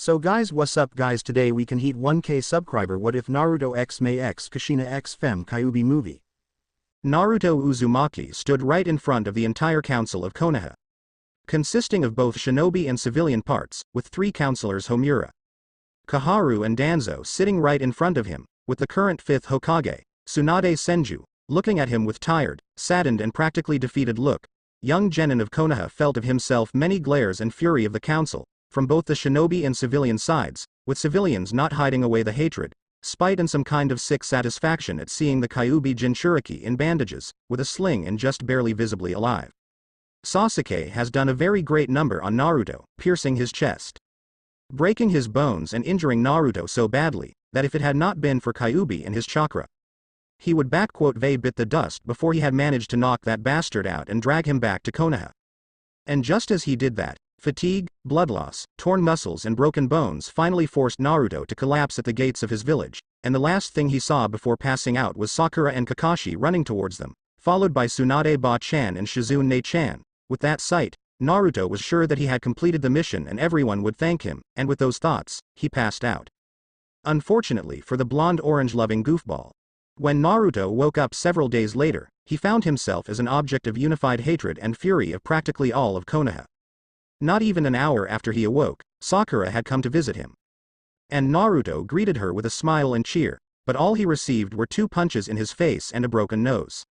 So guys, what's up guys, today we can hit 1k subscriber. What if Naruto x May x Kushina x Fem Kyuubi movie? Naruto Uzumaki stood right in front of the entire council of Konoha, consisting of both shinobi and civilian parts, with 3 counselors Homura, Kaharu and Danzo sitting right in front of him, with the current 5th Hokage, Tsunade Senju, looking at him with tired, saddened and practically defeated look. Young genin of Konoha felt of himself many glares and fury of the council, from both the shinobi and civilian sides, with civilians not hiding away the hatred, spite and some kind of sick satisfaction at seeing the Kyuubi Jinchuriki in bandages, with a sling and just barely visibly alive. Sasuke has done a very great number on Naruto, piercing his chest, breaking his bones and injuring Naruto so badly, that if it had not been for Kyuubi and his chakra, he would bit the dust before he had managed to knock that bastard out and drag him back to Konoha. And just as he did that, fatigue, blood loss, torn muscles and broken bones finally forced Naruto to collapse at the gates of his village, and the last thing he saw before passing out was Sakura and Kakashi running towards them, followed by Tsunade Ba-chan and Shizune-chan. With that sight, Naruto was sure that he had completed the mission and everyone would thank him, and with those thoughts, he passed out. Unfortunately for the blonde orange-loving goofball, when Naruto woke up several days later, he found himself as an object of unified hatred and fury of practically all of Konoha. Not even an hour after he awoke, Sakura had come to visit him, and Naruto greeted her with a smile and cheer, but all he received were 2 punches in his face and a broken nose,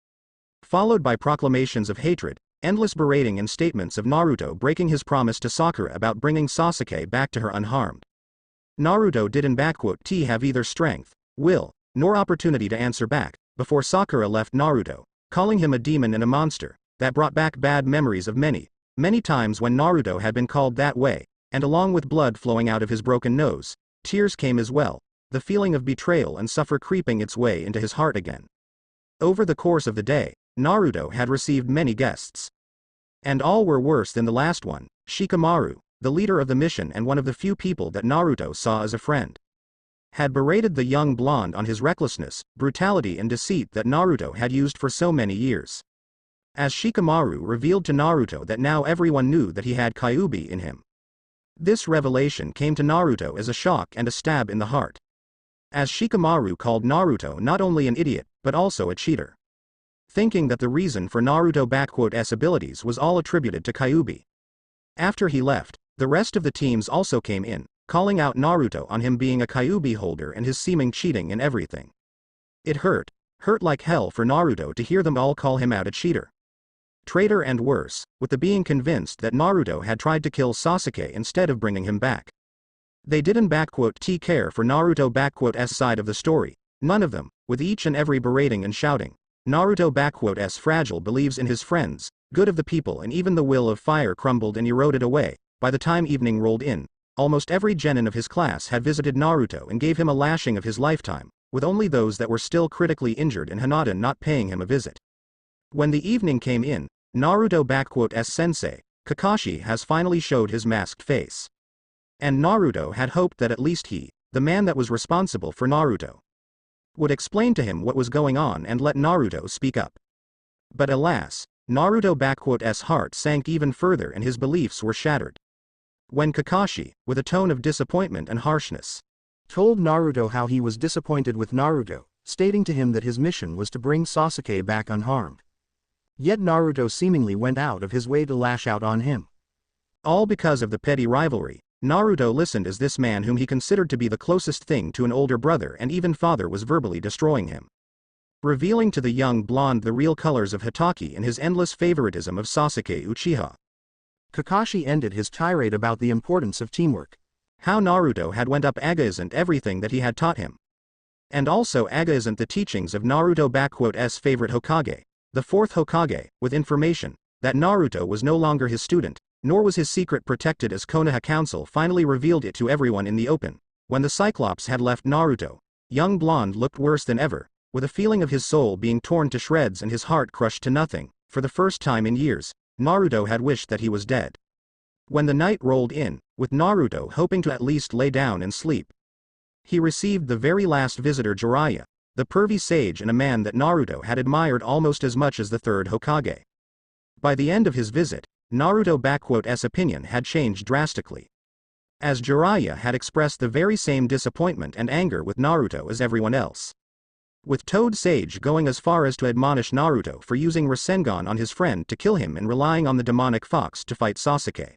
followed by proclamations of hatred, endless berating and statements of Naruto breaking his promise to Sakura about bringing Sasuke back to her unharmed. Naruto didn't have either strength, will, nor opportunity to answer back, before Sakura left Naruto, calling him a demon and a monster, that brought back bad memories of many times when Naruto had been called that way, and along with blood flowing out of his broken nose, tears came as well, the feeling of betrayal and suffer creeping its way into his heart again. Over the course of the day, Naruto had received many guests, and all were worse than the last one. Shikamaru, the leader of the mission and one of the few people that Naruto saw as a friend, had berated the young blonde on his recklessness, brutality and deceit that Naruto had used for so many years. As Shikamaru revealed to Naruto that now everyone knew that he had Kyuubi in him. This revelation came to Naruto as a shock and a stab in the heart, as Shikamaru called Naruto not only an idiot, but also a cheater, thinking that the reason for Naruto's abilities was all attributed to Kyuubi. After he left, the rest of the teams also came in, calling out Naruto on him being a Kyuubi holder and his seeming cheating in everything. It hurt like hell for Naruto to hear them all call him out a cheater, traitor and worse, with the being convinced that Naruto had tried to kill Sasuke instead of bringing him back. They didn't care for Naruto's side of the story, none of them, with each and every berating and shouting. Naruto's fragile believes in his friends, good of the people, and even the will of fire crumbled and eroded away. By the time evening rolled in, almost every genin of his class had visited Naruto and gave him a lashing of his lifetime, with only those that were still critically injured and Hinata not paying him a visit. When the evening came in, Naruto's sensei, Kakashi, has finally showed his masked face. And Naruto had hoped that at least he, the man that was responsible for Naruto, would explain to him what was going on and let Naruto speak up. But alas, Naruto's heart sank even further and his beliefs were shattered, when Kakashi, with a tone of disappointment and harshness, told Naruto how he was disappointed with Naruto, stating to him that his mission was to bring Sasuke back unharmed. Yet Naruto seemingly went out of his way to lash out on him. All because of the petty rivalry, Naruto listened as this man whom he considered to be the closest thing to an older brother and even father was verbally destroying him, revealing to the young blonde the real colors of Hitaki and his endless favoritism of Sasuke Uchiha. Kakashi ended his tirade about the importance of teamwork, how Naruto had went up against everything that he had taught him, and also against the teachings of Naruto's favorite Hokage, the 4th Hokage, with information that Naruto was no longer his student, nor was his secret protected, as Konoha Council finally revealed it to everyone in the open. When the Cyclops had left Naruto, young blonde looked worse than ever, with a feeling of his soul being torn to shreds and his heart crushed to nothing. For the first time in years, Naruto had wished that he was dead. When the night rolled in, with Naruto hoping to at least lay down and sleep, he received the very last visitor, Jiraiya, the pervy sage and a man that Naruto had admired almost as much as the 3rd Hokage. By the end of his visit, Naruto's opinion had changed drastically. as Jiraiya had expressed the very same disappointment and anger with Naruto as everyone else. With Toad Sage going as far as to admonish Naruto for using Rasengan on his friend to kill him and relying on the demonic fox to fight Sasuke.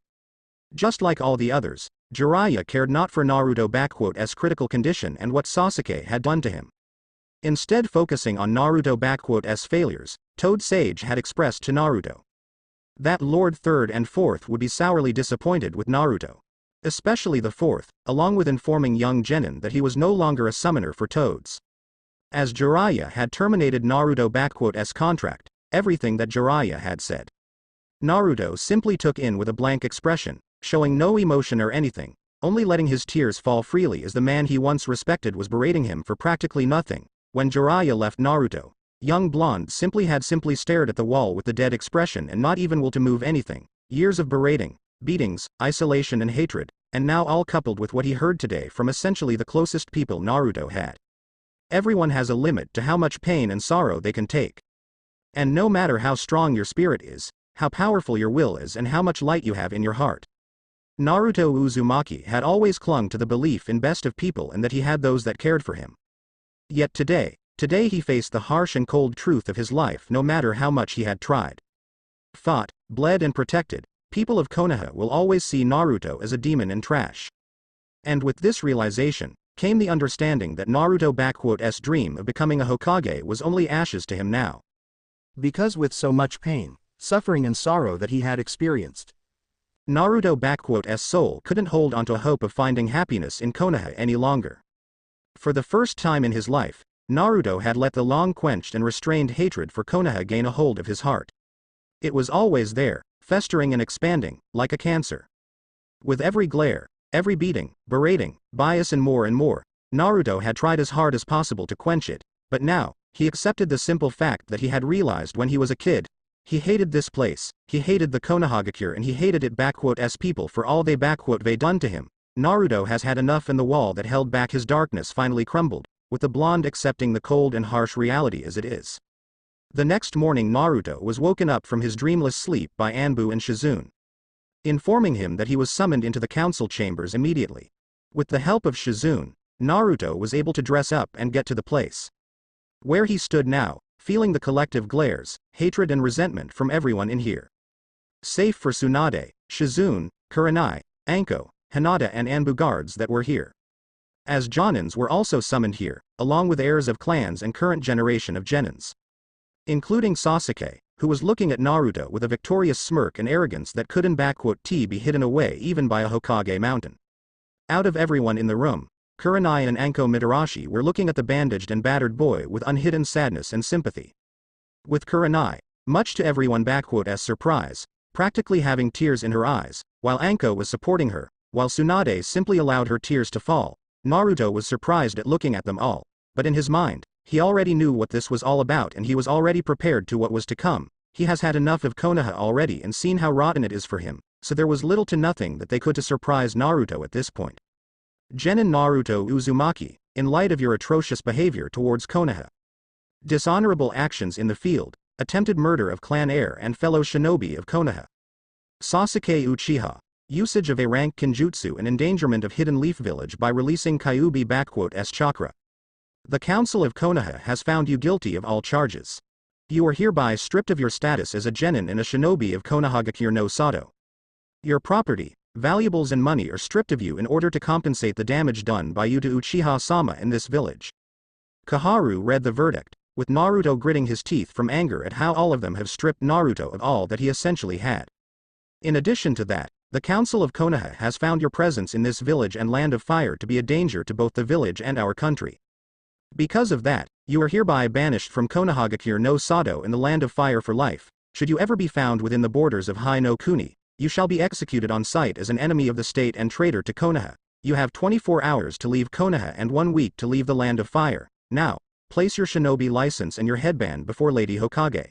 Just like all the others, Jiraiya cared not for Naruto's critical condition and what Sasuke had done to him. Instead, focusing on Naruto's failures, Toad Sage had expressed to Naruto that Lord Third and Fourth would be sourly disappointed with Naruto. Especially the Fourth, along with informing young Genin that he was no longer a summoner for Toads. As Jiraiya had terminated Naruto's contract, everything that Jiraiya had said, Naruto simply took in with a blank expression, showing no emotion or anything, only letting his tears fall freely as the man he once respected was berating him for practically nothing. When Jiraiya left Naruto, young blonde simply stared at the wall with the dead expression and not even will to move anything. Years of berating, beatings, isolation and hatred, and now all coupled with what he heard today from essentially the closest people Naruto had. Everyone has a limit to how much pain and sorrow they can take. And no matter how strong your spirit is, how powerful your will is and how much light you have in your heart, Naruto Uzumaki had always clung to the belief in best of people and that he had those that cared for him. Yet today he faced the harsh and cold truth of his life. No matter how much he had tried, fought, bled and protected, people of Konoha will always see Naruto as a demon and trash. And with this realization, came the understanding that Naruto's dream of becoming a Hokage was only ashes to him now. Because with so much pain, suffering and sorrow that he had experienced, Naruto's soul couldn't hold onto a hope of finding happiness in Konoha any longer. For the first time in his life, Naruto had let the long-quenched and restrained hatred for Konoha gain a hold of his heart. It was always there, festering and expanding, like a cancer. With every glare, every beating, berating, bias and more, Naruto had tried as hard as possible to quench it, but now, he accepted the simple fact that he had realized when he was a kid. He hated this place, he hated the Konohagakure and he hated its people for all they done to him. Naruto has had enough and the wall that held back his darkness finally crumbled, with the blonde accepting the cold and harsh reality as it is. The next morning Naruto was woken up from his dreamless sleep by Anbu and Shizune, informing him that he was summoned into the council chambers immediately. With the help of Shizune, Naruto was able to dress up and get to the place where he stood now, feeling the collective glares, hatred and resentment from everyone in here. Save for Tsunade, Shizune, Kurenai, Anko, Hinata and Anbu guards that were here. As Jonins were also summoned here, along with heirs of clans and current generation of Genins, including Sasuke, who was looking at Naruto with a victorious smirk and arrogance that couldn't be hidden away even by a Hokage mountain. Out of everyone in the room, Kurenai and Anko Mitarashi were looking at the bandaged and battered boy with unhidden sadness and sympathy. With Kurenai, much to everyone's surprise, practically having tears in her eyes, while Anko was supporting her, while Tsunade simply allowed her tears to fall, Naruto was surprised at looking at them all, but in his mind, he already knew what this was all about and he was already prepared to what was to come. He has had enough of Konoha already and seen how rotten it is for him, so there was little to nothing that they could to surprise Naruto at this point. Genin Naruto Uzumaki, in light of your atrocious behavior towards Konoha, dishonorable actions in the field, attempted murder of clan heir and fellow shinobi of Konoha, Sasuke Uchiha, usage of A-rank Kenjutsu and endangerment of Hidden Leaf Village by releasing Kyuubi's chakra. The Council of Konoha has found you guilty of all charges. You are hereby stripped of your status as a genin and a shinobi of Konohagakure no Sato. Your property, valuables and money are stripped of you in order to compensate the damage done by you to Uchiha-sama in this village. Kaharu read the verdict, with Naruto gritting his teeth from anger at how all of them have stripped Naruto of all that he essentially had. In addition to that, the Council of Konoha has found your presence in this village and land of fire to be a danger to both the village and our country. Because of that, you are hereby banished from Konohagakure no Sato in the land of fire for life. Should you ever be found within the borders of Hai no Kuni, you shall be executed on sight as an enemy of the state and traitor to Konoha. You have 24 hours to leave Konoha and 1 week to leave the land of fire. Now, place your shinobi license and your headband before Lady Hokage.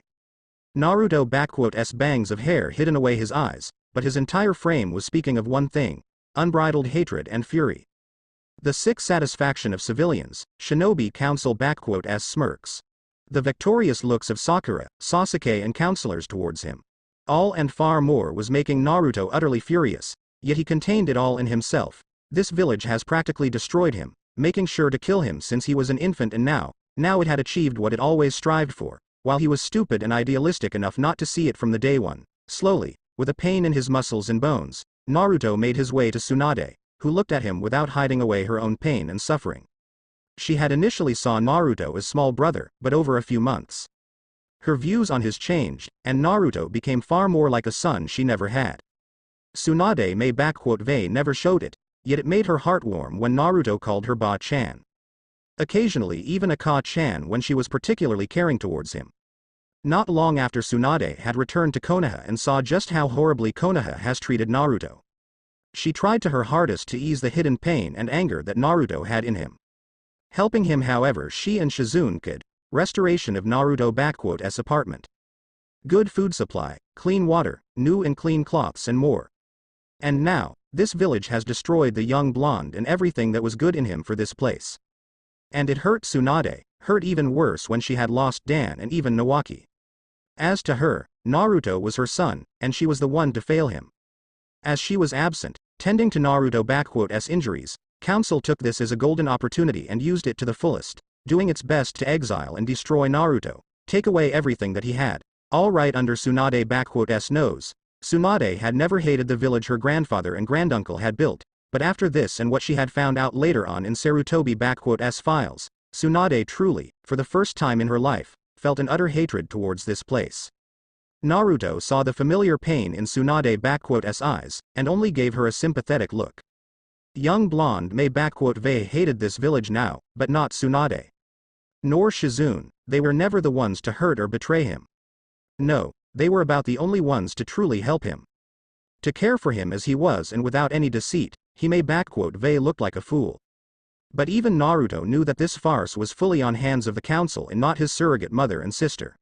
Naruto's bangs of hair hidden away his eyes, but his entire frame was speaking of one thing: unbridled hatred and fury. The sick satisfaction of civilians, shinobi council smirks. The victorious looks of Sakura, Sasuke and counselors towards him. All and far more was making Naruto utterly furious. Yet he contained it all in himself. This village has practically destroyed him, making sure to kill him since he was an infant, and now it had achieved what it always strived for, while he was stupid and idealistic enough not to see it from the day one. Slowly, with a pain in his muscles and bones, Naruto made his way to Tsunade, who looked at him without hiding away her own pain and suffering. She had initially saw Naruto as small brother, but over a few months, her views on his changed, and Naruto became far more like a son she never had. Tsunade may never showed it, yet it made her heart warm when Naruto called her Ba-chan. Occasionally even a Ka-chan when she was particularly caring towards him. Not long after Tsunade had returned to Konoha and saw just how horribly Konoha has treated Naruto, she tried to her hardest to ease the hidden pain and anger that Naruto had in him. Helping him however she and Shizune could. Restoration of Naruto*'s apartment. Good food supply, clean water, new and clean cloths and more. And now, this village has destroyed the young blonde and everything that was good in him for this place. And it hurt Tsunade, hurt even worse when she had lost Dan and even Nawaki. As to her, Naruto was her son, and she was the one to fail him. As she was absent, tending to Naruto**s injuries, Council took this as a golden opportunity and used it to the fullest, doing its best to exile and destroy Naruto, take away everything that he had, all right under Tsunade**s nose. Tsunade had never hated the village her grandfather and granduncle had built, but after this and what she had found out later on in Sarutobi**s files, Tsunade truly, for the first time in her life, felt an utter hatred towards this place. Naruto saw the familiar pain in Tsunade**s eyes, and only gave her a sympathetic look. Young blonde May**Vey hated this village now, but not Tsunade. Nor Shizune, they were never the ones to hurt or betray him. No, they were about the only ones to truly help him. To care for him as he was and without any deceit, he May**Vey looked like a fool. But even Naruto knew that this farce was fully on hands of the council and not his surrogate mother and sister.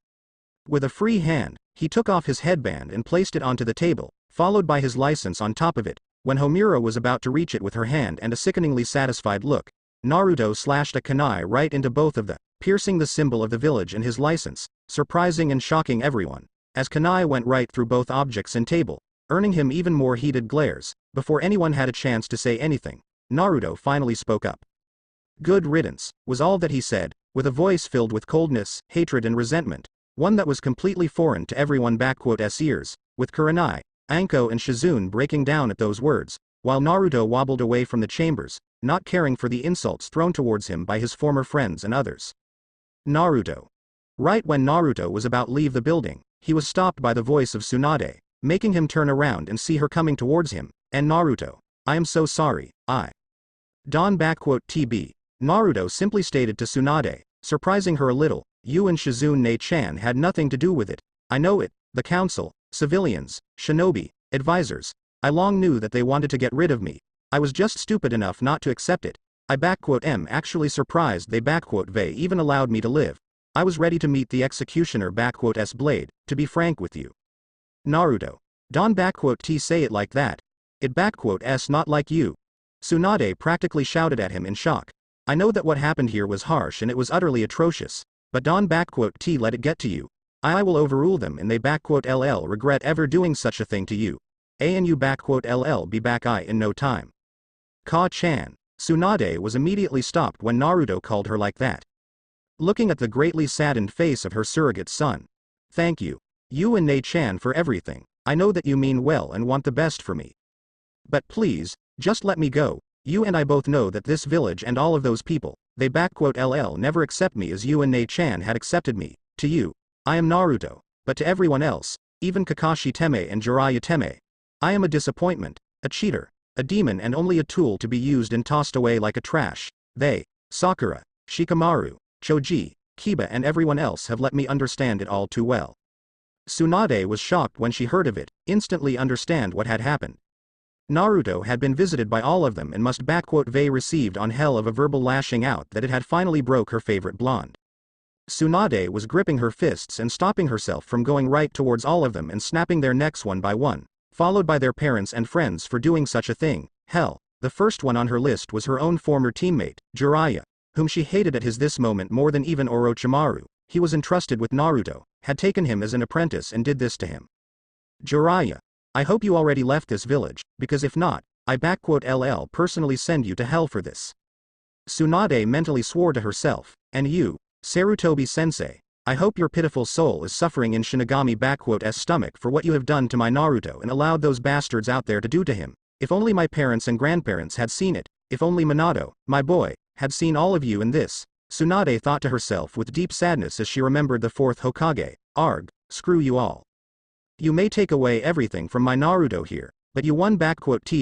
With a free hand, he took off his headband and placed it onto the table, followed by his license on top of it. When Homura was about to reach it with her hand and a sickeningly satisfied look, Naruto slashed a kunai right into both of them, piercing the symbol of the village and his license, surprising and shocking everyone, as kunai went right through both objects and table, earning him even more heated glares. Before anyone had a chance to say anything, Naruto finally spoke up. Good riddance, was all that he said, with a voice filled with coldness, hatred and resentment, one that was completely foreign to everyone**s ears, with Kurenai, Anko and Shizune breaking down at those words, while Naruto wobbled away from the chambers, not caring for the insults thrown towards him by his former friends and others. Naruto. Right when Naruto was about to leave the building, he was stopped by the voice of Tsunade, making him turn around and see her coming towards him, and Naruto, I am so sorry, Don**TB. Naruto simply stated to Tsunade, surprising her a little, you and Shizune-chan had nothing to do with it, I know it, the council, civilians, shinobi, advisors, I long knew that they wanted to get rid of me, I was just stupid enough not to accept it, am actually surprised they even allowed me to live, I was ready to meet the executioner**s blade, to be frank with you. Naruto. Don**T say it like that, it**s not like you. Tsunade practically shouted at him in shock. I know that what happened here was harsh and it was utterly atrocious, but Don**T let it get to you. I will overrule them and they**ll regret ever doing such a thing to you. And you**ll be back in no time. Ka-chan. Tsunade was immediately stopped when Naruto called her like that. Looking at the greatly saddened face of her surrogate son. Thank you. You and Ne-chan for everything, I know that you mean well and want the best for me. But please, just let me go, you and I both know that this village and all of those people, they**ll never accept me as you and Ne-chan had accepted me. To you, I am Naruto, but to everyone else, even Kakashi Teme and Jiraiya Teme, I am a disappointment, a cheater, a demon and only a tool to be used and tossed away like a trash. They, Sakura, Shikamaru, Choji, Kiba and everyone else have let me understand it all too well. Tsunade was shocked when she heard of it, instantly understand what had happened. Naruto had been visited by all of them and must**Vey received on hell of a verbal lashing out that it had finally broke her favorite blonde. Tsunade was gripping her fists and stopping herself from going right towards all of them and snapping their necks one by one, followed by their parents and friends for doing such a thing. Hell, the first one on her list was her own former teammate, Jiraiya, whom she hated at this moment more than even Orochimaru. He was entrusted with Naruto, had taken him as an apprentice and did this to him. Jiraiya. I hope you already left this village, because if not, I personally send you to hell for this. Tsunade mentally swore to herself, and you, Sarutobi-sensei, I hope your pitiful soul is suffering in Shinigami-S stomach for what you have done to my Naruto and allowed those bastards out there to do to him. If only my parents and grandparents had seen it, if only Minato, my boy, had seen all of you in this, Tsunade thought to herself with deep sadness as she remembered the fourth Hokage. Arg, screw you all. You may take away everything from my Naruto here, but you won't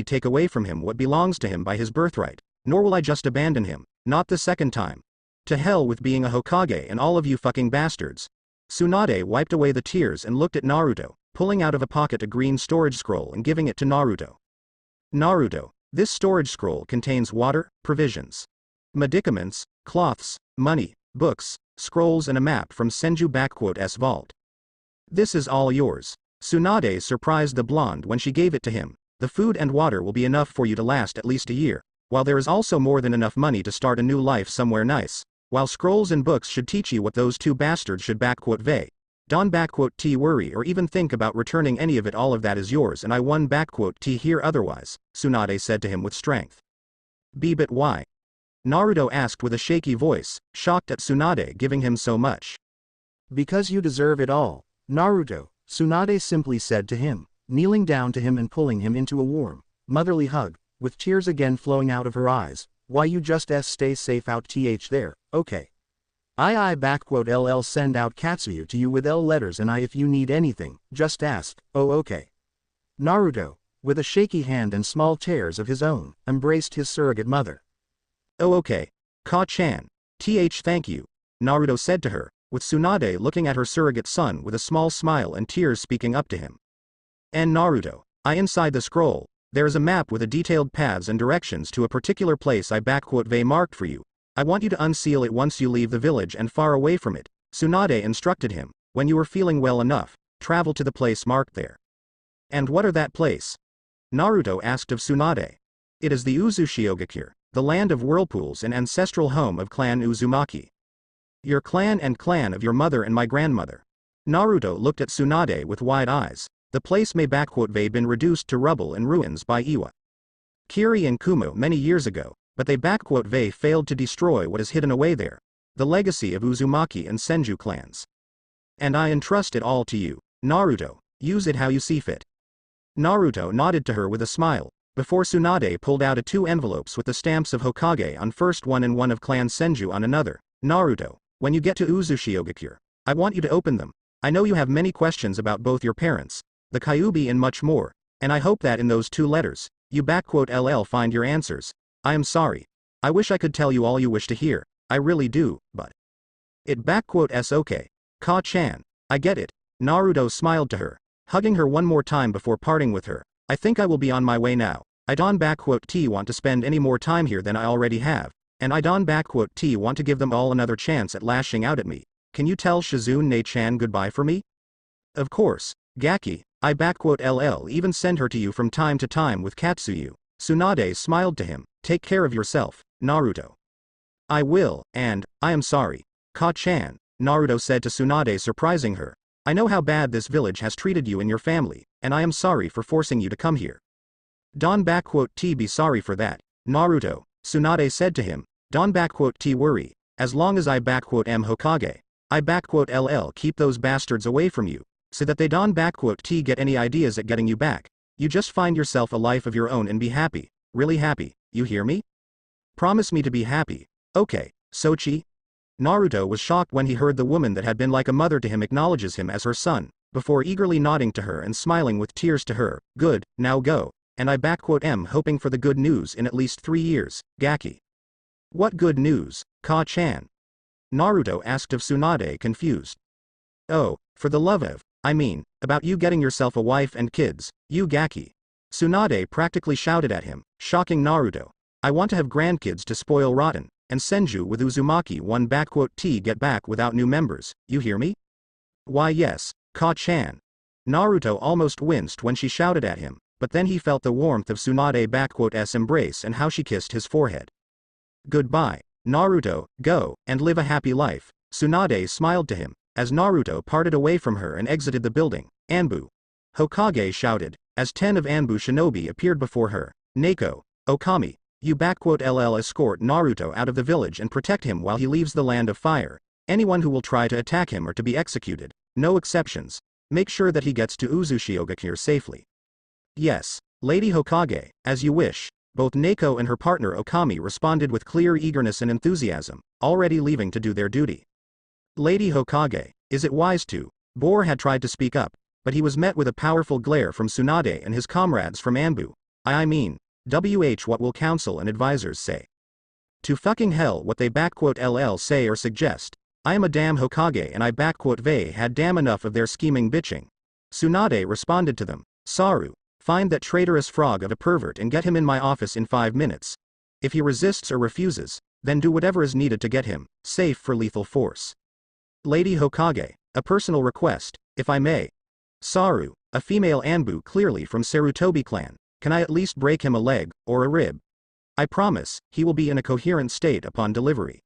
take away from him what belongs to him by his birthright, nor will I just abandon him, not the second time. To hell with being a Hokage and all of you fucking bastards. Tsunade wiped away the tears and looked at Naruto, pulling out of a pocket a green storage scroll and giving it to Naruto. Naruto, this storage scroll contains water, provisions, medicaments, cloths, money, books, scrolls and a map from Senju-S vault. This is all yours. Tsunade surprised the blonde when she gave it to him. The food and water will be enough for you to last at least a year, while there is also more than enough money to start a new life somewhere nice, while scrolls and books should teach you what those two bastards should vey. Don't worry or even think about returning any of it, all of that is yours and I won here otherwise, Tsunade said to him with strength. But why? Naruto asked with a shaky voice, shocked at Tsunade giving him so much. Because you deserve it all, Naruto, Tsunade simply said to him, kneeling down to him and pulling him into a warm, motherly hug, with tears again flowing out of her eyes. Why you just stay safe out there, okay? LL send out Katsuyu to you with L letters and if you need anything, just ask, oh okay. Naruto, with a shaky hand and small tears of his own, embraced his surrogate mother. Oh okay. Ka-chan. Thank you, Naruto said to her, with Tsunade looking at her surrogate son with a small smile and tears speaking up to him. And Naruto, inside the scroll, there is a map with a detailed paths and directions to a particular place I marked for you. I want you to unseal it once you leave the village and far away from it, Tsunade instructed him. When you are feeling well enough, travel to the place marked there. And what are that place? Naruto asked of Tsunade. It is the Uzushiogakure, the land of whirlpools and ancestral home of clan Uzumaki. Your clan and clan of your mother and my grandmother. Naruto looked at Tsunade with wide eyes. The place may been reduced to rubble and ruins by Iwa Kiri and Kumo many years ago, but they failed to destroy what is hidden away there, the legacy of Uzumaki and Senju clans. And I entrust it all to you, Naruto, use it how you see fit. Naruto nodded to her with a smile, before Tsunade pulled out 2 envelopes with the stamps of Hokage on first one and one of clan Senju on another. Naruto, when you get to Uzushiogakure, I want you to open them. I know you have many questions about both your parents, the Kyuubi and much more, and I hope that in those 2 letters, you LL find your answers. I am sorry. I wish I could tell you all you wish to hear, I really do, but it okay. Ka-chan, I get it. Naruto smiled to her, hugging her one more time before parting with her. I think I will be on my way now. I don't want to spend any more time here than I already have, and I don't want to give them all another chance at lashing out at me. Can you tell Shizune-chan goodbye for me? Of course, Gaki, I LL even send her to you from time to time with Katsuyu. Tsunade smiled to him. Take care of yourself, Naruto. I will, and, I am sorry. Ka-chan, Naruto said to Tsunade, surprising her. I know how bad this village has treated you and your family, and I am sorry for forcing you to come here. Don't be sorry for that, Naruto, Tsunade said to him. Don't worry, as long as I am Hokage, I LL keep those bastards away from you, so that they don't get any ideas at getting you back. You just find yourself a life of your own and be happy, really happy, you hear me? Promise me to be happy, okay, Sochi? Naruto was shocked when he heard the woman that had been like a mother to him acknowledges him as her son, before eagerly nodding to her and smiling with tears to her. Good, now go, and I am hoping for the good news in at least 3 years, Gaki. What good news, Ka-chan? Naruto asked of Tsunade, confused. Oh, for the love of, about you getting yourself a wife and kids, you Gaki. Tsunade practically shouted at him, shocking Naruto. I want to have grandkids to spoil rotten, and Senju with Uzumaki one get back without new members, you hear me? Why yes, Ka-chan. Naruto almost winced when she shouted at him, but then he felt the warmth of Tsunade embrace and how she kissed his forehead. Goodbye, Naruto, go, and live a happy life, Tsunade smiled to him, as Naruto parted away from her and exited the building. Anbu. Hokage shouted, as 10 of Anbu shinobi appeared before her. Neko, Okami, you LL escort Naruto out of the village and protect him while he leaves the land of fire. Anyone who will try to attack him are to be executed. No exceptions. Make sure that he gets to Uzushiogakure safely. Yes, Lady Hokage, as you wish. Both Neko and her partner Okami responded with clear eagerness and enthusiasm, already leaving to do their duty. Lady Hokage, is it wise to? Bor had tried to speak up, but he was met with a powerful glare from Tsunade and his comrades from Anbu. I mean, what will council and advisors say? To fucking hell what they LL say or suggest. I am a damn Hokage and I they had damn enough of their scheming bitching. Tsunade responded to them. Saru, find that traitorous frog of a pervert and get him in my office in 5 minutes. If he resists or refuses, then do whatever is needed to get him safe for lethal force. Lady Hokage, a personal request, if I may. Saru, a female Anbu clearly from Sarutobi clan. Can I at least break him a leg, or a rib? I promise, he will be in a coherent state upon delivery.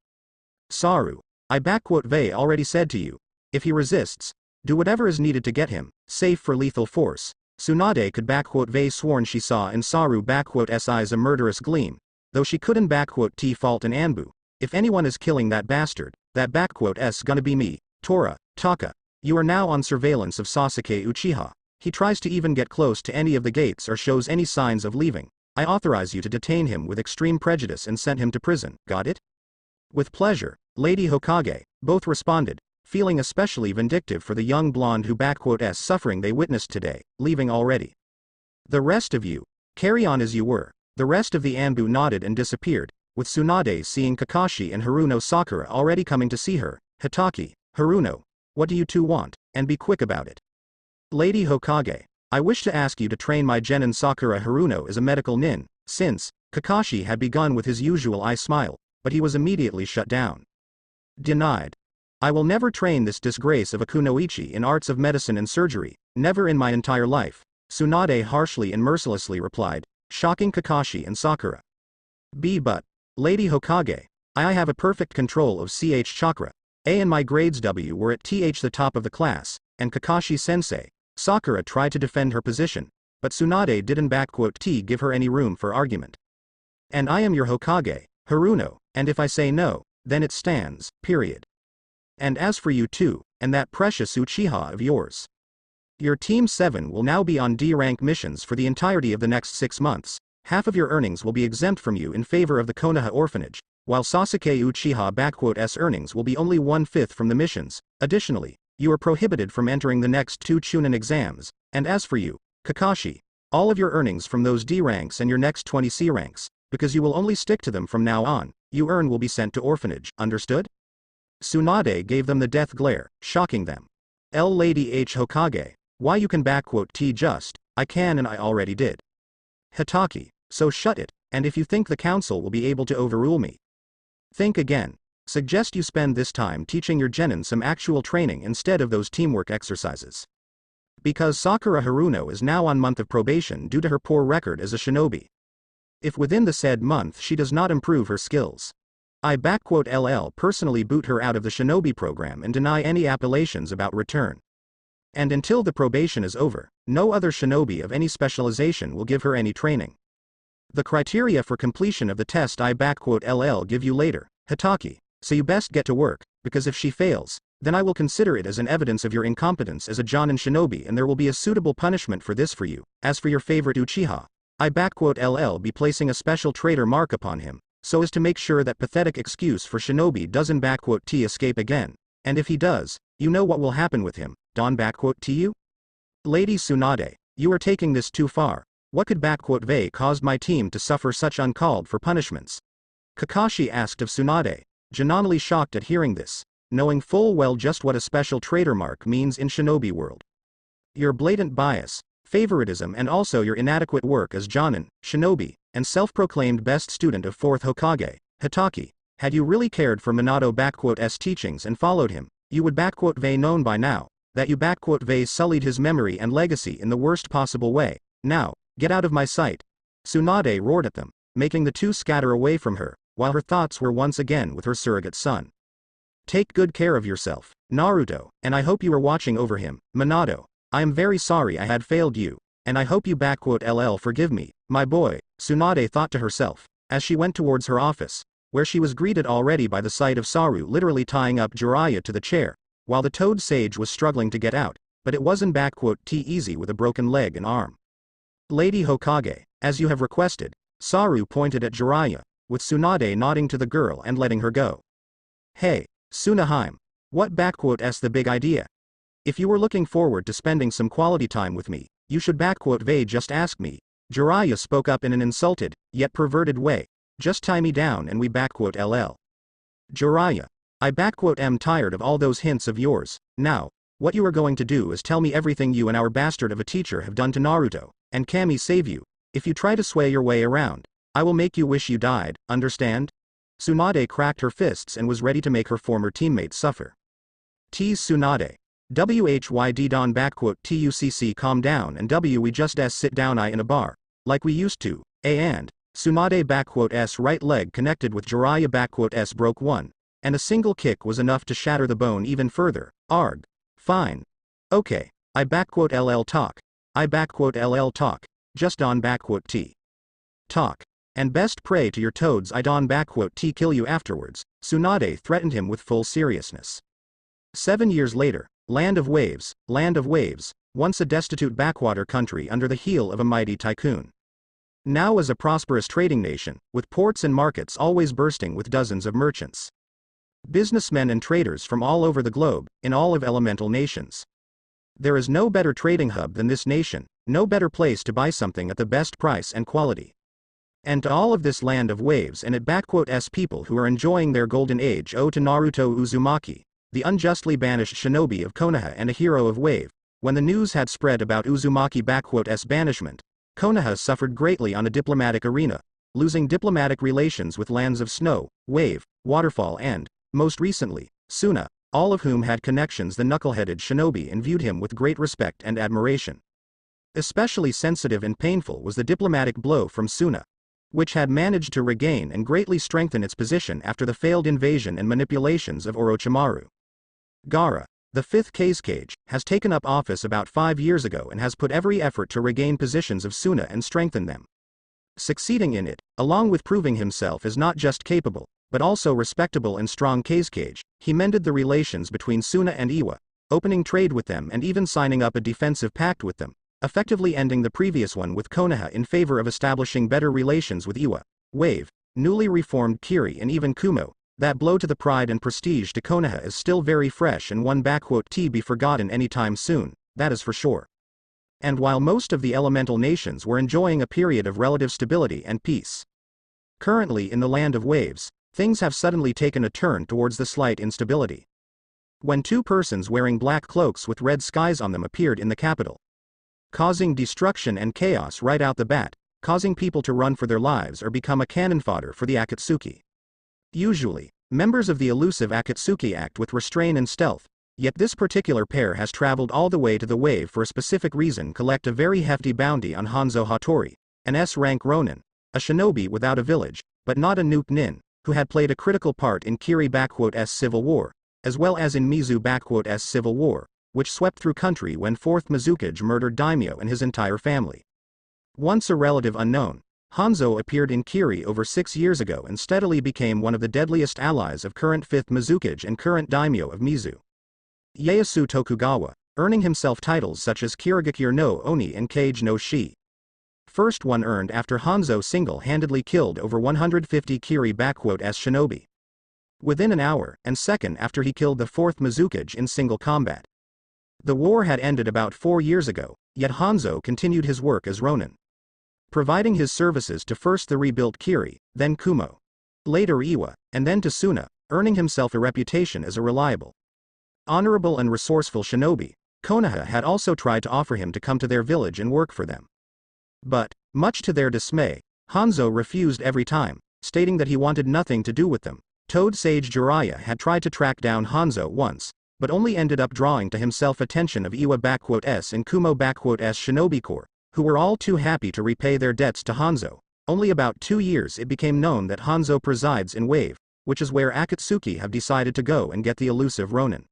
Saru, I they already said to you. If he resists, do whatever is needed to get him safe for lethal force. Tsunade could they sworn she saw in Saru s eyes a murderous gleam, though she couldn't t fault an Anbu. If anyone is killing that bastard, that s gonna be me. Tora, Taka. You are now on surveillance of Sasuke Uchiha. He tries to even get close to any of the gates or shows any signs of leaving. I authorize you to detain him with extreme prejudice and send him to prison. Got it? With pleasure, Lady Hokage, both responded, feeling especially vindictive for the young blonde who s suffering they witnessed today, leaving already. The rest of you, carry on as you were. The rest of the Anbu nodded and disappeared, with Tsunade seeing Kakashi and Haruno Sakura already coming to see her. Hitaki, Haruno, what do you two want, and be quick about it. Lady Hokage, I wish to ask you to train my genin Sakura Haruno as a medical nin, since, Kakashi had begun with his usual eye smile, but he was immediately shut down. Denied. I will never train this disgrace of a kunoichi in arts of medicine and surgery, never in my entire life, Tsunade harshly and mercilessly replied, shocking Kakashi and Sakura. But, Lady Hokage, I have a perfect control of CH chakra. A and my grades W were at the top of the class, and Kakashi-sensei, Sakura tried to defend her position, but Tsunade didn't give her any room for argument. And I am your Hokage, Haruno, and if I say no, then it stands, period. And as for you two, and that precious Uchiha of yours. Your Team 7 will now be on D-rank missions for the entirety of the next 6 months. Half of your earnings will be exempt from you in favor of the Konoha orphanage, while Sasuke Uchiha s earnings will be only 1/5 from the missions. Additionally, you are prohibited from entering the next 2 Chunin exams, and as for you, Kakashi, all of your earnings from those D ranks and your next 20 C ranks, because you will only stick to them from now on, you earn will be sent to orphanage, understood? Tsunade gave them the death glare, shocking them. Lady H Hokage, why you can just, I can and I already did. Hitaki, so shut it, and if you think the council will be able to overrule me. Think again. Suggest you spend this time teaching your genin some actual training instead of those teamwork exercises. Because Sakura Haruno is now on month of probation due to her poor record as a shinobi. If within the said month she does not improve her skills, I LL personally boot her out of the shinobi program and deny any appellations about return. And until the probation is over, no other shinobi of any specialization will give her any training. The criteria for completion of the test I LL give you later, Hitaki. So you best get to work, because if she fails, then I will consider it as an evidence of your incompetence as a Jonin shinobi and there will be a suitable punishment for this for you. As for your favorite Uchiha, I LL be placing a special traitor mark upon him, so as to make sure that pathetic excuse for shinobi doesn't escape again, and if he does, you know what will happen with him, Don you? Lady Tsunade, you are taking this too far. What could they caused my team to suffer such uncalled for punishments? Kakashi asked of Tsunade, genuinely shocked at hearing this, knowing full well just what a special traitor mark means in shinobi world. Your blatant bias, favoritism and also your inadequate work as Jonin, shinobi, and self-proclaimed best student of 4th Hokage, Hitaki, had you really cared for Minato s teachings and followed him, you would known by now, that you sullied his memory and legacy in the worst possible way. Now, get out of my sight. Tsunade roared at them, making the two scatter away from her, while her thoughts were once again with her surrogate son. Take good care of yourself, Naruto, and I hope you are watching over him, Minato. I am very sorry I had failed you. and I hope you LL forgive me, my boy, Tsunade thought to herself, as she went towards her office, where she was greeted already by the sight of Saru literally tying up Jiraiya to the chair, while the Toad Sage was struggling to get out, but it wasn't easy with a broken leg and arm. Lady Hokage, as you have requested, Saru pointed at Jiraiya, with Tsunade nodding to the girl and letting her go. Hey, Tsunaheim, what the big idea? If you were looking forward to spending some quality time with me, you should just ask me. Jiraiya spoke up in an insulted, yet perverted way. Just tie me down and we LL. Jiraiya, I am tired of all those hints of yours. Now, what you are going to do is tell me everything you and our bastard of a teacher have done to Naruto, and Kami save you. If you try to sway your way around, I will make you wish you died, understand? Tsunade cracked her fists and was ready to make her former teammates suffer. Tease Tsunade. WHYD Don TUCC calm down and we just sit down in a bar, like we used to, and Tsunade S right leg connected with Jiraiya S broke one, and a single kick was enough to shatter the bone even further. Arg. Fine. Okay, I LL talk. I LL talk. Just on T. Talk. And best pray to your toads I don T kill you afterwards, Tsunade threatened him with full seriousness. 7 years later, land of waves, once a destitute backwater country under the heel of a mighty tycoon. Now as a prosperous trading nation, with ports and markets always bursting with dozens of merchants. Businessmen and traders from all over the globe, in all of elemental nations. There is no better trading hub than this nation, no better place to buy something at the best price and quality. And to all of this land of waves and its people who are enjoying their golden age owe to Naruto Uzumaki, the unjustly banished shinobi of Konoha and a hero of Wave. When the news had spread about Uzumaki's banishment, Konoha suffered greatly on a diplomatic arena, losing diplomatic relations with lands of Snow, Wave, Waterfall and, most recently, Suna, all of whom had connections. The knuckleheaded shinobi and viewed him with great respect and admiration. Especially sensitive and painful was the diplomatic blow from Suna, which had managed to regain and greatly strengthen its position after the failed invasion and manipulations of Orochimaru. Gaara, the fifth Kazekage, has taken up office about 5 years ago and has put every effort to regain positions of Suna and strengthen them. Succeeding in it, along with proving himself as not just capable, but also respectable and strong Kazekage, he mended the relations between Suna and Iwa, opening trade with them and even signing up a defensive pact with them, effectively ending the previous one with Konoha in favor of establishing better relations with Iwa, Wave, newly reformed Kiri and even Kumo. That blow to the pride and prestige to Konoha is still very fresh and won't be forgotten anytime soon, that is for sure. And while most of the elemental nations were enjoying a period of relative stability and peace, currently in the land of waves, things have suddenly taken a turn towards the slight instability. When 2 persons wearing black cloaks with red skies on them appeared in the capital, causing destruction and chaos right out the bat, causing people to run for their lives or become a cannon fodder for the Akatsuki. Usually, members of the elusive Akatsuki act with restraint and stealth, yet this particular pair has traveled all the way to the Wave for a specific reason: collect a very hefty bounty on Hanzo Hattori, an S-rank Ronin, a shinobi without a village, but not a Nuke Nin, who had played a critical part in Kiri-S civil war, as well as in Mizu-S civil war, which swept through country when 4th Mizukage murdered Daimyo and his entire family. Once a relative unknown, Hanzo appeared in Kiri over 6 years ago and steadily became one of the deadliest allies of current 5th Mizukage and current daimyo of Mizu, Ieyasu Tokugawa, earning himself titles such as Kirigakure no Oni and Kage no Shi. First one earned after Hanzo single-handedly killed over 150 Kiri-S shinobi within an hour, and second after he killed the 4th Mizukage in single combat. The war had ended about 4 years ago, yet Hanzo continued his work as Ronin, providing his services to first the rebuilt Kiri, then Kumo, later Iwa, and then to Suna, earning himself a reputation as a reliable, honorable and resourceful shinobi. Konoha had also tried to offer him to come to their village and work for them. But, much to their dismay, Hanzo refused every time, stating that he wanted nothing to do with them. Toad Sage Jiraiya had tried to track down Hanzo once, but only ended up drawing to himself attention of Iwa-S and Kumo-S shinobi corps, who were all too happy to repay their debts to Hanzo. Only about 2 years it became known that Hanzo presides in Wave, which is where Akatsuki have decided to go and get the elusive Ronin.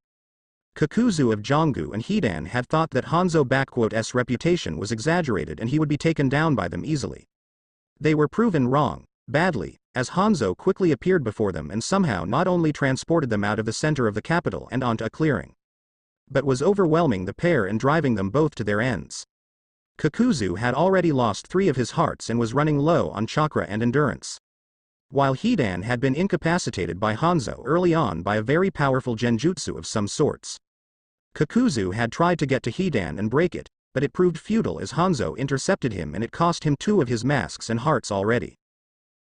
Kakuzu of Jonggu and Hidan had thought that Hanzo's reputation was exaggerated and he would be taken down by them easily. They were proven wrong, badly, as Hanzo quickly appeared before them and somehow not only transported them out of the center of the capital and onto a clearing, but was overwhelming the pair and driving them both to their ends. Kakuzu had already lost 3 of his hearts and was running low on chakra and endurance, while Hidan had been incapacitated by Hanzo early on by a very powerful genjutsu of some sorts. Kakuzu had tried to get to Hidan and break it, but it proved futile as Hanzo intercepted him and it cost him 2 of his masks and hearts already.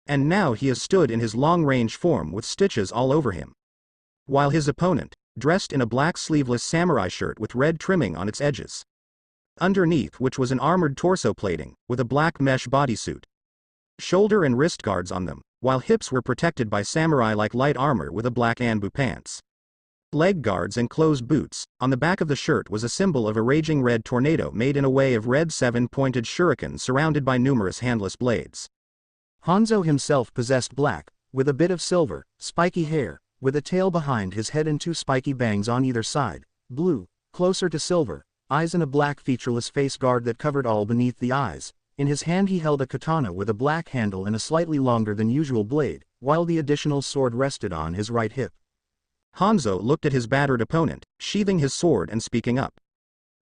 And now he has stood in his long-range form with stitches all over him, while his opponent, dressed in a black sleeveless samurai shirt with red trimming on its edges, underneath which was an armored torso plating, with a black mesh bodysuit, shoulder and wrist guards on them, while hips were protected by samurai-like light armor with a black anbu pants, leg guards and closed boots. On the back of the shirt was a symbol of a raging red tornado made in a way of red 7-pointed shuriken surrounded by numerous handless blades. Hanzo himself possessed black, with a bit of silver, spiky hair, with a tail behind his head and 2 spiky bangs on either side, blue, closer to silver, eyes and a black featureless face guard that covered all beneath the eyes. In his hand he held a katana with a black handle and a slightly longer than usual blade, while the additional sword rested on his right hip. Hanzo looked at his battered opponent, sheathing his sword and speaking up.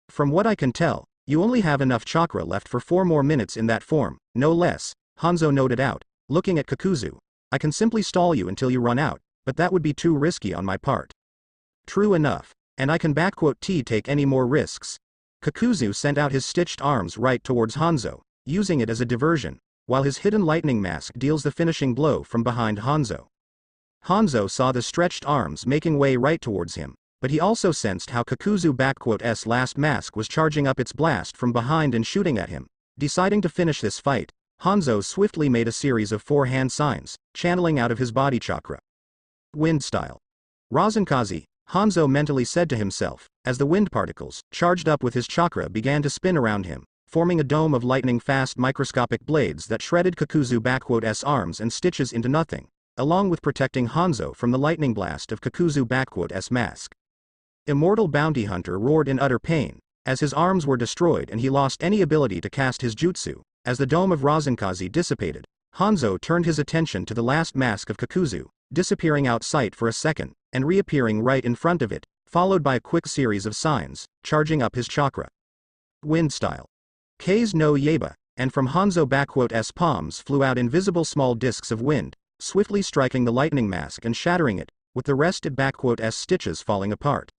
"From what I can tell, you only have enough chakra left for 4 more minutes in that form, no less," Hanzo noted out, looking at Kakuzu. "I can simply stall you until you run out, but that would be too risky on my part." "True enough, and I can take any more risks." Kakuzu sent out his stitched arms right towards Hanzo, using it as a diversion, while his hidden lightning mask deals the finishing blow from behind Hanzo. Hanzo saw the stretched arms making way right towards him, but he also sensed how Kakuzu's last mask was charging up its blast from behind and shooting at him. Deciding to finish this fight, Hanzo swiftly made a series of 4 hand signs, channeling out of his body chakra. "Wind style. Rasenkazi," Hanzo mentally said to himself, as the wind particles, charged up with his chakra, began to spin around him, forming a dome of lightning-fast microscopic blades that shredded Kakuzu's arms and stitches into nothing, along with protecting Hanzo from the lightning blast of Kakuzu's mask. Immortal Bounty Hunter roared in utter pain, as his arms were destroyed and he lost any ability to cast his jutsu. As the dome of Rasenkazi dissipated, Hanzo turned his attention to the last mask of Kakuzu, disappearing out sight for a second, and reappearing right in front of it, followed by a quick series of signs, charging up his chakra. "Wind style. K's no Yeba," and from Hanzo's palms flew out invisible small discs of wind, swiftly striking the lightning mask and shattering it, with the rest at stitches falling apart.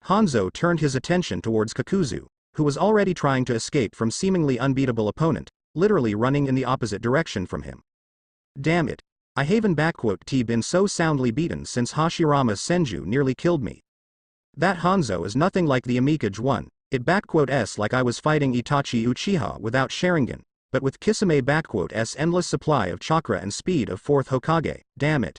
Hanzo turned his attention towards Kakuzu, who was already trying to escape from seemingly unbeatable opponent, literally running in the opposite direction from him. "Damn it. I haven't been so soundly beaten since Hashirama's Senju nearly killed me. That Hanzo is nothing like the Amikage one, it like I was fighting Itachi Uchiha without Sharingan, but with Kisame endless supply of chakra and speed of 4th Hokage, damn it."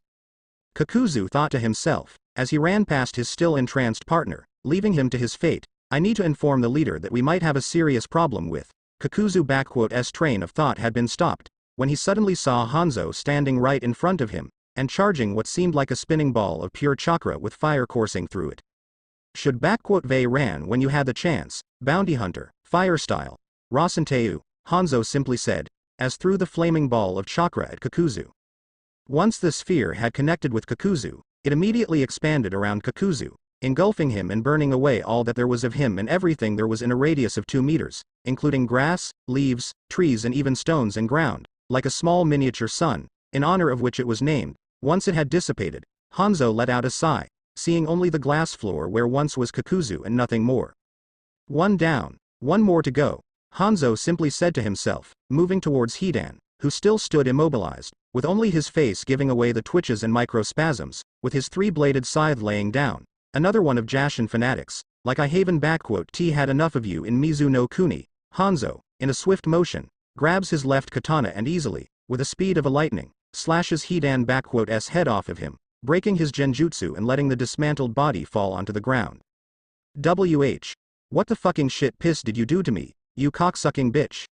Kakuzu thought to himself, as he ran past his still entranced partner, leaving him to his fate. "I need to inform the leader that we might have a serious problem with." Kakuzu's train of thought had been stopped, when he suddenly saw Hanzo standing right in front of him, and charging what seemed like a spinning ball of pure chakra with fire coursing through it. "Should Vei ran when you had the chance, Bounty Hunter, fire style. Rasenteu," Hanzo simply said, as threw the flaming ball of chakra at Kakuzu. Once the sphere had connected with Kakuzu, it immediately expanded around Kakuzu, engulfing him and burning away all that there was of him and everything there was in a radius of 2 meters, including grass, leaves, trees and even stones and ground, like a small miniature sun, in honor of which it was named. Once it had dissipated, Hanzo let out a sigh, seeing only the glass floor where once was Kakuzu and nothing more. "One down, 1 more to go," Hanzo simply said to himself, moving towards Hidan, who still stood immobilized, with only his face giving away the twitches and microspasms, with his 3-bladed scythe laying down. Another one of Jashin fanatics, like I haven had enough of you in Mizu no Kuni. Hanzo, in a swift motion, grabs his left katana and easily, with the speed of a lightning, slashes Hidan's head off of him, breaking his genjutsu and letting the dismantled body fall onto the ground. "WH. What the fucking shit piss did you do to me, you cocksucking bitch?"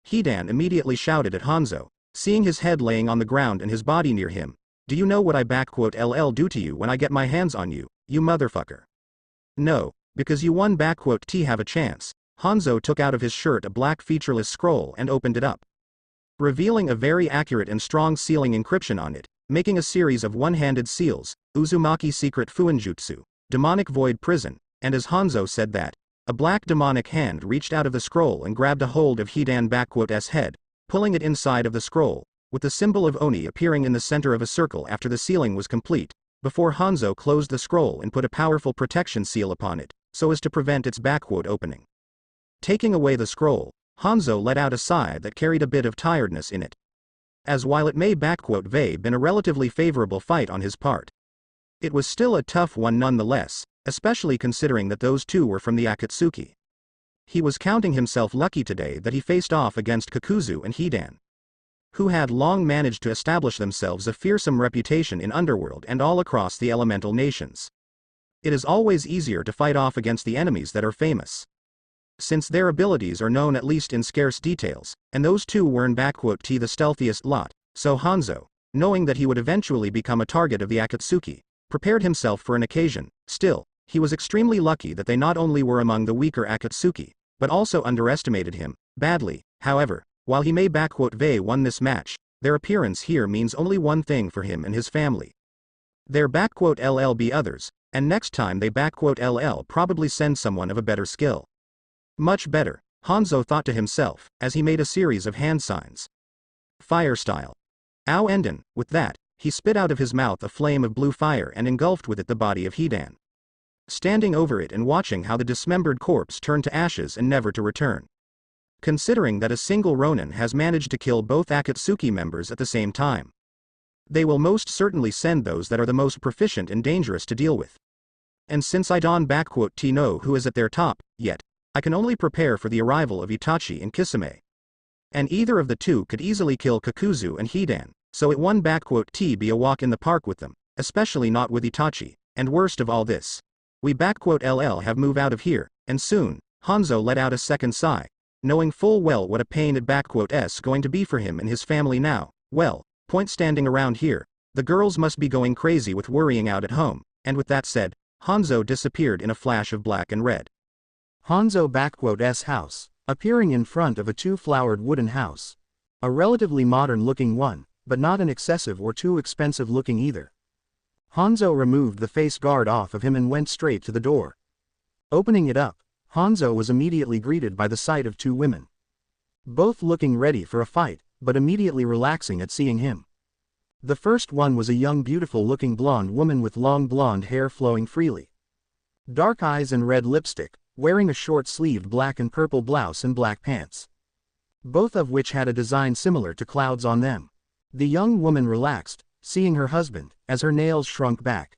Hidan immediately shouted at Hanzo, seeing his head laying on the ground and his body near him. "Do you know what I do to you when I get my hands on you, you motherfucker?" No, because you won T have a chance. Hanzo took out of his shirt a black featureless scroll and opened it up, revealing a very accurate and strong sealing encryption on it, making a series of one-handed seals, Uzumaki secret Fuinjutsu, demonic void prison, and as Hanzo said that, a black demonic hand reached out of the scroll and grabbed a hold of Hidan-S head, pulling it inside of the scroll, with the symbol of Oni appearing in the center of a circle after the sealing was complete, before Hanzo closed the scroll and put a powerful protection seal upon it, so as to prevent its opening. Taking away the scroll, Hanzo let out a sigh that carried a bit of tiredness in it. As while it may been a relatively favorable fight on his part, it was still a tough one nonetheless, especially considering that those two were from the Akatsuki. He was counting himself lucky today that he faced off against Kakuzu and Hidan, who had long managed to establish themselves a fearsome reputation in Underworld and all across the elemental nations. It is always easier to fight off against the enemies that are famous, since their abilities are known at least in scarce details, and those two were in the stealthiest lot, so Hanzo, knowing that he would eventually become a target of the Akatsuki, prepared himself for an occasion. Still, he was extremely lucky that they not only were among the weaker Akatsuki, but also underestimated him badly. However, while he may won this match, their appearance here means only one thing for him and his family. Their LL others, and next time they LL probably send someone of a better skill. Much better, Hanzo thought to himself, as he made a series of hand signs. Fire style. Ao Enden. With that, he spit out of his mouth a flame of blue fire and engulfed with it the body of Hidan, standing over it and watching how the dismembered corpse turned to ashes and never to return. Considering that a single Ronin has managed to kill both Akatsuki members at the same time, they will most certainly send those that are the most proficient and dangerous to deal with. And since I don't know who is at their top yet, I can only prepare for the arrival of Itachi and Kisame. And either of the two could easily kill Kakuzu and Hidan, so it won't be a walk in the park with them, especially not with Itachi, and worst of all this, we LL have moved out of here, and soon. Hanzo let out a second sigh, knowing full well what a pain it going to be for him and his family now. Well, point standing around here, the girls must be going crazy with worrying out at home, and with that said, Hanzo disappeared in a flash of black and red. Hanzo house, appearing in front of a two-flowered wooden house. A relatively modern-looking one, but not an excessive or too expensive-looking either. Hanzo removed the face guard off of him and went straight to the door. Opening it up, Hanzo was immediately greeted by the sight of two women, both looking ready for a fight, but immediately relaxing at seeing him. The first one was a young beautiful-looking blonde woman with long blonde hair flowing freely, dark eyes and red lipstick, wearing a short-sleeved black and purple blouse and black pants, both of which had a design similar to clouds on them. The young woman relaxed, seeing her husband, as her nails shrunk back,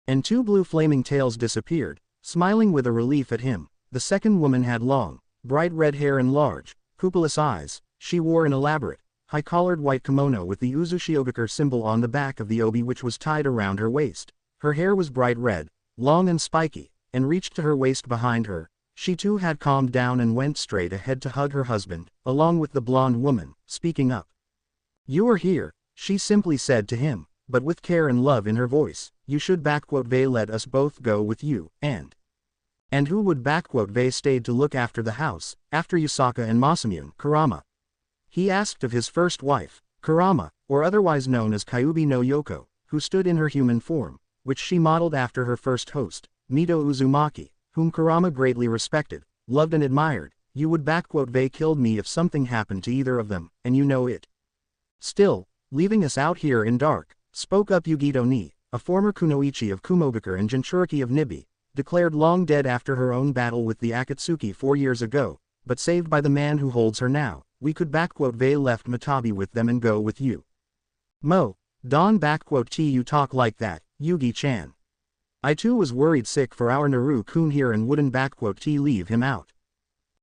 and two blue flaming tails disappeared, smiling with a relief at him. The second woman had long, bright red hair and large, pupilless eyes. She wore an elaborate, high-collared white kimono with the Uzushiogakur symbol on the back of the obi which was tied around her waist. Her hair was bright red, long and spiky, and reached to her waist behind her. She too had calmed down and went straight ahead to hug her husband, along with the blonde woman, speaking up. "You are here," she simply said to him, but with care and love in her voice. "You should let us both go with you, and who would stayed to look after the house, after Yusaka and Masamune?" Kurama, he asked of his first wife, Kurama, or otherwise known as Kyuubi no Yoko, who stood in her human form, which she modeled after her first host, Mito Uzumaki, whom Kurama greatly respected, loved and admired. "You would killed me if something happened to either of them, and you know it. Still, leaving us out here in dark," spoke up Yugito Ni, a former kunoichi of Kumogakur and Jinchuriki of Nibi, declared long dead after her own battle with the Akatsuki 4 years ago, but saved by the man who holds her now. "We could left Matabi with them and go with you." "Mo, Don you talk like that, Yugi-chan. I too was worried sick for our Naru-kun here and wouldn't leave him out.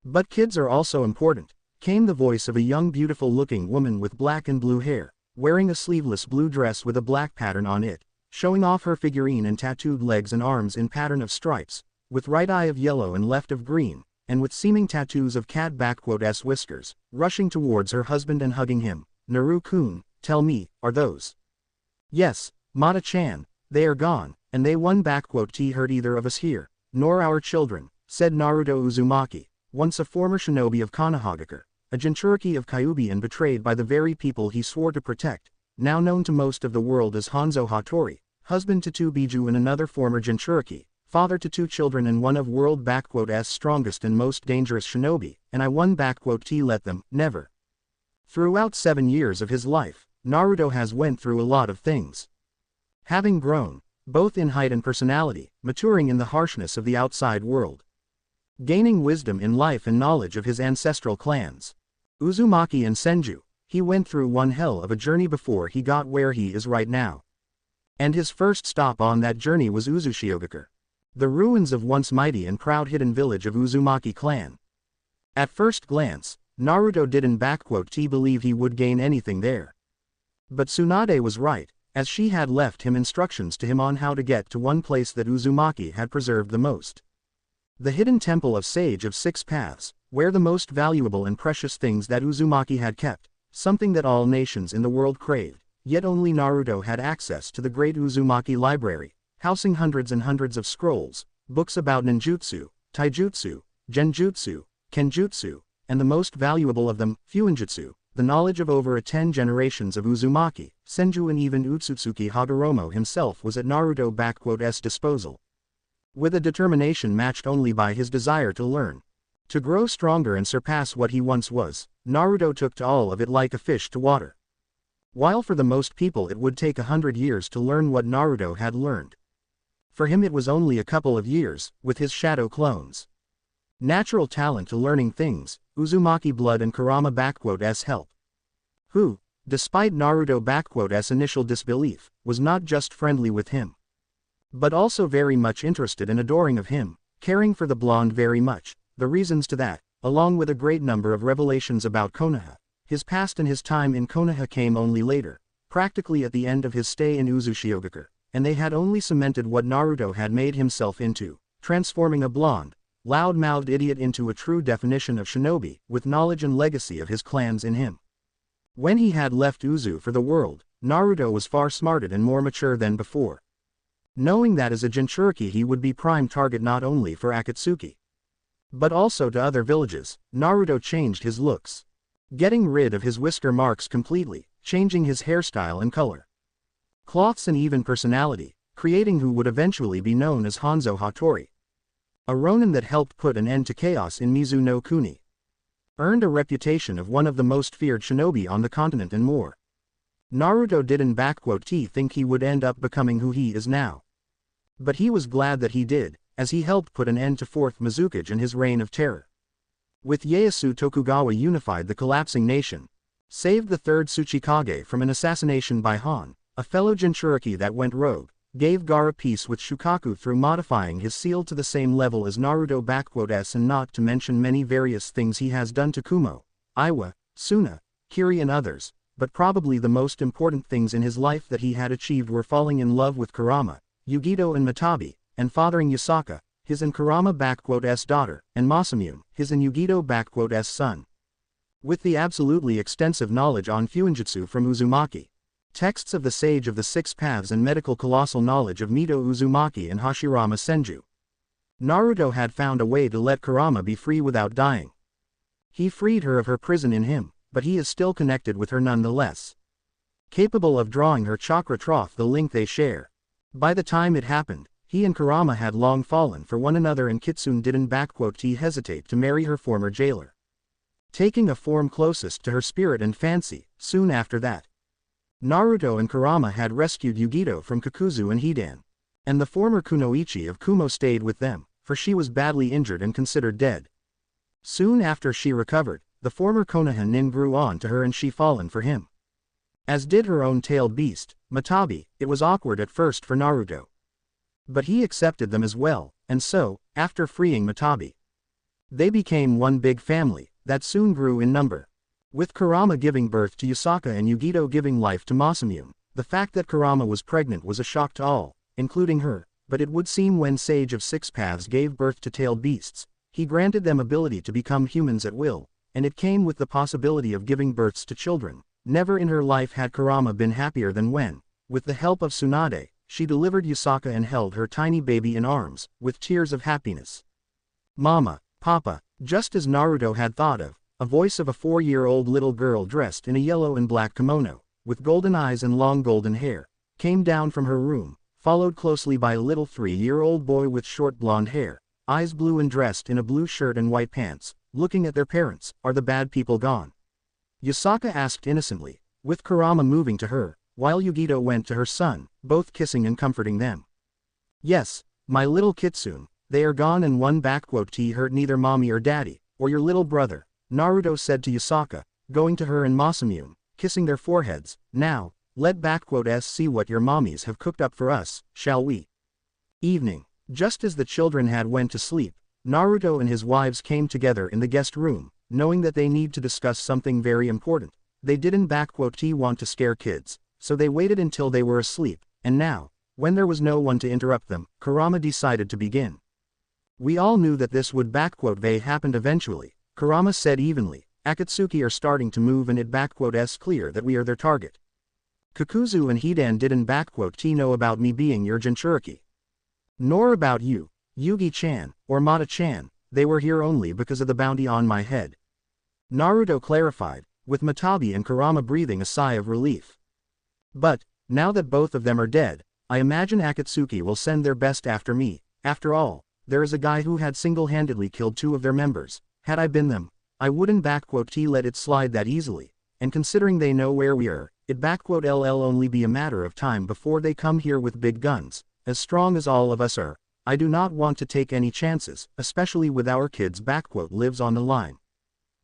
But kids are also important," came the voice of a young beautiful-looking woman with black and blue hair, wearing a sleeveless blue dress with a black pattern on it, showing off her figurine and tattooed legs and arms in pattern of stripes, with right eye of yellow and left of green, and with seeming tattoos of cat whiskers, rushing towards her husband and hugging him. "Naru-kun, tell me, are those?" "Yes, Mata-chan, they are gone, and they won't hurt either of us here. Nor our children, said Naruto Uzumaki, once a former shinobi of Konohagakure, a Jinchuriki of Kyuubi and betrayed by the very people he swore to protect, now known to most of the world as Hanzo Hattori, husband to 2 Biju and another former Jinchuriki, father to 2 children and one of world's strongest and most dangerous shinobi, and I let them, never. Throughout 7 years of his life, Naruto has went through a lot of things. Having grown, both in height and personality, maturing in the harshness of the outside world. Gaining wisdom in life and knowledge of his ancestral clans. Uzumaki and Senju, he went through one hell of a journey before he got where he is right now. And his first stop on that journey was Uzushiogakure, the ruins of once mighty and proud hidden village of Uzumaki clan. At first glance, Naruto didn't believe he would gain anything there. But Tsunade was right, as she had left him instructions to him on how to get to one place that Uzumaki had preserved the most. The hidden temple of Sage of 6 Paths, where the most valuable and precious things that Uzumaki had kept, something that all nations in the world craved, yet only Naruto had access to the great Uzumaki library, housing hundreds and hundreds of scrolls, books about ninjutsu, taijutsu, genjutsu, kenjutsu, and the most valuable of them, fuinjutsu, the knowledge of over 10 generations of Uzumaki, Senju and even Utsutsuki Hagoromo himself was at Naruto's disposal. With a determination matched only by his desire to learn. To grow stronger and surpass what he once was, Naruto took to all of it like a fish to water. While for the most people it would take 100 years to learn what Naruto had learned. For him it was only a couple of years, with his shadow clones. Natural talent to learning things, Uzumaki blood and Kurama's help. Who, despite Naruto's initial disbelief, was not just friendly with him, but also very much interested and adoring of him, caring for the blonde very much. The reasons to that, along with a great number of revelations about Konoha, his past and his time in Konoha came only later, practically at the end of his stay in Uzushiogakure, and they had only cemented what Naruto had made himself into, transforming a blonde, loud-mouthed idiot into a true definition of shinobi, with knowledge and legacy of his clans in him. When he had left Uzu for the world, Naruto was far smarter and more mature than before. Knowing that as a Jinchuriki he would be prime target not only for Akatsuki, but also to other villages, Naruto changed his looks. Getting rid of his whisker marks completely, changing his hairstyle and color, cloths and even personality, creating who would eventually be known as Hanzo Hattori. A Ronin that helped put an end to chaos in Mizu no Kuni. Earned a reputation of one of the most feared shinobi on the continent and more. Naruto didn't think he would end up becoming who he is now. But he was glad that he did, as he helped put an end to 4th Mizukage and his reign of terror. With Ieyasu Tokugawa unified the collapsing nation. Saved the 3rd Tsuchikage from an assassination by Han, a fellow Jinchuriki that went rogue. Gave Gaara peace with Shukaku through modifying his seal to the same level as Naruto and not to mention many various things he has done to Kumo, Iwa, Suna, Kiri and others, but probably the most important things in his life that he had achieved were falling in love with Kurama, Yugito and Matabi, and fathering Yusaka, his and Kurama's daughter, and Masamune, his and Yugito's son. With the absolutely extensive knowledge on Fuinjutsu from Uzumaki, texts of the Sage of the 6 Paths and medical colossal knowledge of Mito Uzumaki and Hashirama Senju, Naruto had found a way to let Kurama be free without dying. He freed her of her prison in him, but he is still connected with her nonetheless. Capable of drawing her chakra trough the link they share. By the time it happened, he and Kurama had long fallen for one another and Kitsune didn't hesitate to marry her former jailer. Taking a form closest to her spirit and fancy, soon after that. Naruto and Kurama had rescued Yugito from Kakuzu and Hidan. And the former Kunoichi of Kumo stayed with them, for she was badly injured and considered dead. Soon after she recovered, the former Konoha nin grew on to her and she fallen for him. As did her own tailed beast, Matabi. It was awkward at first for Naruto. But he accepted them as well, and so, after freeing Matabi, they became one big family, that soon grew in number. With Kurama giving birth to Yusaka and Yugito giving life to Masamune, the fact that Kurama was pregnant was a shock to all, including her, but it would seem when Sage of 6 Paths gave birth to tailed beasts, he granted them ability to become humans at will, and it came with the possibility of giving births to children. Never in her life had Kurama been happier than when, with the help of Tsunade, she delivered Yusaka and held her tiny baby in arms, with tears of happiness. Mama, Papa, just as Naruto had thought of, a voice of a 4-year-old little girl dressed in a yellow and black kimono, with golden eyes and long golden hair, came down from her room, followed closely by a little 3-year-old boy with short blonde hair, eyes blue and dressed in a blue shirt and white pants, looking at their parents. Are the bad people gone? Yusaka asked innocently, with Kurama moving to her, while Yugito went to her son, both kissing and comforting them. Yes, my little kitsune, they are gone and one T hurt neither mommy or daddy, or your little brother, Naruto said to Yusaka, going to her and Masamune, kissing their foreheads. Now, let S see what your mommies have cooked up for us, shall we? Evening. Just as the children had went to sleep, Naruto and his wives came together in the guest room, knowing that they need to discuss something very important. They didn't want to scare kids, so they waited until they were asleep, and now, when there was no one to interrupt them, Kurama decided to begin. We all knew that this would they happened eventually, Kurama said evenly. Akatsuki are starting to move and it's clear that we are their target. Kakuzu and Hidan didn't know about me being your Jinchuriki. Nor about you, Yugi-chan, or Mata-chan, they were here only because of the bounty on my head. Naruto clarified, with Matabi and Kurama breathing a sigh of relief. But, now that both of them are dead, I imagine Akatsuki will send their best after me. After all, there is a guy who had single-handedly killed 2 of their members. Had I been them, I wouldn't let it slide that easily, and considering they know where we are, it only be a matter of time before they come here with big guns. As strong as all of us are, I do not want to take any chances, especially with our kids lives on the line.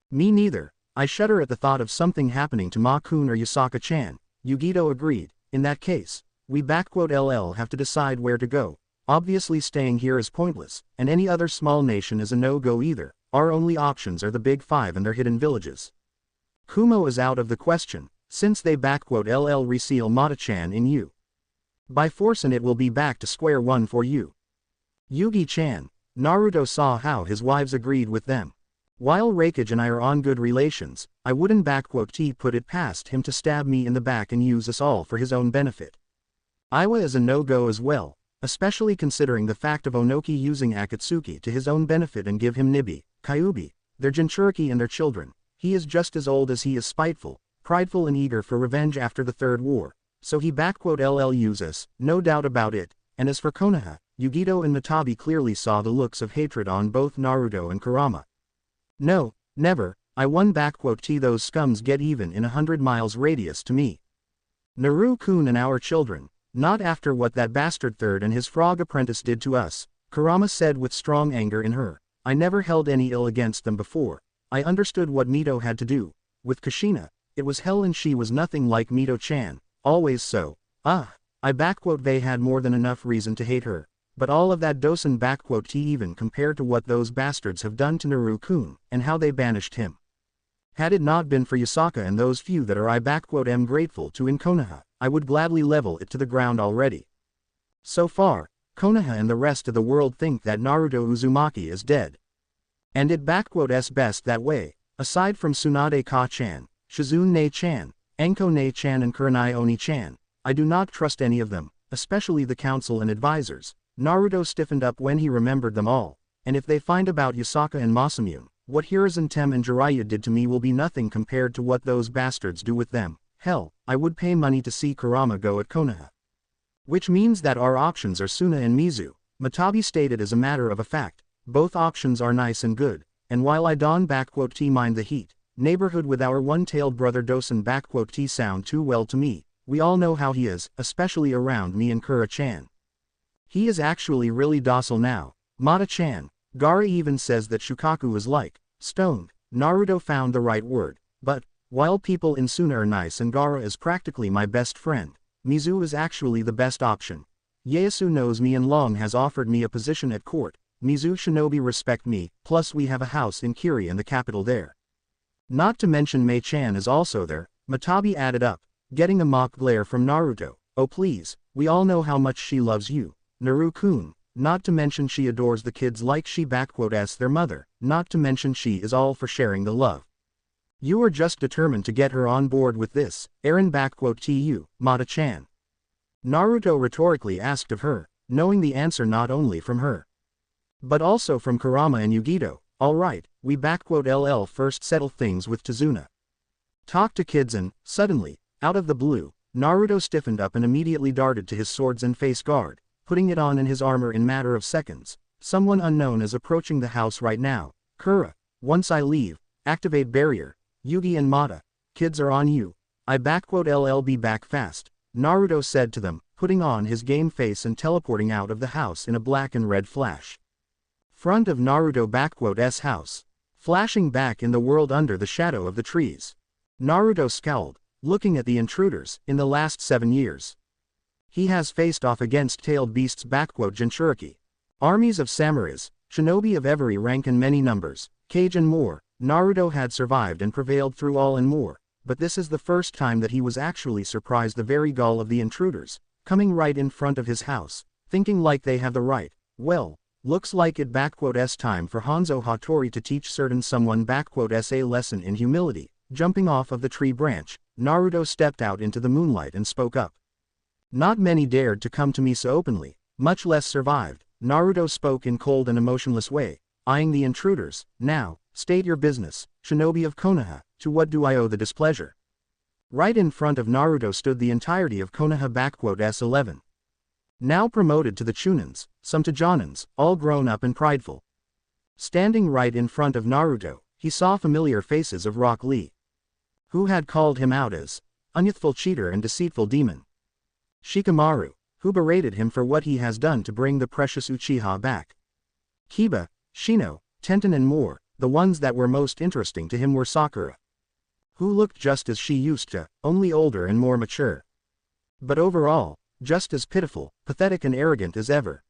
Me neither. I shudder at the thought of something happening to Ma-kun or Yusaka-chan, Yugito agreed. In that case, we have to decide where to go. Obviously staying here is pointless, and any other small nation is a no-go either. Our only options are the big 5 and their hidden villages. Kumo is out of the question, since they reseal Mata-chan in you. By force and it will be back to square one for you. Yugi-chan. Naruto saw how his wives agreed with them. While Raikage and I are on good relations, I wouldn't put it past him to stab me in the back and use us all for his own benefit. Iwa is a no-go as well, especially considering the fact of Onoki using Akatsuki to his own benefit and give him Nibi, Kyuubi, their Jinchuriki and their children. He is just as old as he is spiteful, prideful and eager for revenge after the Third War, so he use us, no doubt about it. And as for Konoha, Yugito and Matabi clearly saw the looks of hatred on both Naruto and Kurama. No, never, I won those scums get even in 100 miles radius to me. Naru-kun and our children, not after what that bastard third and his frog apprentice did to us, Kurama said with strong anger in her. I never held any ill against them before. I understood what Mito had to do. With Kushina, it was hell and she was nothing like Mito-chan, always so. They had more than enough reason to hate her. But all of that doesn't even compare to what those bastards have done to Naru-kun, and how they banished him. Had it not been for Yusaka and those few that are grateful to in Konoha, I would gladly level it to the ground already. So far, Konoha and the rest of the world think that Naruto Uzumaki is dead. And it best that way, aside from Tsunade Ka-chan, Shizune-chan, Enko-ne-chan and Kurenai Oni-chan, I do not trust any of them, especially the council and advisors. Naruto stiffened up when he remembered them all, and if they find about Yusaka and Masamune, what Hiruzen and Jiraiya did to me will be nothing compared to what those bastards do with them. Hell, I would pay money to see Kurama go at Konoha. Which means that our options are Suna and Mizu, Matabi stated as a matter of a fact. Both options are nice and good, and while I don't mind the heat, neighborhood with our one-tailed brother doesn't sound too well to me. We all know how he is, especially around me and Kura-chan. He is actually really docile now. Mata-chan. Gaara even says that Shukaku is like stoned. Naruto found the right word. But, while people in Suna are nice and Gaara is practically my best friend, Mizu is actually the best option. Ieyasu knows me and long has offered me a position at court. Mizu shinobi respect me, plus we have a house in Kiri and the capital there. Not to mention Mei-chan is also there, Matabi added up, getting a mock glare from Naruto. Oh please, we all know how much she loves you, Naru-kun, not to mention she adores the kids like she as their mother, not to mention she is all for sharing the love. You are just determined to get her on board with this, Eren Mata-chan. Naruto rhetorically asked of her, knowing the answer not only from her, but also from Kurama and Yugito. Alright, we LL first settle things with Tazuna. Talk to kids and, suddenly, out of the blue, Naruto stiffened up and immediately darted to his swords and face guard, putting it on in his armor in matter of seconds. Someone unknown is approaching the house right now. Kura, once I leave, activate barrier. Yugi and Mata, kids are on you. LL be back fast, Naruto said to them, putting on his game face and teleporting out of the house in a black and red flash. Front of Naruto house. Flashing back in the world under the shadow of the trees. Naruto scowled, looking at the intruders. In the last 7 years, he has faced off against tailed beasts Jinchuriki. Armies of samurais, shinobi of every rank and many numbers, cage and more. Naruto had survived and prevailed through all and more, but this is the first time that he was actually surprised the very gall of the intruders, coming right in front of his house, thinking like they have the right. Well, looks like it time for Hanzo Hattori to teach certain someone a lesson in humility. Jumping off of the tree branch, Naruto stepped out into the moonlight and spoke up. Not many dared to come to me so openly, much less survived. Naruto spoke in cold and emotionless way, eyeing the intruders. Now, state your business, shinobi of Konoha, to what do I owe the displeasure? Right in front of Naruto stood the entirety of Konoha 11. Now promoted to the Chunins, some to Jonins, all grown up and prideful. Standing right in front of Naruto, he saw familiar faces of Rock Lee, who had called him out as unyouthful cheater and deceitful demon. Shikamaru, who berated him for what he has done to bring the precious Uchiha back. Kiba, Shino, Tenten and more. The ones that were most interesting to him were Sakura, who looked just as she used to, only older and more mature. But overall, just as pitiful, pathetic and arrogant as ever.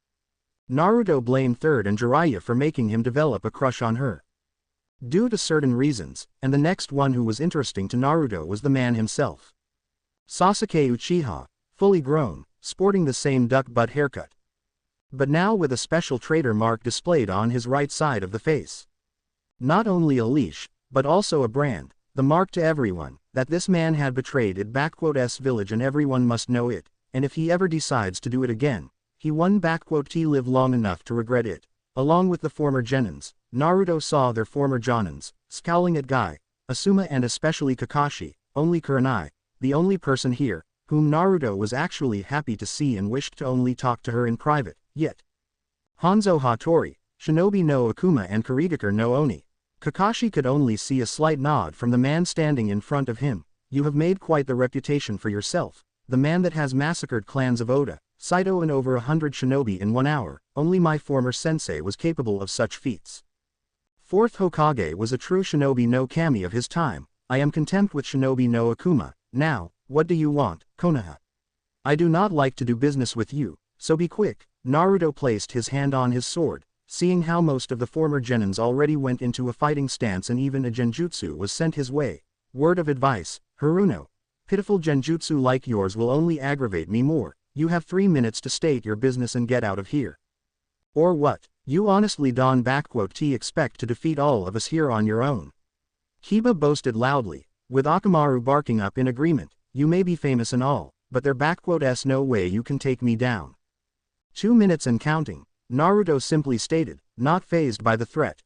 Naruto blamed Third and Jiraiya for making him develop a crush on her, due to certain reasons, and the next one who was interesting to Naruto was the man himself. Sasuke Uchiha, fully grown, sporting the same duck butt haircut, but now with a special traitor mark displayed on his right side of the face. Not only a leash, but also a brand, the mark to everyone, that this man had betrayed it village and everyone must know it, and if he ever decides to do it again, he won't live long enough to regret it. Along with the former Genins, Naruto saw their former Jonins, scowling at Guy, Asuma and especially Kakashi. Only Kurenai, the only person here, whom Naruto was actually happy to see and wished to only talk to her in private, yet. Hanzo Hattori, Shinobi no Akuma and Kurigakure no Oni. Kakashi could only see a slight nod from the man standing in front of him. You have made quite the reputation for yourself, the man that has massacred clans of Oda, Saito and over 100 shinobi in 1 hour. Only my former sensei was capable of such feats. Fourth Hokage was a true shinobi no kami of his time. I am content with shinobi no Akuma. Now, what do you want, Konoha? I do not like to do business with you, so be quick. Naruto placed his hand on his sword, seeing how most of the former Genins already went into a fighting stance and even a genjutsu was sent his way. Word of advice, Haruno. Pitiful genjutsu like yours will only aggravate me more. You have 3 minutes to state your business and get out of here. Or what? You honestly don't expect to defeat all of us here on your own? Kiba boasted loudly, with Akamaru barking up in agreement. You may be famous and all, but there's no way you can take me down. 2 minutes and counting, Naruto simply stated, not fazed by the threat.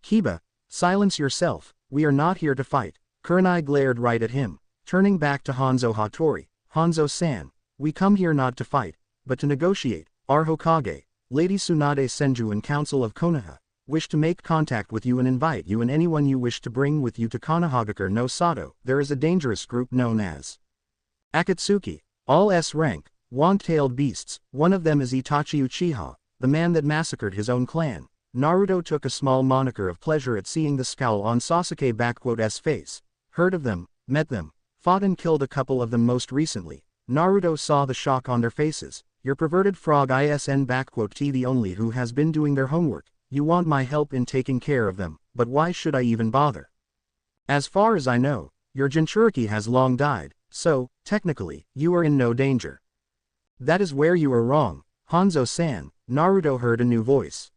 Kiba, silence yourself, we are not here to fight. Kurenai glared right at him, turning back to Hanzo Hattori. Hanzo-san, we come here not to fight, but to negotiate. Our Hokage, Lady Tsunade Senju and Council of Konoha, wish to make contact with you and invite you and anyone you wish to bring with you to Konohagakure no Sato. There is a dangerous group known as Akatsuki, all S rank, wand-tailed beasts. One of them is Itachi Uchiha, the man that massacred his own clan. Naruto took a small moniker of pleasure at seeing the scowl on Sasuke's face. Heard of them, met them, fought and killed a couple of them most recently. Naruto saw the shock on their faces. Your perverted frog the only who has been doing their homework. You want my help in taking care of them, but why should I even bother? As far as I know, your Jinchuriki has long died, so, technically, you are in no danger. That is where you are wrong, Hanzo-san. Naruto heard a new voice,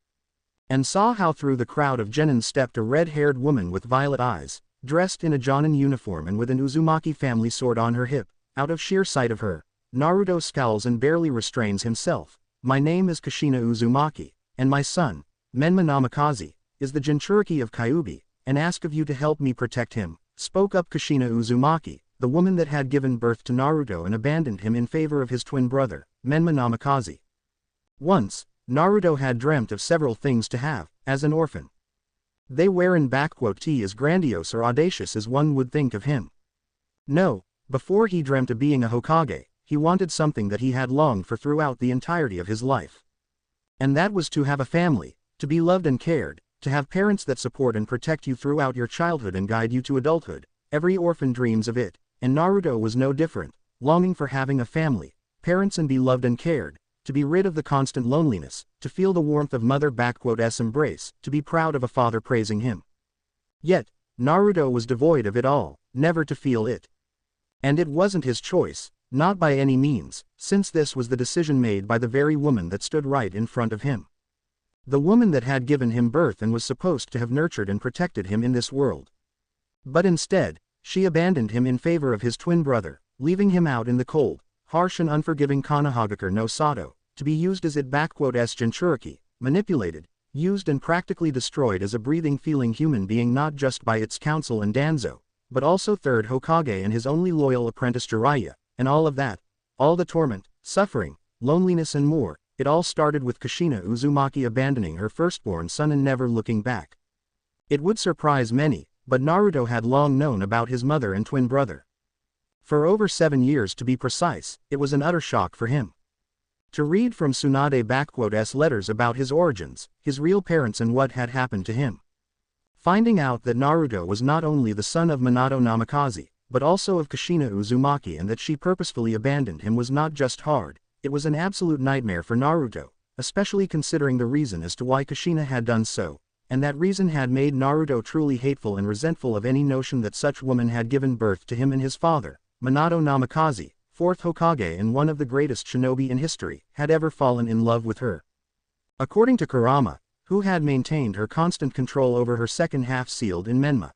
and saw how through the crowd of Genin stepped a red-haired woman with violet eyes, dressed in a Jonin uniform and with an Uzumaki family sword on her hip. Out of sheer sight of her, Naruto scowls and barely restrains himself. My name is Kushina Uzumaki, and my son, Menma Namikaze, is the Jinchuriki of Kyuubi, and ask of you to help me protect him, spoke up Kushina Uzumaki, the woman that had given birth to Naruto and abandoned him in favor of his twin brother, Menma Namikaze. Once, Naruto had dreamt of several things to have, as an orphan. They weren't as grandiose or audacious as one would think of him. No, before he dreamt of being a Hokage, he wanted something that he had longed for throughout the entirety of his life. And that was to have a family, to be loved and cared, to have parents that support and protect you throughout your childhood and guide you to adulthood. Every orphan dreams of it, and Naruto was no different, longing for having a family, parents and be loved and cared, to be rid of the constant loneliness, to feel the warmth of mother's embrace, to be proud of a father praising him. Yet, Naruto was devoid of it all, never to feel it. And it wasn't his choice, not by any means, since this was the decision made by the very woman that stood right in front of him. The woman that had given him birth and was supposed to have nurtured and protected him in this world. But instead, she abandoned him in favor of his twin brother, leaving him out in the cold, harsh and unforgiving Konohagakure no Sato, to be used as Jinchuriki, manipulated, used and practically destroyed as a breathing feeling human being not just by its council and Danzo, but also third Hokage and his only loyal apprentice Jiraiya, and all of that, all the torment, suffering, loneliness and more, it all started with Kushina Uzumaki abandoning her firstborn son and never looking back. It would surprise many, but Naruto had long known about his mother and twin brother. For over 7 years to be precise, it was an utter shock for him. To read from Tsunade's letters about his origins, his real parents and what had happened to him. Finding out that Naruto was not only the son of Minato Namikaze, but also of Kushina Uzumaki and that she purposefully abandoned him was not just hard, it was an absolute nightmare for Naruto, especially considering the reason as to why Kushina had done so, and that reason had made Naruto truly hateful and resentful of any notion that such woman had given birth to him and his father, Minato Namikaze, fourth Hokage and one of the greatest shinobi in history, had ever fallen in love with her. According to Kurama, who had maintained her constant control over her second half sealed in Menma.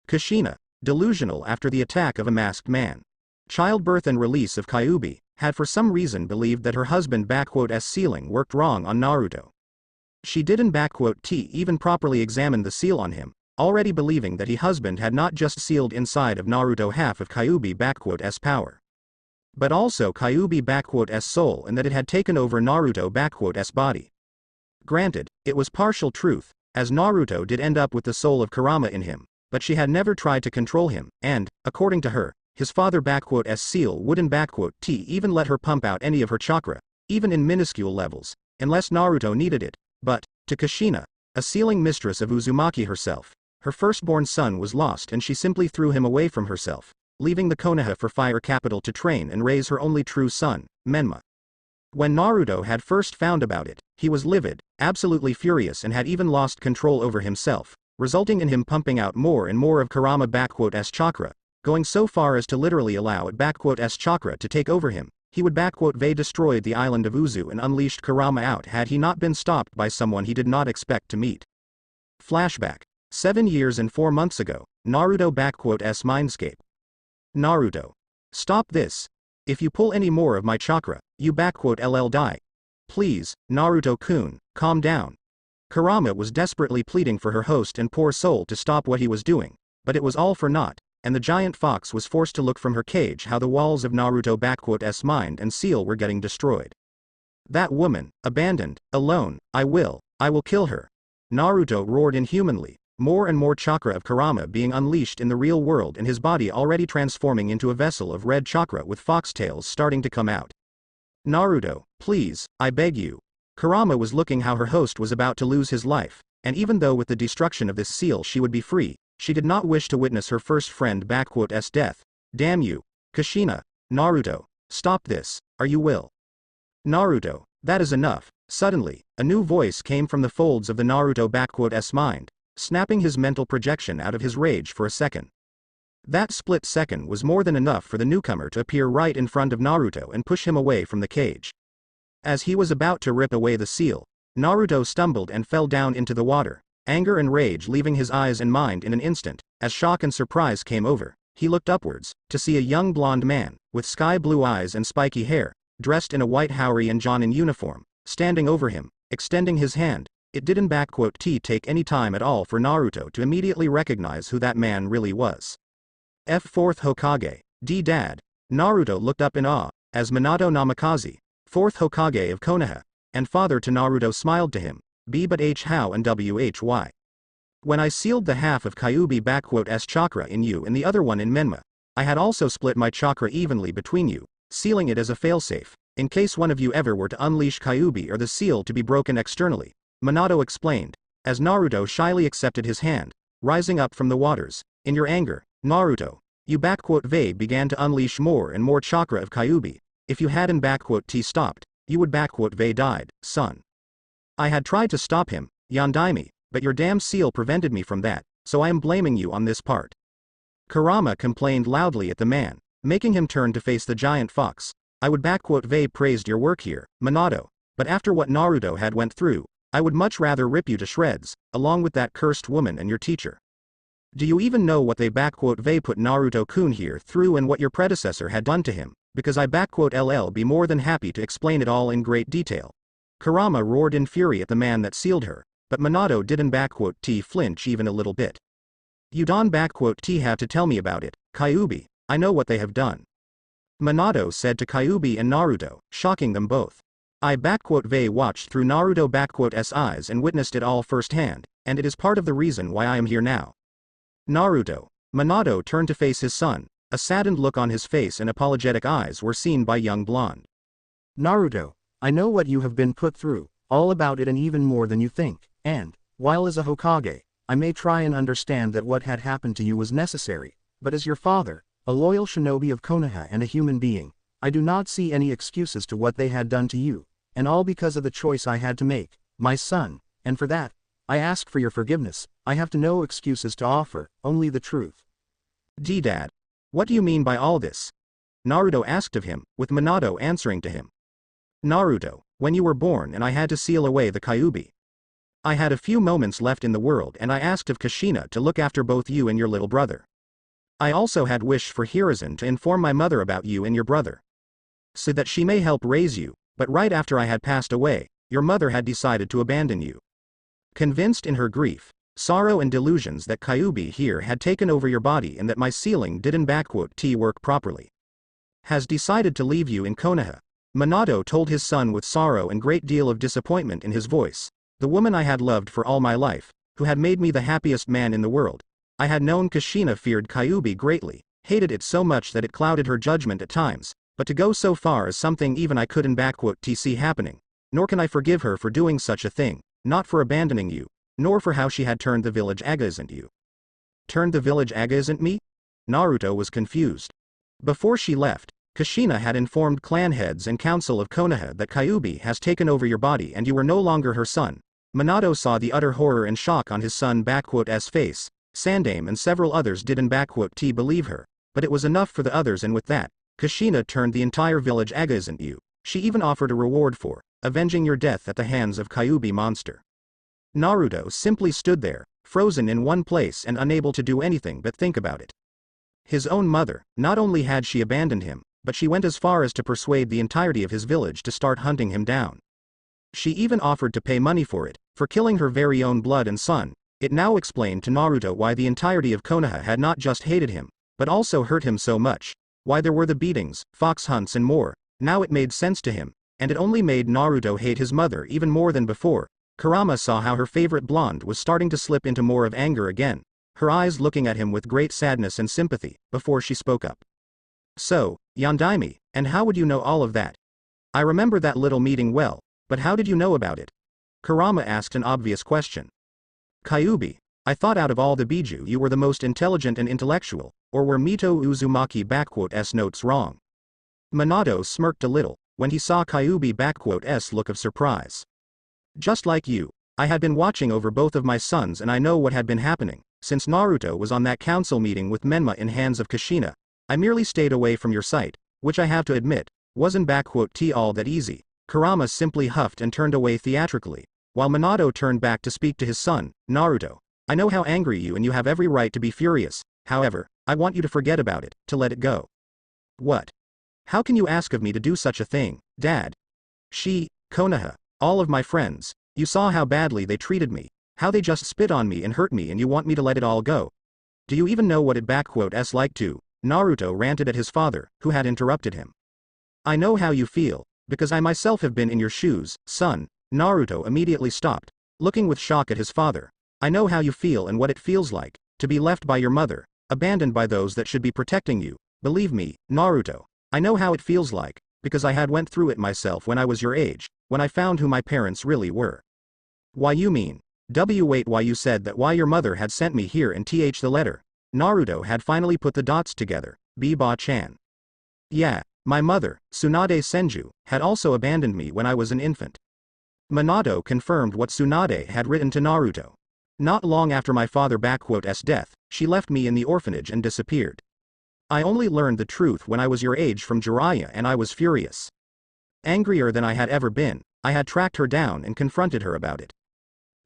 Kushina, delusional after the attack of a masked man. Childbirth and release of Kyuubi, had for some reason believed that her husband's sealing worked wrong on Naruto. She didn't even properly examine the seal on him, already believing that husband had not just sealed inside of Naruto half of Kyuubi's power, but also Kyuubi's soul and that it had taken over Naruto's body. Granted, it was partial truth, as Naruto did end up with the soul of Kurama in him, but she had never tried to control him, and, according to her, his father's seal wouldn't even let her pump out any of her chakra, even in minuscule levels, unless Naruto needed it. But, to Kushina, a sealing mistress of Uzumaki herself, her firstborn son was lost and she simply threw him away from herself, leaving the Konoha for Fire Capital to train and raise her only true son, Menma. When Naruto had first found about it, he was livid, absolutely furious and had even lost control over himself, resulting in him pumping out more and more of Kurama's chakra, going so far as to literally allow It's chakra to take over him. He would destroyed the island of Uzu and unleashed Kurama out had he not been stopped by someone he did not expect to meet. Flashback. 7 years and 4 months ago, Naruto's mindscape. Naruto. Stop this. If you pull any more of my chakra, you LL die. Please, Naruto-kun, calm down. Kurama was desperately pleading for her host and poor soul to stop what he was doing, but it was all for naught, and the giant fox was forced to look from her cage how the walls of Naruto's mind and seal were getting destroyed. That woman, abandoned, alone, I will kill her. Naruto roared inhumanly, more and more chakra of Kurama being unleashed in the real world and his body already transforming into a vessel of red chakra with foxtails starting to come out. Naruto, please, I beg you. Kurama was looking how her host was about to lose his life, and even though with the destruction of this seal she would be free, she did not wish to witness her first friend's death. Damn you, Kushina, Naruto, stop this, or you will. Naruto, that is enough. Suddenly, a new voice came from the folds of the Naruto's mind, snapping his mental projection out of his rage for a second. That split second was more than enough for the newcomer to appear right in front of Naruto and push him away from the cage. As he was about to rip away the seal, Naruto stumbled and fell down into the water, anger and rage leaving his eyes and mind in an instant, as shock and surprise came over, He looked upwards, to see a young blonde man, with sky-blue eyes and spiky hair, dressed in a white Houri and Jonin uniform, standing over him, extending his hand. It didn't take any time at all for Naruto to immediately recognize who that man really was. Fourth Hokage, Dad. Naruto looked up in awe, as Minato Namikaze, 4th Hokage of Konoha, and father to Naruto smiled to him, but how and why. When I sealed the half of Kyuubi chakra in you and the other one in Menma, I had also split my chakra evenly between you, sealing it as a failsafe, in case one of you ever were to unleash Kyuubi or the seal to be broken externally, Minato explained, as Naruto shyly accepted his hand, rising up from the waters. In your anger, Naruto, you began to unleash more and more chakra of Kyuubi. If you hadn't stopped, you would died, son. I had tried to stop him, Yandaime, but your damn seal prevented me from that, so I am blaming you on this part. Kurama complained loudly at the man, making him turn to face the giant fox. I would praised your work here, Minato, but after what Naruto had went through, I would much rather rip you to shreds, along with that cursed woman and your teacher. Do you even know what they put Naruto-kun here through and what your predecessor had done to him? Because I be more than happy to explain it all in great detail. Kurama roared in fury at the man that sealed her, but Minato didn't flinch even a little bit. You don't have to tell me about it, Kyuubi, I know what they have done. Minato said to Kyuubi and Naruto, shocking them both. I watched through Naruto's eyes and witnessed it all firsthand, and it is part of the reason why I am here now. Naruto. Minato turned to face his son, a saddened look on his face and apologetic eyes were seen by young blonde. Naruto, I know what you have been put through, all about it and even more than you think, and, while as a Hokage, I may try and understand that what had happened to you was necessary, but as your father, a loyal shinobi of Konoha and a human being, I do not see any excuses to what they had done to you, and all because of the choice I had to make, my son, and for that, I ask for your forgiveness. I have no excuses to offer, only the truth. Dad. What do you mean by all this? Naruto asked of him, with Minato answering to him. Naruto, when you were born and I had to seal away the Kyuubi. I had a few moments left in the world and I asked of Kushina to look after both you and your little brother. I also had wish for Hiruzen to inform my mother about you and your brother, so that she may help raise you, but right after I had passed away, your mother had decided to abandon you. Convinced in her grief, sorrow and delusions that Kyuubi here had taken over your body and that my sealing didn't work properly, has decided to leave you in Konoha. Minato told his son with sorrow and great deal of disappointment in his voice. The woman I had loved for all my life, who had made me the happiest man in the world. I had known Kushina feared Kyuubi greatly, hated it so much that it clouded her judgment at times, but to go so far as something even I couldn't see happening. Nor can I forgive her for doing such a thing, not for abandoning you, nor for how she had turned the village against you. Turned the village against me? Naruto was confused. Before she left, Kushina had informed clan heads and council of Konoha that Kyuubi has taken over your body and you were no longer her son. Minato saw the utter horror and shock on his son's face. Sandaime and several others didn't believe her, but it was enough for the others, and with that, Kushina turned the entire village against you. She even offered a reward for avenging your death at the hands of Kyuubi monster. Naruto simply stood there, frozen in one place and unable to do anything but think about it. His own mother, not only had she abandoned him, but she went as far as to persuade the entirety of his village to start hunting him down. She even offered to pay money for it, for killing her very own blood and son. It now explained to Naruto why the entirety of Konoha had not just hated him, but also hurt him so much, why there were the beatings, fox hunts and more. Now it made sense to him, and it only made Naruto hate his mother even more than before. Kurama saw how her favorite blonde was starting to slip into more of anger again, her eyes looking at him with great sadness and sympathy, before she spoke up. So, Yandaime, and how would you know all of that? I remember that little meeting well, but how did you know about it? Kurama asked an obvious question. Kyuubi, I thought out of all the Biju you were the most intelligent and intellectual, or were Mito Uzumaki notes wrong? Minato smirked a little, when he saw Kyuubi's look of surprise. Just like you, I had been watching over both of my sons and I know what had been happening. Since Naruto was on that council meeting with Menma in hands of Kushina, I merely stayed away from your sight, which I have to admit, wasn't all that easy. Kurama simply huffed and turned away theatrically, while Minato turned back to speak to his son. Naruto, I know how angry you and you have every right to be furious. However, I want you to forget about it, to let it go. What? How can you ask of me to do such a thing, Dad? Konoha, all of my friends, you saw how badly they treated me, how they just spit on me and hurt me, and you want me to let it all go? Do you even know what it s like to? Naruto ranted at his father, who had interrupted him. I know how you feel, because I myself have been in your shoes, son. Naruto immediately stopped, looking with shock at his father. I know how you feel and what it feels like, to be left by your mother, abandoned by those that should be protecting you. Believe me, Naruto, I know how it feels like, because I had went through it myself when I was your age, when I found who my parents really were. Why you mean? Wait, why you said that why your mother had sent me here and the letter. Naruto had finally put the dots together, Ba-chan. Yeah, my mother, Tsunade Senju, had also abandoned me when I was an infant. Minato confirmed what Tsunade had written to Naruto. Not long after my father's death, she left me in the orphanage and disappeared. I only learned the truth when I was your age from Jiraiya, and I was furious. Angrier than I had ever been, I had tracked her down and confronted her about it.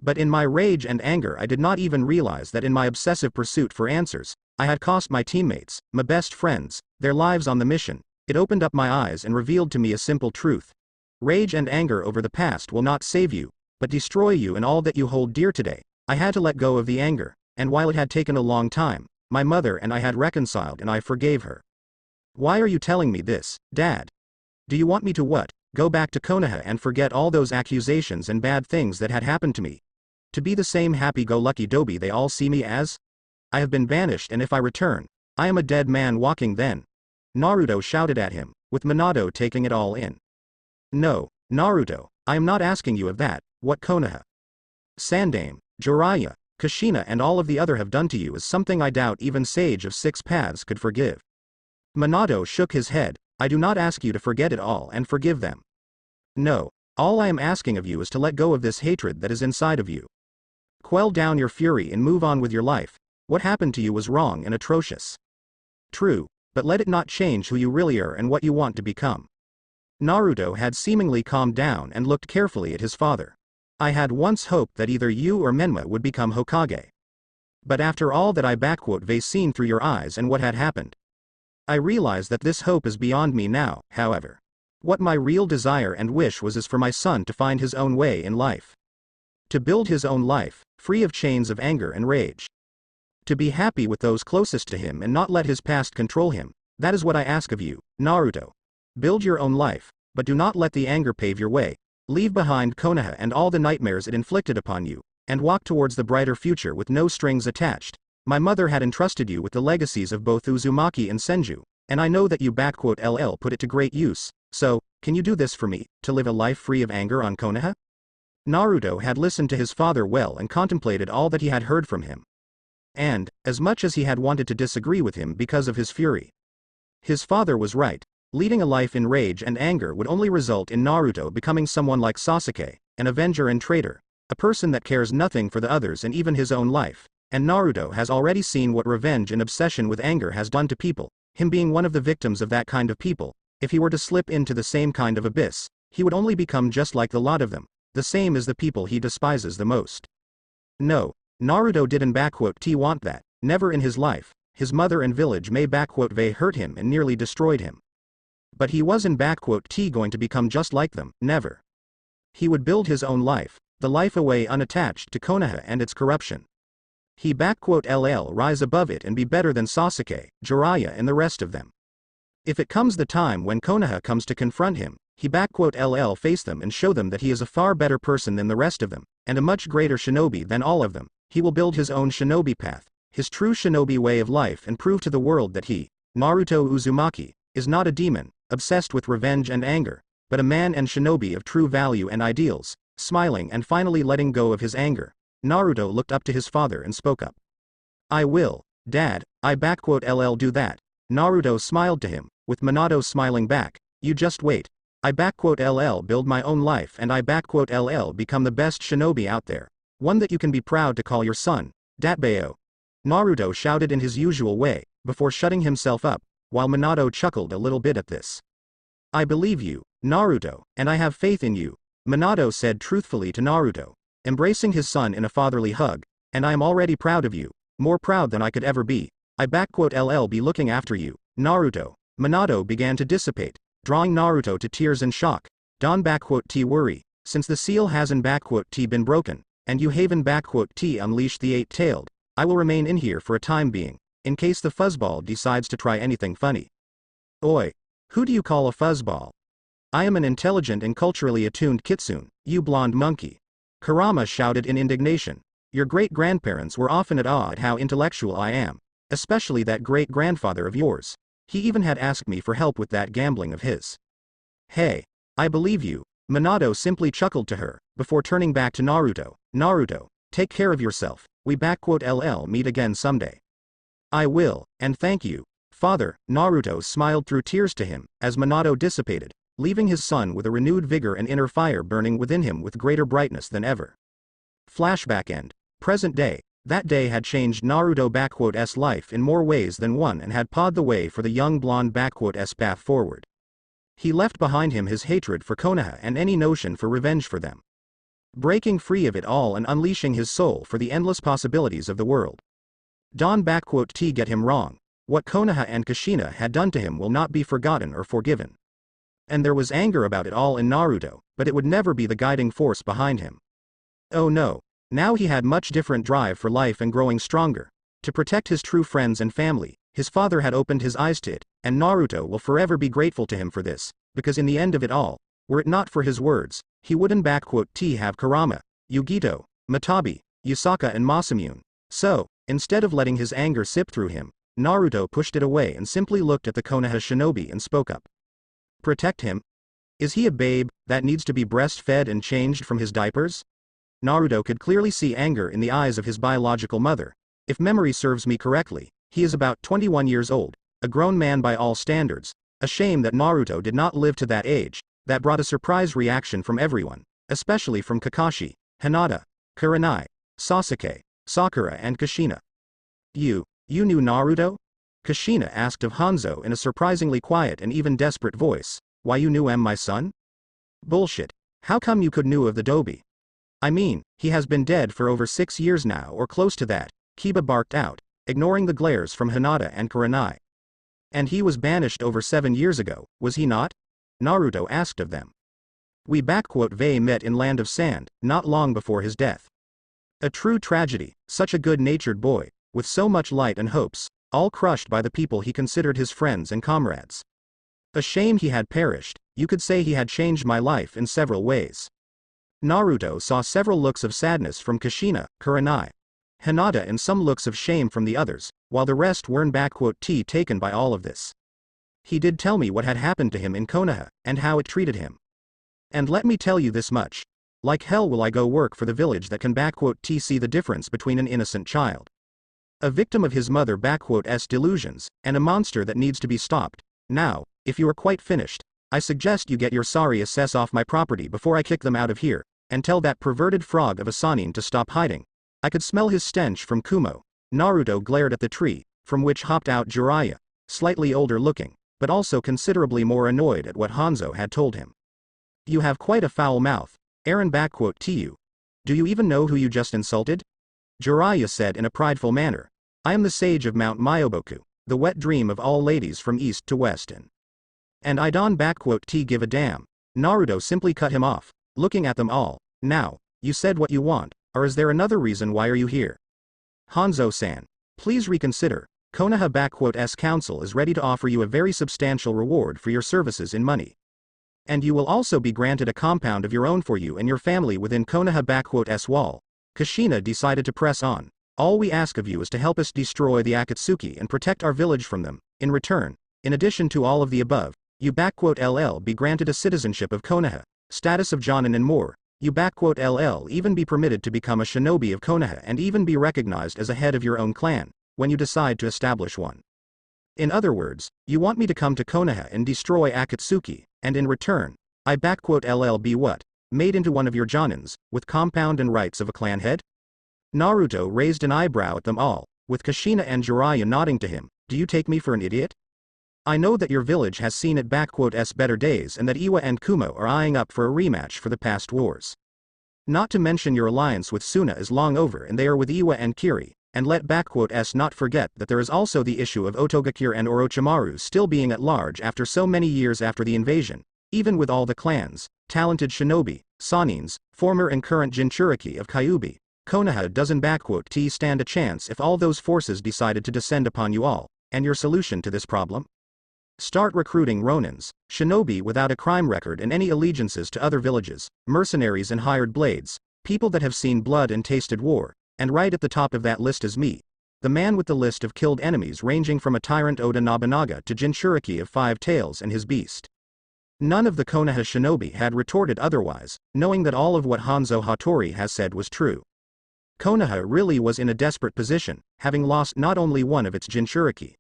But in my rage and anger, I did not even realize that in my obsessive pursuit for answers, I had cost my teammates, my best friends, their lives on the mission. It opened up my eyes and revealed to me a simple truth. Rage and anger over the past will not save you, but destroy you and all that you hold dear today. I had to let go of the anger, and while it had taken a long time, my mother and I had reconciled and I forgave her. Why are you telling me this, Dad? Do you want me to what? Go back to Konoha and forget all those accusations and bad things that had happened to me? To be the same happy-go-lucky doby they all see me as? I have been banished, and if I return, I am a dead man walking then. Naruto shouted at him, with Minato taking it all in. No, Naruto, I am not asking you of that. What Konoha, Sandaime, Jiraiya, Kushina and all of the other have done to you is something I doubt even Sage of Six Paths could forgive. Minato shook his head. I do not ask you to forget it all and forgive them. No, all I am asking of you is to let go of this hatred that is inside of you. Quell down your fury and move on with your life. What happened to you was wrong and atrocious. True, but let it not change who you really are and what you want to become. Naruto had seemingly calmed down and looked carefully at his father. I had once hoped that either you or Menma would become Hokage. But after all that I've seen through your eyes and what had happened, I realize that this hope is beyond me now. However, what my real desire and wish is for my son to find his own way in life. To build his own life, free of chains of anger and rage. To be happy with those closest to him and not let his past control him. That is what I ask of you, Naruto. Build your own life, but do not let the anger pave your way. Leave behind Konoha and all the nightmares it inflicted upon you, and walk towards the brighter future with no strings attached. My mother had entrusted you with the legacies of both Uzumaki and Senju, and I know that you put it to great use. So, can you do this for me, to live a life free of anger on Konoha? Naruto had listened to his father well and contemplated all that he had heard from him. And, as much as he had wanted to disagree with him because of his fury, his father was right. Leading a life in rage and anger would only result in Naruto becoming someone like Sasuke, an avenger and traitor, a person that cares nothing for the others and even his own life. And Naruto has already seen what revenge and obsession with anger has done to people, him being one of the victims of that kind of people. If he were to slip into the same kind of abyss, he would only become just like the lot of them, the same as the people he despises the most. No, Naruto didn't want that, never in his life. His mother and village may hurt him and nearly destroyed him. But he wasn't going to become just like them, never. He would build his own life, the life away unattached to Konoha and its corruption. He rise above it and be better than Sasuke, Jiraiya and the rest of them. If it comes the time when Konoha comes to confront him, he face them and show them that he is a far better person than the rest of them, and a much greater shinobi than all of them. He will build his own shinobi path, his true shinobi way of life, and prove to the world that he, Naruto Uzumaki, is not a demon, obsessed with revenge and anger, but a man and shinobi of true value and ideals. Smiling and finally letting go of his anger, Naruto looked up to his father and spoke up. I will, Dad, I do that. Naruto smiled to him, with Minato smiling back. You just wait. I build my own life and I become the best shinobi out there. One that you can be proud to call your son, Datbeo. Naruto shouted in his usual way, before shutting himself up, while Minato chuckled a little bit at this. I believe you, Naruto, and I have faith in you, Minato said truthfully to Naruto, embracing his son in a fatherly hug, and I am already proud of you, more proud than I could ever be. LL be looking after you, Naruto. Minato began to dissipate, drawing Naruto to tears and shock. Don T worry, since the seal hasn't T been broken, and you haven't T unleashed the eight-tailed, I will remain in here for a time being, in case the fuzzball decides to try anything funny. Oi! Who do you call a fuzzball? I am an intelligent and culturally attuned kitsune, you blonde monkey. Kurama shouted in indignation. Your great-grandparents were often at awe at how intellectual I am, especially that great-grandfather of yours. He even had asked me for help with that gambling of his. Hey, I believe you, Minato simply chuckled to her, before turning back to Naruto. Naruto, take care of yourself, we LL meet again someday. I will, and thank you, father. Naruto smiled through tears to him, as Minato dissipated, leaving his son with a renewed vigor and inner fire burning within him with greater brightness than ever. Flashback end. Present day. That day had changed Naruto life in more ways than one and had paved the way for the young blonde path forward. He left behind him his hatred for Konoha and any notion for revenge for them. Breaking free of it all and unleashing his soul for the endless possibilities of the world. Don't get him wrong. What Konoha and Kushina had done to him will not be forgotten or forgiven. And there was anger about it all in Naruto, but it would never be the guiding force behind him. Oh no. Now he had much different drive for life and growing stronger. To protect his true friends and family, his father had opened his eyes to it, and Naruto will forever be grateful to him for this, because in the end of it all, were it not for his words, he wouldn't have Kurama, Yugito, Matabi, Yusaka and Masamune. So, instead of letting his anger sip through him, Naruto pushed it away and simply looked at the Konoha shinobi and spoke up. Protect him? Is he a babe that needs to be breastfed and changed from his diapers? Naruto could clearly see anger in the eyes of his biological mother. If memory serves me correctly, he is about 21 years old, a grown man by all standards. A shame that Naruto did not live to that age. That brought a surprise reaction from everyone, especially from Kakashi, Hinata, Kurenai, Sasuke, Sakura and Kushina. You knew Naruto? Kushina asked of Hanzo in a surprisingly quiet and even desperate voice. Why you knew my son? Bullshit. How come you could knew of the Dobi? I mean, he has been dead for over 6 years now or close to that, Kiba barked out, ignoring the glares from Hinata and Kurenai. And he was banished over 7 years ago, was he not? Naruto asked of them. We met in Land of Sand, not long before his death. A true tragedy, such a good-natured boy, with so much light and hopes, all crushed by the people he considered his friends and comrades. A shame he had perished. You could say he had changed my life in several ways. Naruto saw several looks of sadness from Kushina, Kurenai, Hinata and some looks of shame from the others, while the rest weren't taken by all of this. He did tell me what had happened to him in Konoha, and how it treated him. And let me tell you this much. Like hell will I go work for the village that can see the difference between an innocent child. A victim of his mother delusions, and a monster that needs to be stopped. Now, if you are quite finished, I suggest you get your sorry assess off my property before I kick them out of here, and tell that perverted frog of a Sannin to stop hiding. I could smell his stench from Kumo. Naruto glared at the tree, from which hopped out Jiraiya, slightly older looking, but also considerably more annoyed at what Hanzo had told him. You have quite a foul mouth, Aaron you. Do you even know who you just insulted? Jiraiya said in a prideful manner. I am the sage of Mount Myoboku, the wet dream of all ladies from east to west and I don't give a damn. Naruto simply cut him off, looking at them all. Now, you said what you want, or is there another reason why are you here? Hanzo-san, please reconsider. Konoha council is ready to offer you a very substantial reward for your services in money. And you will also be granted a compound of your own for you and your family within Konoha wall. Kushina decided to press on. All we ask of you is to help us destroy the Akatsuki and protect our village from them. In return, in addition to all of the above, you LL be granted a citizenship of Konoha, status of Jonin and more. You LL even be permitted to become a shinobi of Konoha and even be recognized as a head of your own clan, when you decide to establish one. In other words, you want me to come to Konoha and destroy Akatsuki, and in return, I LL be what? Made into one of your Jonins, with compound and rights of a clan head? Naruto raised an eyebrow at them all, with Kushina and Jiraiya nodding to him. Do you take me for an idiot? I know that your village has seen it better days and that Iwa and Kumo are eyeing up for a rematch for the past wars. Not to mention your alliance with Suna is long over and they are with Iwa and Kiri, and let S not forget that there is also the issue of Otogakure and Orochimaru still being at large after so many years after the invasion, even with all the clans, talented shinobi, sanins, former and current Jinchuriki of Kyuubi. Konoha doesn't stand a chance if all those forces decided to descend upon you all, and your solution to this problem? Start recruiting ronins, shinobi without a crime record and any allegiances to other villages, mercenaries and hired blades, people that have seen blood and tasted war, and right at the top of that list is me. The man with the list of killed enemies ranging from a tyrant Oda Nobunaga to Jinchuriki of Five Tails and his beast. None of the Konoha shinobi had retorted otherwise, knowing that all of what Hanzo Hattori has said was true. Konoha really was in a desperate position, having lost not only one of its Jinchuriki,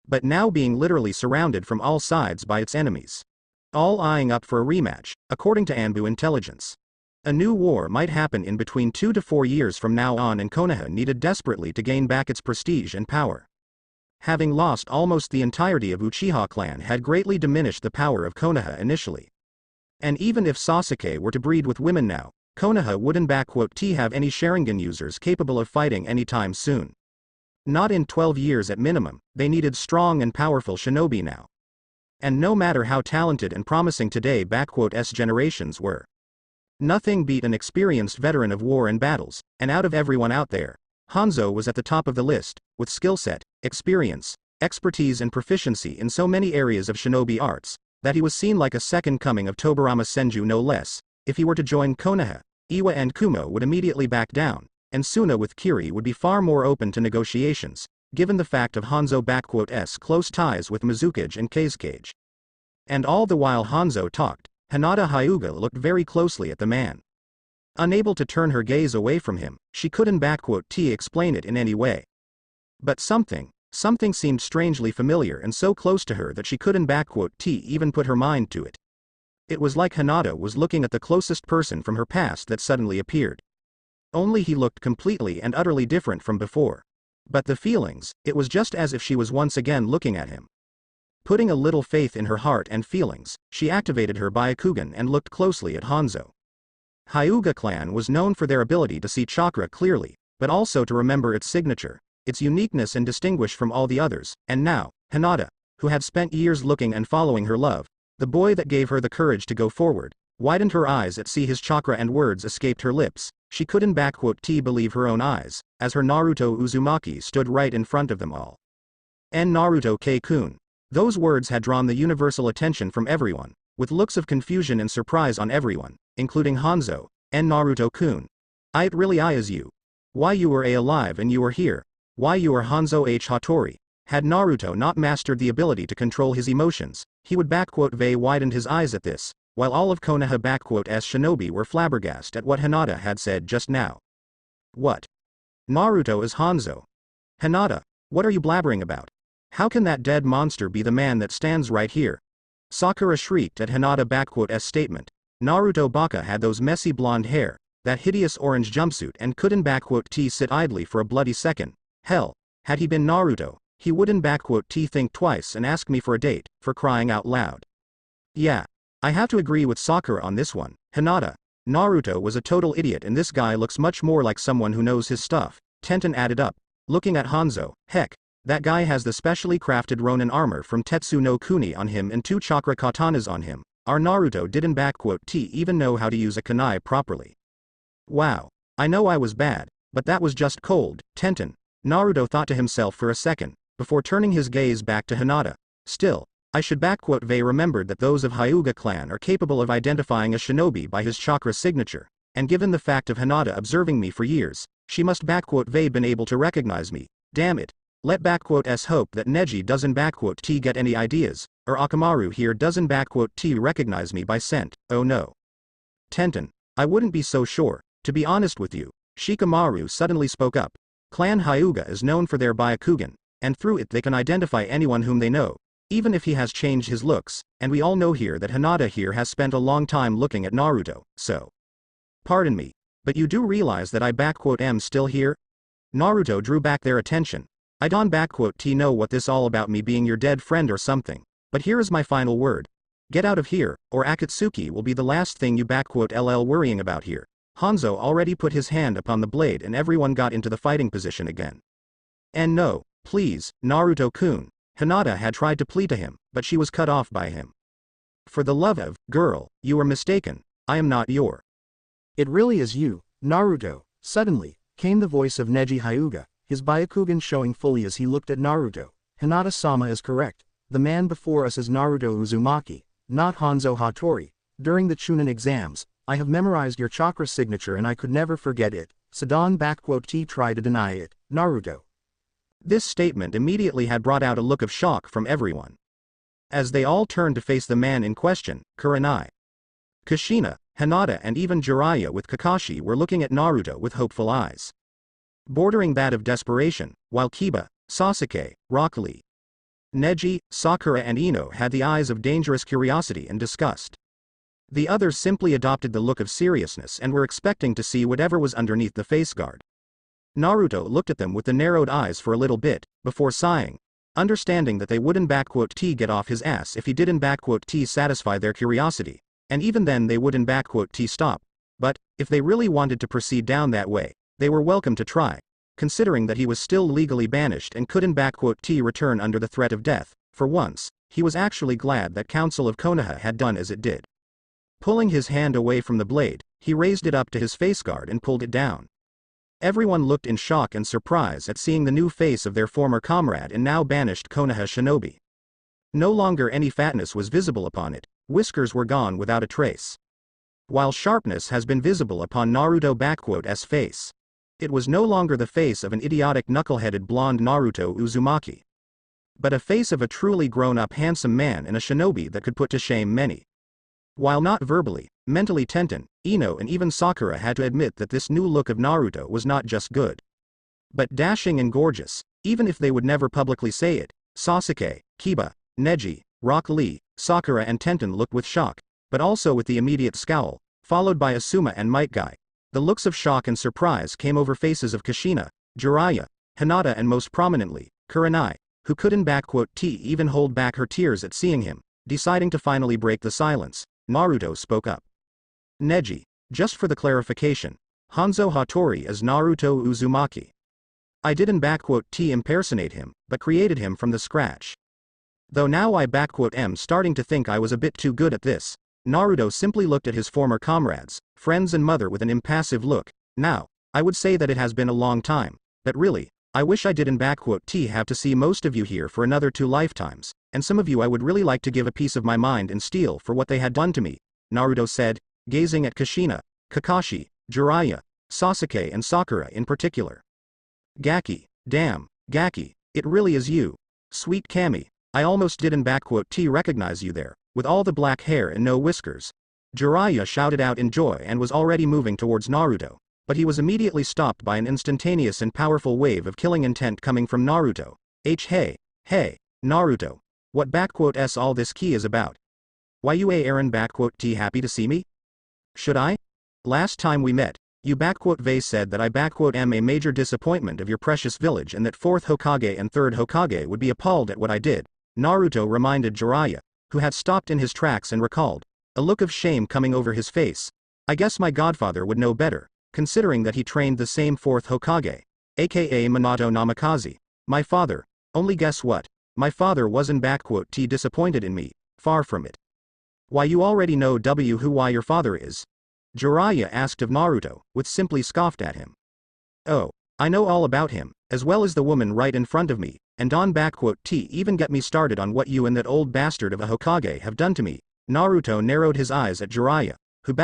but now being literally surrounded from all sides by its enemies. All eyeing up for a rematch, according to Anbu intelligence. A new war might happen in between 2 to 4 years from now on, and Konoha needed desperately to gain back its prestige and power. Having lost almost the entirety of Uchiha clan had greatly diminished the power of Konoha initially. And even if Sasuke were to breed with women now, Konoha wouldn't have any Sharingan users capable of fighting anytime soon. Not in 12 years at minimum. They needed strong and powerful shinobi now. And no matter how talented and promising today generations were, nothing beat an experienced veteran of war and battles, and out of everyone out there, Hanzo was at the top of the list, with skill set, experience, expertise and proficiency in so many areas of shinobi arts, that he was seen like a second coming of Tobirama Senju no less. If he were to join Konoha, Iwa and Kumo would immediately back down, and Suna with Kiri would be far more open to negotiations, given the fact of Hanzo's close ties with Mizukage and Kazekage. And all the while Hanzo talked, Hinata Hyuga looked very closely at the man. Unable to turn her gaze away from him, she couldn't explain it in any way. But something seemed strangely familiar and so close to her that she couldn't even put her mind to it. It was like Hinata was looking at the closest person from her past that suddenly appeared. Only he looked completely and utterly different from before. But the feelings, it was just as if she was once again looking at him. Putting a little faith in her heart and feelings, she activated her Byakugan and looked closely at Hanzo. Hyuga clan was known for their ability to see chakra clearly, but also to remember its signature, its uniqueness and distinguish from all the others, and now, Hinata, who had spent years looking and following her love, the boy that gave her the courage to go forward, widened her eyes at see his chakra and words escaped her lips. She couldn't believe her own eyes, as her Naruto Uzumaki stood right in front of them all. En Naruto K-kun. Those words had drawn the universal attention from everyone, with looks of confusion and surprise on everyone, including Hanzo. En Naruto-kun. It really is you. Why you were alive and you were here. Why you are Hanzo H. Hattori. Had Naruto not mastered the ability to control his emotions, he would widened his eyes at this, while all of Konoha shinobi were flabbergasted at what Hinata had said just now. What? Naruto is Hanzo. Hinata, what are you blabbering about? How can that dead monster be the man that stands right here? Sakura shrieked at Hinata's statement. Naruto Baka had those messy blonde hair, that hideous orange jumpsuit and couldn't sit idly for a bloody second. Hell, had he been Naruto, he wouldn't think twice and ask me for a date, for crying out loud. Yeah. I have to agree with Sakura on this one. Hinata, Naruto was a total idiot and this guy looks much more like someone who knows his stuff. Tenten added up. Looking at Hanzo, heck, that guy has the specially crafted Ronin armor from Tetsu no Kuni on him and 2 chakra katanas on him. Our Naruto didn't even know how to use a kunai properly. Wow. I know I was bad, but that was just cold. Tenten. Naruto thought to himself for a second, before turning his gaze back to Hinata. Still, I should remembered that those of Hyuga clan are capable of identifying a shinobi by his chakra signature, and given the fact of Hinata observing me for years, she must been able to recognize me. Damn it. Let hope that Neji doesn't get any ideas, or Akamaru here doesn't recognize me by scent. Oh no. Tenten, I wouldn't be so sure, to be honest with you. Shikamaru suddenly spoke up. Clan Hyuga is known for their Byakugan, and through it they can identify anyone whom they know, even if he has changed his looks, and we all know here that Hinata here has spent a long time looking at Naruto, so. Pardon me, but you do realize that I am still here? Naruto drew back their attention. I don't know what this all about me being your dead friend or something, but here is my final word. Get out of here, or Akatsuki will be the last thing you worrying about here. Hanzo already put his hand upon the blade and everyone got into the fighting position again. And no, please, Naruto-kun, Hinata had tried to plead to him, but she was cut off by him. For the love of, girl, you are mistaken, I am not your. It really is you, Naruto. Suddenly, came the voice of Neji Hyuga, his Byakugan showing fully as he looked at Naruto. Hinata-sama is correct. The man before us is Naruto Uzumaki, not Hanzo Hattori. During the Chunin exams, I have memorized your chakra signature and I could never forget it. Sadan tried to deny it. Naruto. This statement immediately had brought out a look of shock from everyone. As they all turned to face the man in question, Kurenai, Kushina, Hinata and even Jiraiya with Kakashi were looking at Naruto with hopeful eyes, bordering that of desperation, while Kiba, Sasuke, Rock Lee, Neji, Sakura and Ino had the eyes of dangerous curiosity and disgust. The others simply adopted the look of seriousness and were expecting to see whatever was underneath the face guard. Naruto looked at them with the narrowed eyes for a little bit, before sighing, understanding that they wouldn't get off his ass if he didn't satisfy their curiosity, and even then they wouldn't stop. But, if they really wanted to proceed down that way, they were welcome to try, considering that he was still legally banished and couldn't return under the threat of death. For once, he was actually glad that Council of Konoha had done as it did. Pulling his hand away from the blade, he raised it up to his face guard and pulled it down. Everyone looked in shock and surprise at seeing the new face of their former comrade and now banished Konoha shinobi. No longer any fatness was visible upon it, whiskers were gone without a trace, while sharpness has been visible upon Naruto's face. It was no longer the face of an idiotic knuckle-headed blonde Naruto Uzumaki, but a face of a truly grown-up handsome man and a shinobi that could put to shame many. While not verbally, mentally Tenten, Ino and even Sakura had to admit that this new look of Naruto was not just good, but dashing and gorgeous, even if they would never publicly say it. Sasuke, Kiba, Neji, Rock Lee, Sakura and Tenten looked with shock, but also with the immediate scowl, followed by Asuma and Might Guy. The looks of shock and surprise came over faces of Kushina, Jiraiya, Hinata and most prominently, Kurenai, who couldn't even hold back her tears at seeing him. Deciding to finally break the silence, Naruto spoke up. Neji, just for the clarification, Hanzo Hattori is Naruto Uzumaki. I didn't impersonate him, but created him from the scratch. Though now I am starting to think I was a bit too good at this. Naruto simply looked at his former comrades, friends and mother with an impassive look. Now, I would say that it has been a long time, but really, I wish I didn't have to see most of you here for another 2 lifetimes, and some of you I would really like to give a piece of my mind and steal for what they had done to me, Naruto said, gazing at Kushina, Kakashi, Jiraiya, Sasuke and Sakura in particular. Gaki, damn, Gaki, it really is you. Sweet Kami, I almost didn't recognize you there, with all the black hair and no whiskers. Jiraiya shouted out in joy and was already moving towards Naruto, but he was immediately stopped by an instantaneous and powerful wave of killing intent coming from Naruto. Hey, Naruto, what all this key is about? Why you Aaron happy to see me? Should I? Last time we met, you said that I am a major disappointment of your precious village and that 4th Hokage and 3rd Hokage would be appalled at what I did, Naruto reminded Jiraiya, who had stopped in his tracks and recalled, a look of shame coming over his face. I guess my godfather would know better, considering that he trained the same 4th Hokage, aka Minato Namikaze. My father, only guess what? My father wasn't disappointed in me, far from it. Why you already know why your father is? Jiraiya asked of Naruto, which simply scoffed at him. Oh, I know all about him, as well as the woman right in front of me, and don't even get me started on what you and that old bastard of a Hokage have done to me. Naruto narrowed his eyes at Jiraiya, who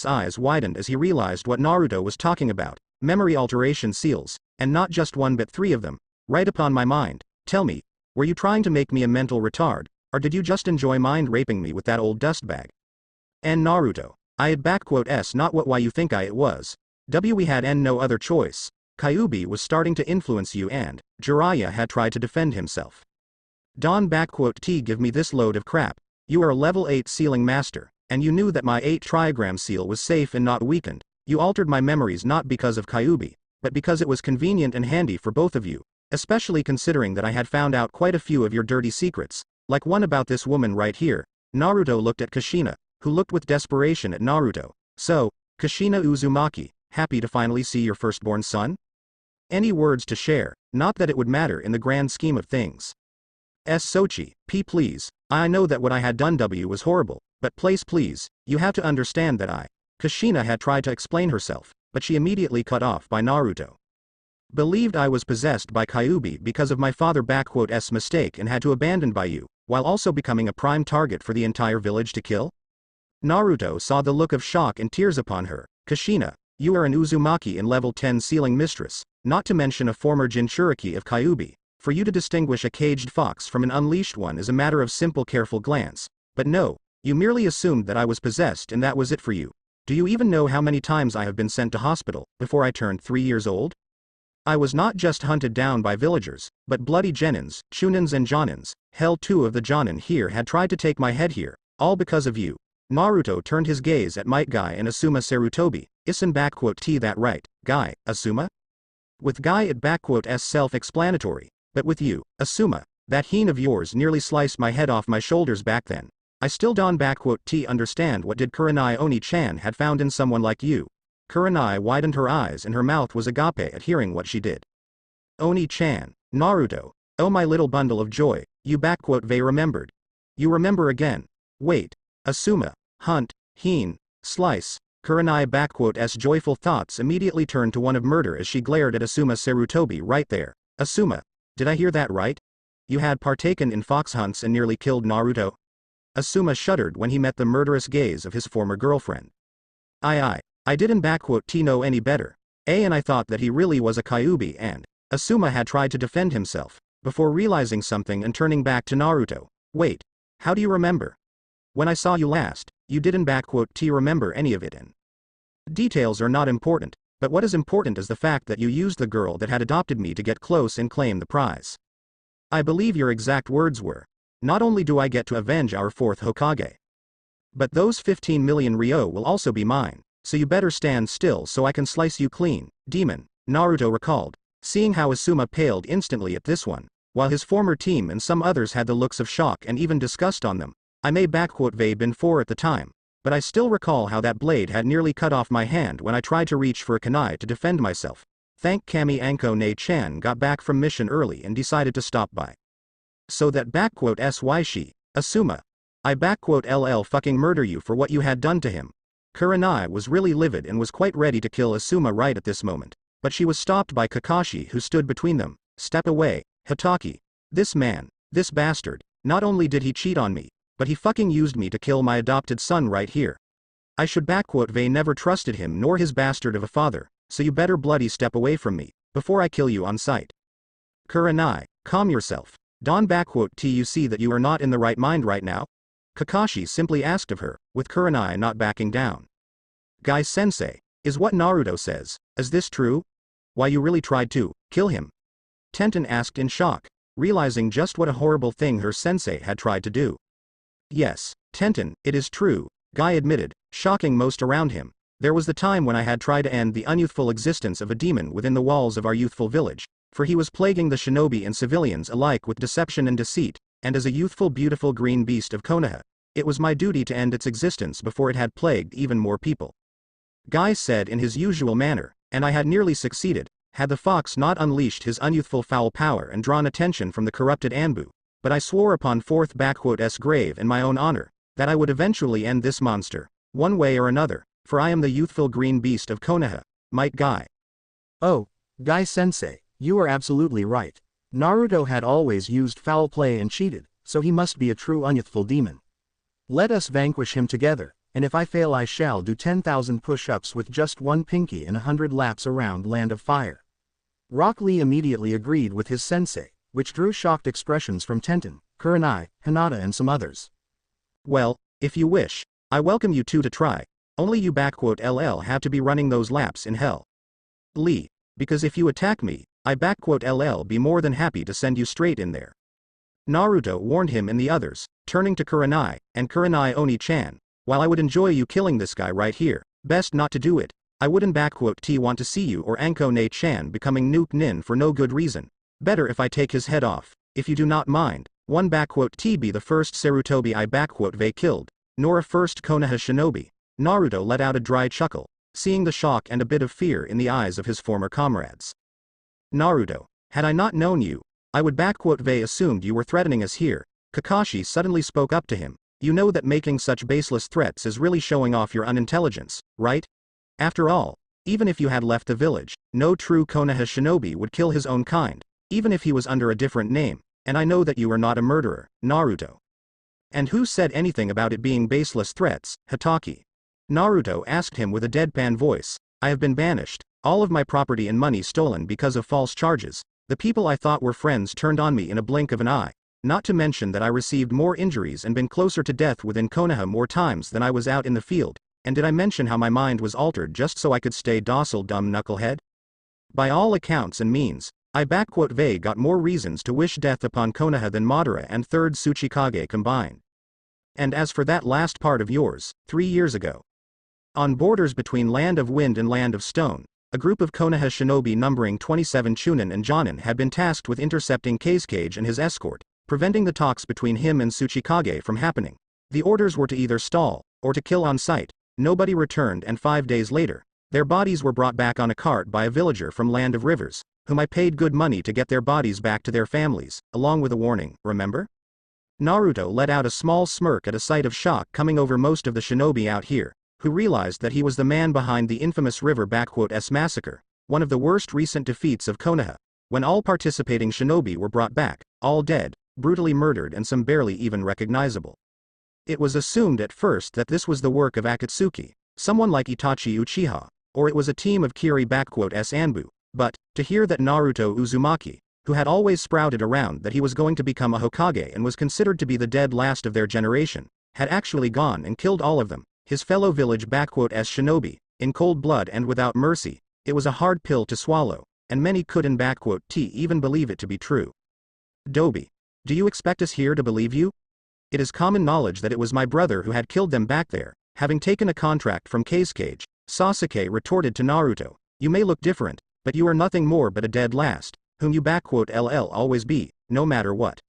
eyes widened as he realized what Naruto was talking about. Memory alteration seals, and not just 1 but 3 of them, right upon my mind. Tell me, were you trying to make me a mental retard, or did you just enjoy mind raping me with that old dustbag? And Naruto, I had not why you think it was. We had no other choice. Kyuubi was starting to influence you and, Jiraiya had tried to defend himself. Don give me this load of crap. You are a level 8 sealing master, and you knew that my 8 trigram seal was safe and not weakened. You altered my memories not because of Kyuubi, but because it was convenient and handy for both of you, especially considering that I had found out quite a few of your dirty secrets, like one about this woman right here. Naruto looked at Kushina, who looked with desperation at Naruto. So, Kushina Uzumaki, happy to finally see your firstborn son? Any words to share, not that it would matter in the grand scheme of things. Sochi, please, I know that what I had done was horrible, but please, you have to understand that Kushina had tried to explain herself, but she immediately cut off by Naruto. Believed I was possessed by Kyuubi because of my father's mistake and had to abandon by you, while also becoming a prime target for the entire village to kill? Naruto saw the look of shock and tears upon her. Kushina, you are an Uzumaki in level 10 sealing mistress, not to mention a former Jinchuriki of Kyuubi. For you to distinguish a caged fox from an unleashed one is a matter of simple careful glance. But no, you merely assumed that I was possessed and that was it for you. Do you even know how many times I have been sent to hospital before I turned 3 years old? I was not just hunted down by villagers, but bloody genins, chunins and jonins. Hell, 2 of the jonin here had tried to take my head here, all because of you. Naruto turned his gaze at Might Guy and Asuma Sarutobi. Isn't T that right, Guy, Asuma? With Guy it's self-explanatory, but with you, Asuma, that heen of yours nearly sliced my head off my shoulders back then. I still don't understand what did Kurenai Oni-chan had found in someone like you. Kurenai widened her eyes and her mouth was agape at hearing what she did. Oni-chan, Naruto, oh my little bundle of joy, you they remembered. You remember again. Wait, Asuma, hunt, heen, slice. Kurenai's joyful thoughts immediately turned to one of murder as she glared at Asuma Sarutobi right there. Asuma, did I hear that right? You had partaken in fox hunts and nearly killed Naruto? Asuma shuddered when he met the murderous gaze of his former girlfriend. I didn't know any better. And I thought that he really was a Kyuubi and Asuma had tried to defend himself, before realizing something and turning back to Naruto. Wait, how do you remember? When I saw you last, you didn't remember any of it and details are not important, but what is important is the fact that you used the girl that had adopted me to get close and claim the prize. I believe your exact words were, not only do I get to avenge our 4th Hokage, but those 15 million ryo will also be mine, so you better stand still so I can slice you clean, demon, Naruto recalled, seeing how Asuma paled instantly at this one, while his former team and some others had the looks of shock and even disgust on them. I may been 4 at the time, but I still recall how that blade had nearly cut off my hand when I tried to reach for a kunai to defend myself. Thank Kami Anko Ne-chan got back from mission early and decided to stop by. So that sy she, Asuma, I ll fucking murder you for what you had done to him. Kurenai was really livid and was quite ready to kill Asuma right at this moment, but she was stopped by Kakashi who stood between them. Step away, Hitaki. This man, this bastard, not only did he cheat on me, but he fucking used me to kill my adopted son right here. I should never trusted him nor his bastard of a father, so you better bloody step away from me, before I kill you on sight. Kurenai, calm yourself. Don you see that you are not in the right mind right now? Kakashi simply asked of her, with Kurenai not backing down. Guy-sensei, is what Naruto says, is this true? Why you really tried to kill him? Tenten asked in shock, realizing just what a horrible thing her sensei had tried to do. Yes, Tenten, it is true, Guy admitted, shocking most around him. There was the time when I had tried to end the unyouthful existence of a demon within the walls of our youthful village, for he was plaguing the shinobi and civilians alike with deception and deceit, and as a youthful beautiful green beast of Konoha, it was my duty to end its existence before it had plagued even more people. Guy said in his usual manner, and I had nearly succeeded, had the fox not unleashed his unyouthful foul power and drawn attention from the corrupted Anbu. But I swore upon 4th grave and my own honor, that I would eventually end this monster, one way or another, for I am the youthful green beast of Konoha, Might Guy. Oh, Guy-sensei, you are absolutely right. Naruto had always used foul play and cheated, so he must be a true unyouthful demon. Let us vanquish him together, and if I fail I shall do 10,000 push-ups with just one pinky and 100 laps around Land of Fire. Rock Lee immediately agreed with his sensei, which drew shocked expressions from Tenten, Kurenai, Hinata and some others. Well, if you wish, I welcome you two to try, only you ll have to be running those laps in hell. Lee, because if you attack me, I ll be more than happy to send you straight in there. Naruto warned him and the others, turning to Kurenai, and Kurenai Oni-chan, while I would enjoy you killing this guy right here, best not to do it. I wouldn't want to see you or Anko Ne-chan becoming Nuke Nin for no good reason. Better if I take his head off, if you do not mind. One be the first Sarutobi I killed, nor a first Konoha shinobi. Naruto let out a dry chuckle, seeing the shock and a bit of fear in the eyes of his former comrades. Naruto, had I not known you, I would They assumed you were threatening us here. Kakashi suddenly spoke up to him. You know that making such baseless threats is really showing off your unintelligence, right? After all, even if you had left the village, no true Konoha shinobi would kill his own kind, even if he was under a different name, and I know that you are not a murderer, Naruto. And who said anything about it being baseless threats, Hatake? Naruto asked him with a deadpan voice. I have been banished, all of my property and money stolen because of false charges, the people I thought were friends turned on me in a blink of an eye, not to mention that I received more injuries and been closer to death within Konoha more times than I was out in the field, and did I mention how my mind was altered just so I could stay docile, dumb knucklehead? By all accounts and means, I got more reasons to wish death upon Konoha than Madara and 3rd Tsuchikage combined. And as for that last part of yours, 3 years ago. On borders between Land of Wind and Land of Stone, a group of Konoha shinobi numbering 27 Chunin and Jonin had been tasked with intercepting Kazekage and his escort, preventing the talks between him and Tsuchikage from happening. The orders were to either stall, or to kill on sight. Nobody returned, and 5 days later, their bodies were brought back on a cart by a villager from Land of Rivers, whom I paid good money to get their bodies back to their families, along with a warning, remember? Naruto let out a small smirk at a sight of shock coming over most of the shinobi out here, who realized that he was the man behind the infamous River S massacre, one of the worst recent defeats of Konoha, when all participating shinobi were brought back, all dead, brutally murdered, and some barely even recognizable. It was assumed at first that this was the work of Akatsuki, someone like Itachi Uchiha, or it was a team of Kiri Anbu, but, to hear that Naruto Uzumaki, who had always sprouted around that he was going to become a Hokage and was considered to be the dead last of their generation, had actually gone and killed all of them, his fellow village shinobi, in cold blood and without mercy, it was a hard pill to swallow, and many couldn't even believe it to be true. Dobi, do you expect us here to believe you? It is common knowledge that it was my brother who had killed them back there, having taken a contract from Kazekage, Sasuke retorted to Naruto. You may look different, but you are nothing more but a dead last, whom you always be, no matter what.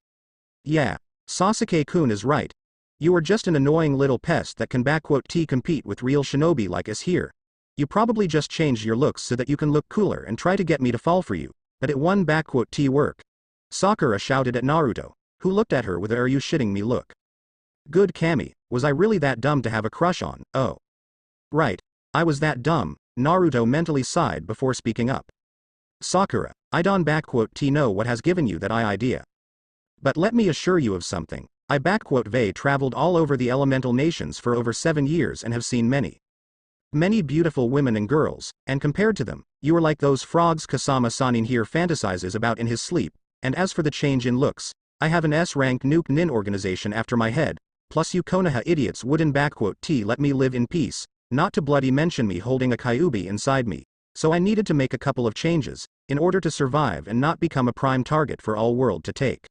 Yeah, Sasuke-kun is right. You are just an annoying little pest that can compete with real shinobi like us here. You probably just changed your looks so that you can look cooler and try to get me to fall for you, but it won't work. Sakura shouted at Naruto, who looked at her with a "are you shitting me" look. Good Kami, was I really that dumb to have a crush on? Oh. Right, I was that dumb, Naruto mentally sighed before speaking up. Sakura, I don't know what has given you that idea. But let me assure you of something, I traveled all over the elemental nations for over 7 years and have seen many beautiful women and girls, and compared to them, you are like those frogs Kasama-sanin here fantasizes about in his sleep, and as for the change in looks, I have an S-rank nuke nin organization after my head, plus you Konoha idiots wouldn't let me live in peace, not to bloody mention me holding a Kyuubi inside me, so I needed to make a couple of changes, in order to survive and not become a prime target for all world to take.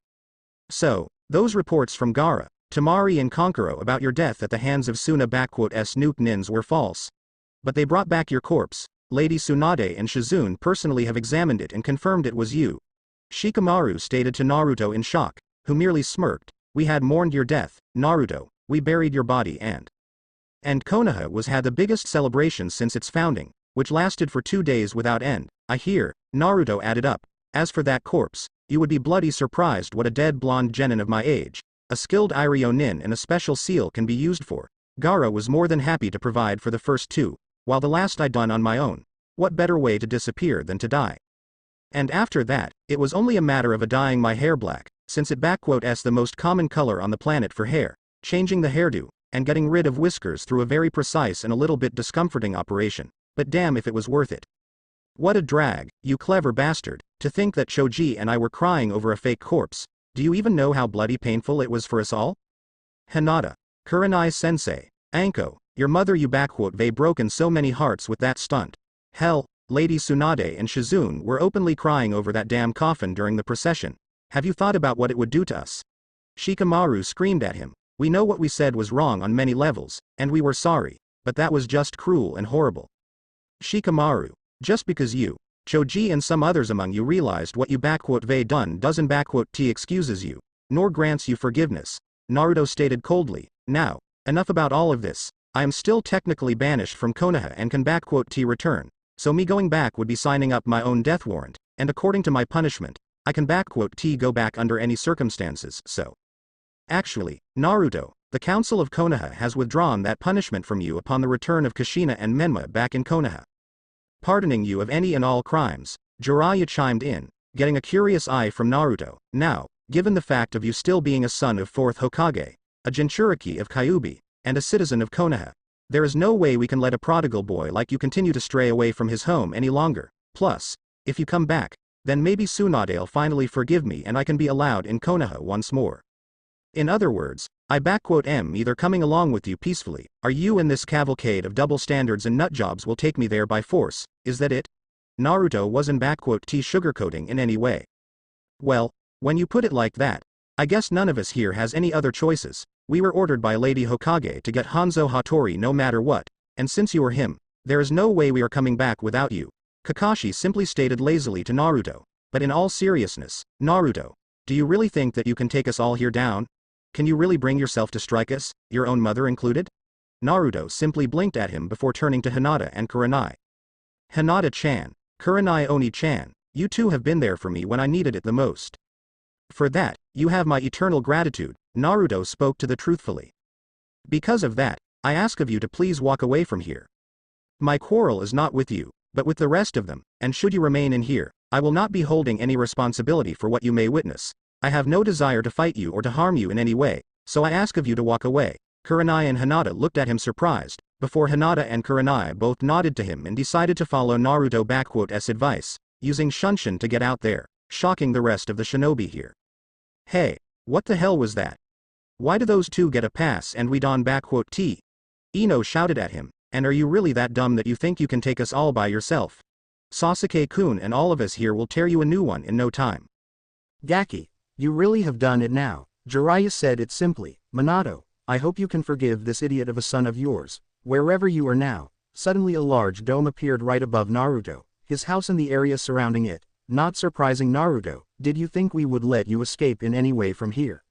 So, those reports from Gaara, Temari and Kankuro about your death at the hands of Suna S nuke nins were false. But they brought back your corpse, Lady Tsunade and Shizune personally have examined it and confirmed it was you. Shikamaru stated to Naruto in shock, who merely smirked, we had mourned your death, Naruto, we buried your body and Konoha had the biggest celebration since its founding, which lasted for 2 days without end. I hear, Naruto added up, as for that corpse, you would be bloody surprised what a dead blonde genin of my age, a skilled Iryo nin and a special seal can be used for. Gaara was more than happy to provide for the first 2, while the last I done on my own. What better way to disappear than to die? And after that, it was only a matter of dyeing my hair black, since it s the most common color on the planet for hair, changing the hairdo, and getting rid of whiskers through a very precise and a little bit discomforting operation, but damn if it was worth it. What a drag, you clever bastard, to think that Choji and I were crying over a fake corpse. Do you even know how bloody painful it was for us all? Hinata, Kurenai-sensei, Anko, your mother you broken so many hearts with that stunt. Hell, Lady Tsunade and Shizune were openly crying over that damn coffin during the procession. Have you thought about what it would do to us? Shikamaru screamed at him. We know what we said was wrong on many levels, and we were sorry, but that was just cruel and horrible. Shikamaru, just because you, Choji and some others among you realized what you done doesn't excuses you, nor grants you forgiveness, Naruto stated coldly. Now, enough about all of this, I am still technically banished from Konoha and can T return, so me going back would be signing up my own death warrant, and according to my punishment, I can T go back under any circumstances, so. Actually, Naruto, the Council of Konoha has withdrawn that punishment from you upon the return of Kushina and Menma back in Konoha, pardoning you of any and all crimes. Jiraiya chimed in, getting a curious eye from Naruto. Now, given the fact of you still being a son of 4th Hokage, a Jinchuriki of Kyuubi, and a citizen of Konoha, there is no way we can let a prodigal boy like you continue to stray away from his home any longer. Plus, if you come back, then maybe Tsunade'll finally forgive me and I can be allowed in Konoha once more. In other words, I am either coming along with you peacefully, or you and this cavalcade of double standards and nutjobs will take me there by force. Is that it? Naruto wasn't sugarcoating in any way. Well, when you put it like that, I guess none of us here has any other choices. We were ordered by Lady Hokage to get Hanzo Hattori no matter what, and since you are him, there is no way we are coming back without you, Kakashi simply stated lazily to Naruto. But in all seriousness, Naruto, do you really think that you can take us all here down? Can you really bring yourself to strike us, your own mother included? Naruto simply blinked at him before turning to Hinata and Kurenai. Hinata-chan, Kurenai Oni-chan, you two have been there for me when I needed it the most. For that, you have my eternal gratitude, Naruto spoke to the truthfully. Because of that, I ask of you to please walk away from here. My quarrel is not with you, but with the rest of them, and should you remain in here, I will not be holding any responsibility for what you may witness. I have no desire to fight you or to harm you in any way, so I ask of you to walk away. Kurenai and Hinata looked at him surprised, before Hinata and Kurenai both nodded to him and decided to follow Naruto's advice, using Shunshin to get out there, shocking the rest of the shinobi here. Hey, what the hell was that? Why do those two get a pass and we don't? Ino shouted at him, and are you really that dumb that you think you can take us all by yourself? Sasuke-kun and all of us here will tear you a new one in no time. Gaki, you really have done it now, Jiraiya said it simply. Minato, I hope you can forgive this idiot of a son of yours. Wherever you are now. Suddenly a large dome appeared right above Naruto, his house and the area surrounding it. Not surprising Naruto, did you think we would let you escape in any way from here?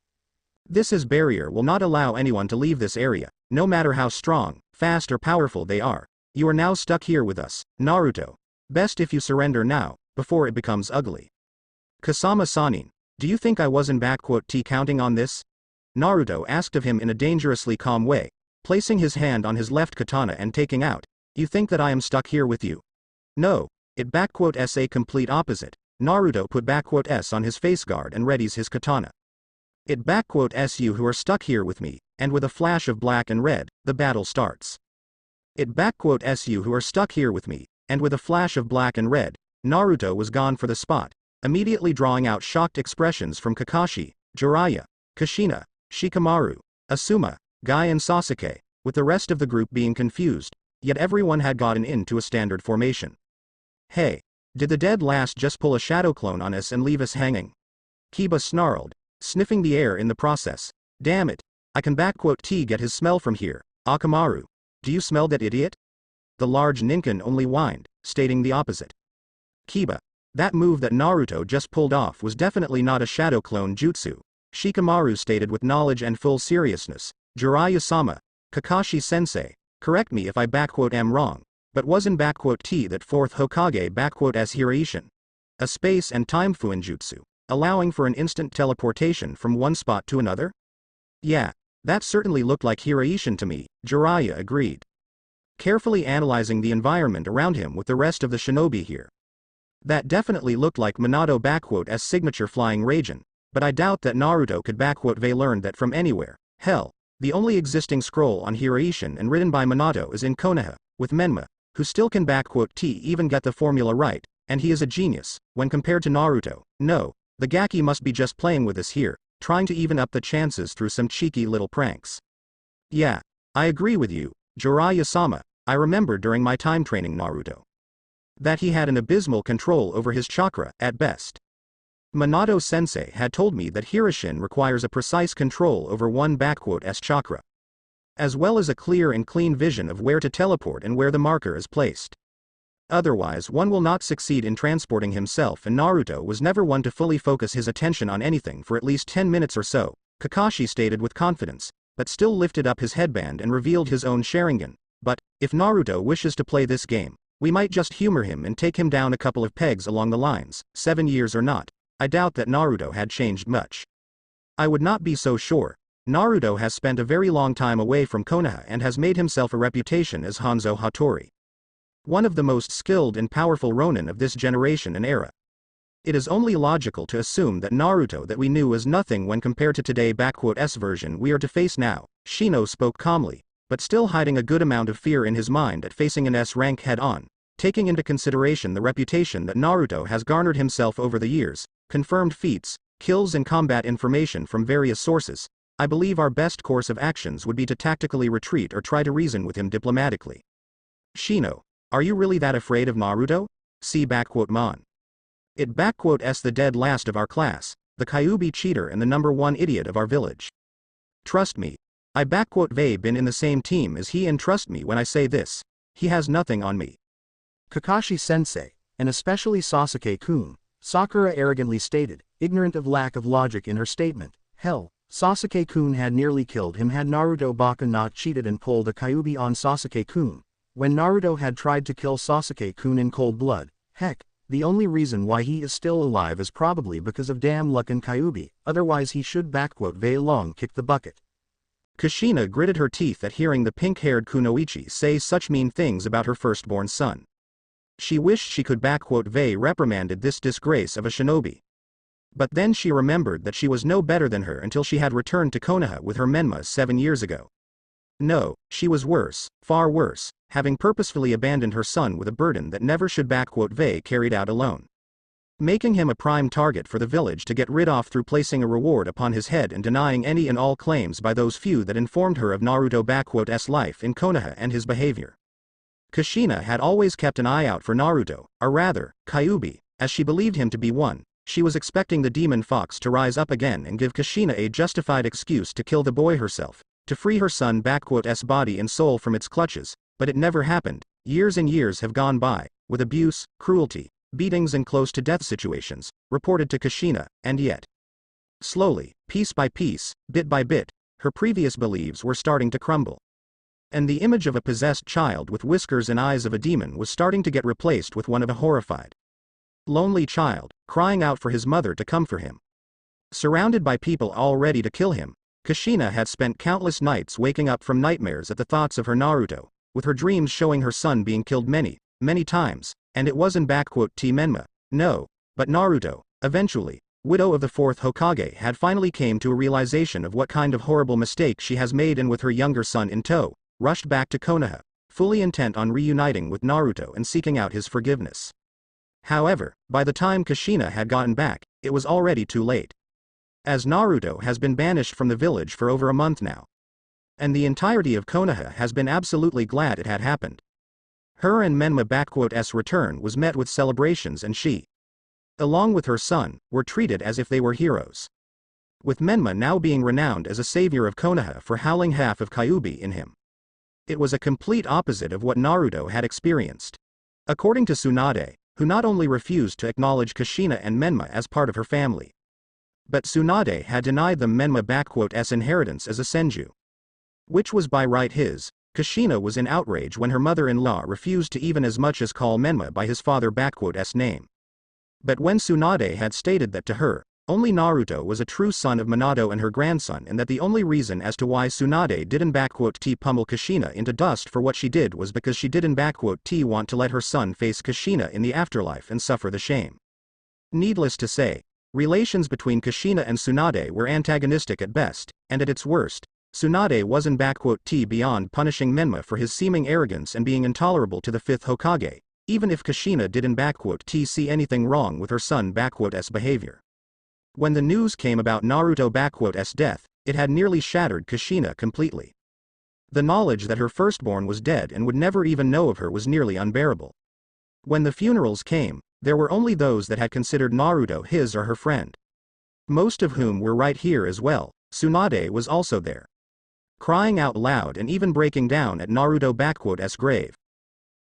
This barrier will not allow anyone to leave this area, no matter how strong, fast or powerful they are. You are now stuck here with us, Naruto. Best if you surrender now, before it becomes ugly. Kasama Sanin, do you think I wasn't counting on this? Naruto asked of him in a dangerously calm way, placing his hand on his left katana and taking out. You think that I am stuck here with you? No, it a complete opposite. Naruto put S on his face guard and readies his katana. It you who are stuck here with me, and with a flash of black and red, the battle starts. It you who are stuck here with me, and with a flash of black and red, Naruto was gone for the spot, immediately drawing out shocked expressions from Kakashi, Jiraiya, Kushina, Shikamaru, Asuma, Guy and Sasuke, with the rest of the group being confused, yet everyone had gotten into a standard formation. Hey, did the dead last just pull a shadow clone on us and leave us hanging? Kiba snarled, sniffing the air in the process. Damn it, I can get his smell from here. Akamaru, do you smell that idiot? The large Ninken only whined, stating the opposite. Kiba, that move that Naruto just pulled off was definitely not a shadow clone jutsu, Shikamaru stated with knowledge and full seriousness. Jiraiya-sama, Kakashi-sensei, correct me if I am wrong, but wasn't that 4th Hokage as Hiraishin? A space and time fuinjutsu, allowing for an instant teleportation from one spot to another? Yeah, that certainly looked like Hiraishin to me, Jiraiya agreed, carefully analyzing the environment around him with the rest of the shinobi here. That definitely looked like Minato signature flying Raijin, but I doubt that Naruto could learn that from anywhere. Hell, the only existing scroll on Hiraishin and written by Minato is in Konoha, with Menma, who still can even get the formula right, and he is a genius, when compared to Naruto. No, the Gaki must be just playing with us here, trying to even up the chances through some cheeky little pranks. Yeah, I agree with you, Jiraiya-sama, I remember during my time training Naruto, that he had an abysmal control over his chakra, at best. Minato-sensei had told me that Hiraishin requires a precise control over one chakra, as well as a clear and clean vision of where to teleport and where the marker is placed. Otherwise one will not succeed in transporting himself, and Naruto was never one to fully focus his attention on anything for at least 10 minutes or so, Kakashi stated with confidence. but still lifted up his headband and revealed his own Sharingan. But, if Naruto wishes to play this game, we might just humor him and take him down a couple of pegs along the lines, 7 years or not. I doubt that Naruto had changed much. I would not be so sure. Naruto has spent a very long time away from Konoha and has made himself a reputation as Hanzo Hattori, one of the most skilled and powerful Ronin of this generation and era. It is only logical to assume that Naruto that we knew was nothing when compared to today S version we are to face now. Shino spoke calmly, but still hiding a good amount of fear in his mind at facing an S rank head-on, taking into consideration the reputation that Naruto has garnered himself over the years, confirmed feats, kills and combat information from various sources. I believe our best course of actions would be to tactically retreat or try to reason with him diplomatically. Shino, are you really that afraid of Naruto? See Mon. S the dead last of our class, the Kyuubi cheater and the #1 idiot of our village. Trust me. I been in the same team as he and trust me when I say this. He has nothing on me. Kakashi-sensei, and especially Sasuke-kun, Sakura arrogantly stated, ignorant of lack of logic in her statement. Hell, Sasuke-kun had nearly killed him had Naruto Baka not cheated and pulled a Kyuubi on Sasuke-kun. When Naruto had tried to kill Sasuke-kun in cold blood, heck, the only reason why he is still alive is probably because of damn luck and Kyuubi, otherwise he should very long kick the bucket. Kushina gritted her teeth at hearing the pink-haired Kunoichi say such mean things about her firstborn son. She wished she could reprimanded this disgrace of a shinobi. But then she remembered that she was no better than her until she had returned to Konoha with her Menma 7 years ago. No, she was worse, far worse, having purposefully abandoned her son with a burden that never should carried out alone. Making him a prime target for the village to get rid of through placing a reward upon his head and denying any and all claims by those few that informed her of Naruto's life in Konoha and his behavior. Kushina had always kept an eye out for Naruto, or rather, Kyuubi, as she believed him to be one. She was expecting the demon fox to rise up again and give Kushina a justified excuse to kill the boy herself, to free her son body and soul from its clutches, but it never happened. Years and years have gone by, with abuse, cruelty, beatings and close-to-death situations, reported to Kushina, and yet, slowly, piece by piece, bit by bit, her previous beliefs were starting to crumble. And the image of a possessed child with whiskers and eyes of a demon was starting to get replaced with one of a horrified, lonely child, crying out for his mother to come for him. Surrounded by people all ready to kill him, Kushina had spent countless nights waking up from nightmares at the thoughts of her Naruto, with her dreams showing her son being killed many, many times, and it wasn't Menma, no, but Naruto. Eventually, widow of the 4th Hokage had finally came to a realization of what kind of horrible mistake she has made and with her younger son in tow, rushed back to Konoha, fully intent on reuniting with Naruto and seeking out his forgiveness. However, by the time Kushina had gotten back, it was already too late. As Naruto has been banished from the village for over a month now. And the entirety of Konoha has been absolutely glad it had happened. Her and Menma's return was met with celebrations and she, along with her son, were treated as if they were heroes. With Menma now being renowned as a savior of Konoha for howling half of Kyuubi in him. It was a complete opposite of what Naruto had experienced. According to Tsunade, who not only refused to acknowledge Kushina and Menma as part of her family, but Tsunade had denied them Menma's inheritance as a senju, which was by right his. Kushina was in outrage when her mother-in-law refused to even as much as call Menma by his father's name. But when Tsunade had stated that to her, only Naruto was a true son of Minato and her grandson and that the only reason as to why Tsunade didn't pummel Kushina into dust for what she did was because she didn't want to let her son face Kushina in the afterlife and suffer the shame. Needless to say, relations between Kushina and Tsunade were antagonistic at best, and at its worst, Tsunade wasn't beyond punishing Menma for his seeming arrogance and being intolerable to the 5th Hokage, even if Kushina didn't see anything wrong with her son's behavior. When the news came about Naruto's death, it had nearly shattered Kushina completely. The knowledge that her firstborn was dead and would never even know of her was nearly unbearable. When the funerals came, there were only those that had considered Naruto his or her friend. Most of whom were right here as well. Tsunade was also there, crying out loud and even breaking down at Naruto's grave,